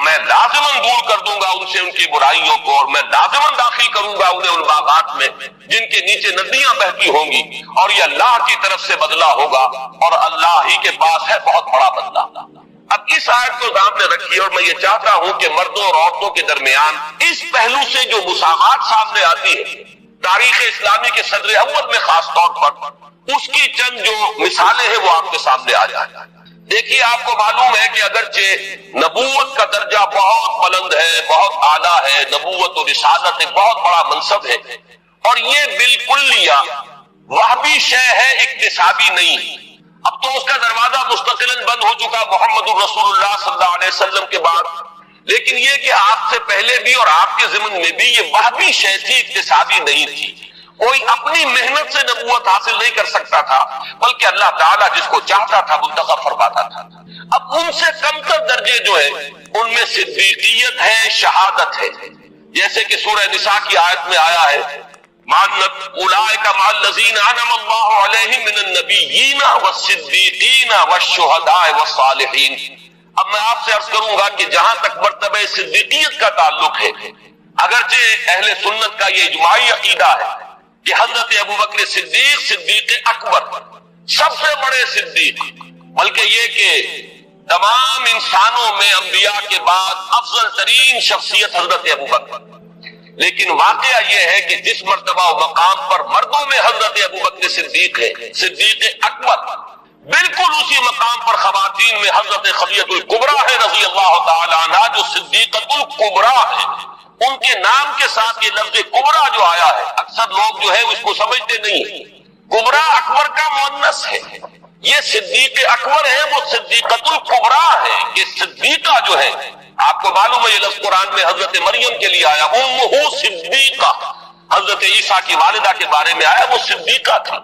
میں لازماً دور کر دوں گا ان سے ان کی برائیوں کو، اور میں لازماً داخل کروں گا انہیں ان باغات میں جن کے نیچے ندیاں بہتی ہوں گی، اور یہ اللہ کی طرف سے بدلہ ہوگا، اور اللہ ہی کے پاس ہے بہت بڑا بدلہ۔ اب اس آیت کو سامنے رکھیے، اور میں یہ چاہتا ہوں کہ مردوں اور عورتوں کے درمیان اس پہلو سے جو مساوات سامنے آتی ہے تاریخ اسلامی کے صدر اول میں خاص طور پر، اس کی چند جو مثالیں ہیں وہ آپ کے سامنے آ جائیں۔ دیکھیے، آپ کو معلوم ہے کہ اگرچہ نبوت کا درجہ بہت بلند ہے، بہت اعلیٰ ہے، نبوت و رسالت ایک بہت بڑا منصب ہے، اور یہ بالکلیہ وہابی شے ہے، اکتسابی نہیں۔ اب تو اس کا دروازہ مستقلاً بند ہو چکا محمد الرسول اللہ صلی اللہ علیہ وسلم کے بعد، لیکن یہ کہ آپ سے پہلے بھی اور آپ کے ضمن میں بھی یہ وہابی شے تھی، اکتسابی نہیں تھی۔ کوئی اپنی محنت سے نبوت حاصل نہیں کر سکتا تھا، بلکہ اللہ تعالیٰ جس کو چاہتا تھا منتخب فرماتا تھا۔ اب ان سے کم تر درجے جو ہے ان میں صدیقیت ہے، شہادت ہے، جیسے کہ سورہ نساء کی آیت میں آیا ہے، اولئک مع الذین انعم اللہ علیہم من النبیین والصدیقین والشہداء والصالحین۔ اب میں آپ سے عرض کروں گا کہ جہاں تک مرتبہ صدیقیت کا تعلق ہے، اگرچہ اہل سنت کا یہ اجماعی عقیدہ ہے کہ حضرت ابوبکر صدیق، صدیق اکبر، سب سے بڑے صدیق، بلکہ یہ کہ تمام انسانوں میں انبیاء کے بعد افضل ترین شخصیت حضرت ابوبکر، لیکن واقعہ یہ ہے کہ جس مرتبہ و مقام پر مردوں میں حضرت ابوبکر صدیق ہے، صدیق اکبر، بالکل اسی مقام پر خواتین میں حضرت خدیجہ الکبریٰ ہے رضی اللہ تعالی عنہا، جو صدیقۃ الکبریٰ ہے۔ ان کے نام کے ساتھ یہ لفظ کبریٰ جو آیا ہے، اکثر لوگ جو ہے اس کو سمجھتے نہیں، کبریٰ اکبر کا مؤنث ہے، یہ صدیق اکبر ہے، وہ صدیقۃ الکبریٰ ہے۔ کہ صدیقہ جو ہے، آپ کو معلوم ہے یہ لفظ قرآن میں حضرت مریم کے لیے آیا، امہ صدیقہ، حضرت عیسیٰ کی والدہ کے بارے میں آیا، وہ صدیقہ تھی۔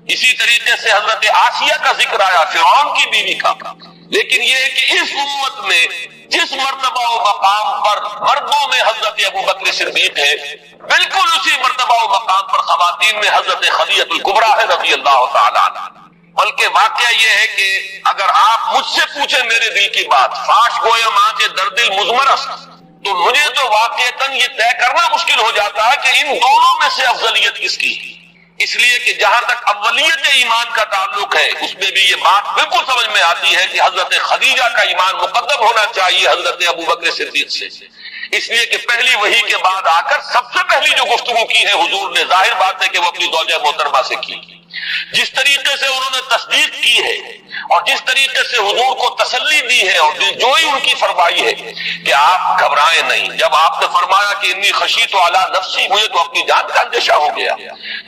اسی طریقے سے حضرت آسیہ کا ذکر آیا، فرعون کی بیوی کا۔ لیکن یہ ہے کہ اس امت میں جس مرتبہ و مقام پر مردوں میں حضرت ابوبکر صدیق ہے، بالکل اسی مرتبہ و مقام پر خواتین میں حضرت خدیجہ الکبریٰ ہے رضی اللہ تعالی عنہ۔ بلکہ واقعہ یہ ہے کہ اگر آپ مجھ سے پوچھیں میرے دل کی بات، فاش گویا ماں کے درد المزمرس، تو مجھے تو واقعتاً یہ طے کرنا مشکل ہو جاتا ہے کہ ان دونوں میں سے افضلیت کس کی ہے۔ اس لیے کہ جہاں تک اولیت ایمان کا تعلق ہے، اس میں بھی یہ بات بالکل سمجھ میں آتی ہے کہ حضرت خدیجہ کا ایمان مقدم ہونا چاہیے حضرت ابوبکر صدیق سے، اس لیے کہ پہلی وحی کے بعد آ کر سب سے پہلی جو گفتگو کی ہے حضور نے، ظاہر بات ہے کہ وہ اپنی زوجہ محترمہ سے کی۔ جس طریقے سے انہوں نے تصدیق کی ہے اور جس طریقے سے حضور کو تسلی دی ہے اور جو ہی ان کی فرمائی ہے کہ آپ گھبرائیں نہیں، جب آپ نے فرمایا کہ انی خشیت علی نفسی، مجھے تو اپنی جان کا اندیشہ ہو گیا،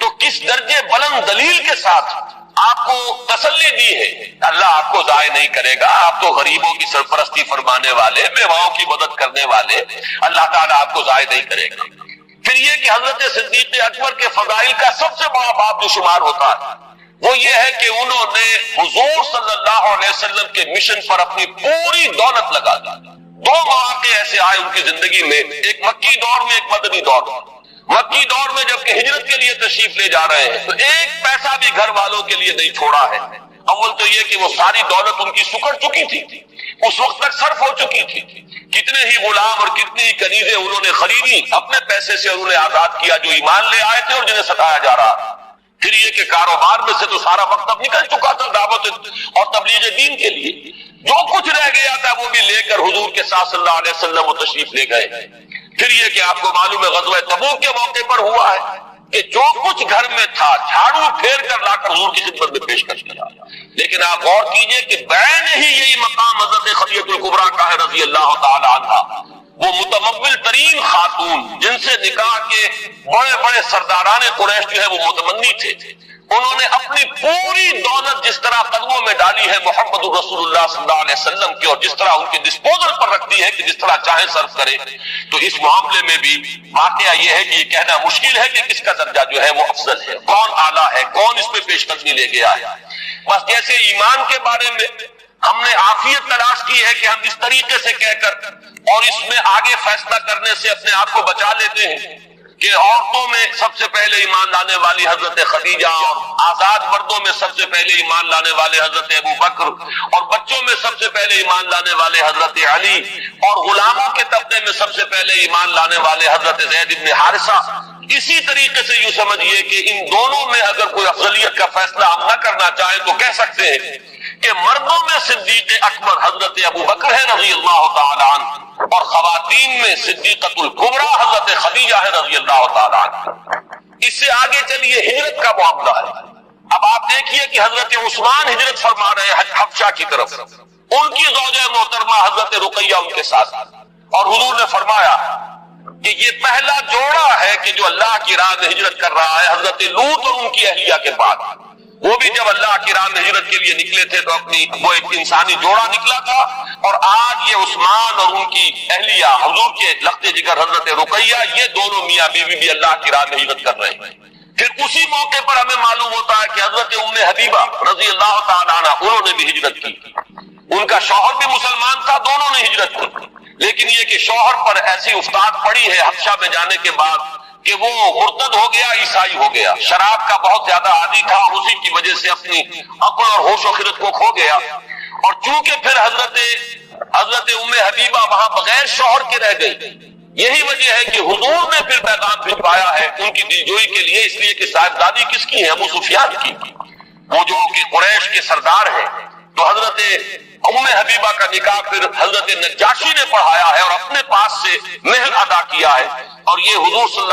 تو کس درجے بلند دلیل کے ساتھ آپ کو تسلی دی ہے۔ اللہ آپ کو ضائع نہیں کرے گا، آپ تو غریبوں کی سرپرستی فرمانے والے، بیواؤں کی مدد کرنے والے، اللہ تعالیٰ آپ کو ضائع نہیں کرے گا۔ پھر یہ کہ حضرت صدیق اکبر کے فضائل کا سب سے بڑا باب جو شمار ہوتا ہے وہ یہ ہے کہ انہوں نے حضور صلی اللہ علیہ وسلم کے مشن پر اپنی پوری دولت لگا دی۔ دو مواقع ایسے آئے ان کی زندگی میں، ایک مکی دور میں، ایک مدنی دور میں۔ مکی دور میں جب کہ ہجرت کے لیے تشریف لے جا رہے ہیں تو ایک پیسہ بھی گھر والوں کے لیے نہیں چھوڑا ہے۔ اول تو یہ کہ وہ ساری دولت ان کی سکڑ چکی تھی، اس وقت تک صرف ہو چکی تھی، کتنے ہی غلام اور کتنی ہی کنیزیں انہوں نے خریدی اپنے پیسے سے، انہوں نے آزاد کیا جو ایمان لے آئے تھے اور جنہیں ستایا جا رہا۔ پھر یہ کہ کاروبار میں سے تو سارا وقت اب نکل چکا تھا دعوت اور تبلیغ دین کے لیے، جو کچھ رہ گیا تھا وہ بھی لے کر حضور کے ساتھ صلی اللہ علیہ وسلم وہ تشریف لے گئے۔ پھر یہ کہ آپ کو معلوم ہے غزوہ تبوک کے موقع پر ہوا ہے کہ جو کچھ گھر میں تھا جھاڑو پھیر کر لا کر حضور کی خدمت میں پیش کر دیا۔ لیکن آپ غور کیجئے کہ بین ہی یہی مقام حضرت خدیجہ الکبریٰ کا ہے رضی اللہ تعالی عنہا، وہ متمول ترین خاتون جن سے نکاح کے بڑے بڑے سرداران قریش جو ہے وہ متمنی تھے، انہوں نے اپنی پوری دولت جس طرح قدموں میں ڈالی ہے محمد رسول اللہ صلی اللہ علیہ وسلم کی، اور جس طرح ان کے ڈسپوزل پر رکھتی ہے کہ جس طرح چاہے صرف کرے، تو اس معاملے میں بھی واقعہ یہ ہے کہ یہ کہنا مشکل ہے کہ کس کا درجہ جو ہے وہ افضل ہے، کون اعلیٰ ہے، کون اس پہ پیش قدمی لے گیا ہے۔ بس جیسے ایمان کے بارے میں ہم نے عافیت تلاش کی ہے کہ ہم اس طریقے سے کہہ کر اور اس میں آگے فیصلہ کرنے سے اپنے آپ کو بچا لیتے ہیں کہ عورتوں میں سب سے پہلے ایمان لانے والی حضرت خدیجہ، اور آزاد مردوں میں سب سے پہلے ایمان لانے والے حضرت ابو بکر، اور بچوں میں سب سے پہلے ایمان لانے والے حضرت علی، اور غلاموں کے طبقے میں سب سے پہلے ایمان لانے والے حضرت زید بن حارثہ۔ اسی طریقے سے یوں سمجھیے کہ ان دونوں میں اگر کوئی افضلیت کا فیصلہ ہم نہ کرنا چاہیں تو کہہ سکتے ہیں کہ مردوں میں صدیق اکبر حضرت ابو بکر ہے رضی اللہ تعالی عنہ، اور خواتین میں صدیقۃ الکبریٰ حضرت خدیجہ ہے رضی اللہ تعالی عنہ۔ اس سے آگے چلیے ہجرت کا معاملہ ہے۔ اب آپ دیکھیے کہ حضرت عثمان ہجرت فرما رہے ہیں حبشہ کی طرف، ان کی زوجہ محترمہ حضرت رقیہ ان کے ساتھ، اور حضور نے فرمایا کہ یہ پہلا جوڑا ہے کہ جو اللہ کی راہ میں ہجرت کر رہا ہے، حضرت لوط اور ان کی اہلیہ کے بعد۔ وہ بھی جب اللہ کی راہ میں ہجرت کے لیے نکلے تھے تو اپنی وہ ایک انسانی جوڑا نکلا تھا، اور آج یہ عثمان اور ان کی اہلیہ حضور کے لخت جگر حضرت رقیہ، یہ دونوں میاں بیوی بھی اللہ کی راہ میں ہجرت کر رہے ہیں۔ پھر اسی موقع پر ہمیں معلوم ہوتا ہے کہ حضرت ام حبیبہ رضی اللہ تعالیٰ عنہ انہوں نے بھی ہجرت کی، ان کا شوہر بھی مسلمان تھا، دونوں نے ہجرت کی، لیکن یہ کہ شوہر پر ایسی افتاد پڑی ہے حبشہ میں جانے کے بعد کہ وہ مرتد ہو گیا، عیسائی ہو گیا، شراب کا بہت زیادہ عادی تھا، اور اسی کی وجہ سے اپنی عقل اور ہوش و خرد کو کھو گیا، اور چونکہ پھر حضرت ام حبیبہ وہاں بغیر شوہر کے رہ گئی، یہی وجہ ہے کہ حضور نے پھر پیغام بھجوایا ہے ان کی دلجوئی کے لیے، اس لیے کہ صاحبزادی کس کی ہے؟ ابو سفیان کی، وہ جو ان کے قریش کے سردار ہیں۔ تو حضرت ام حبیبہ کا نکاح پھر حضرت نجاشی نے پڑھایا ہے اور اپنے پاس سے مہر ادا کیا ہے، اور یہ حضور صلی اللہ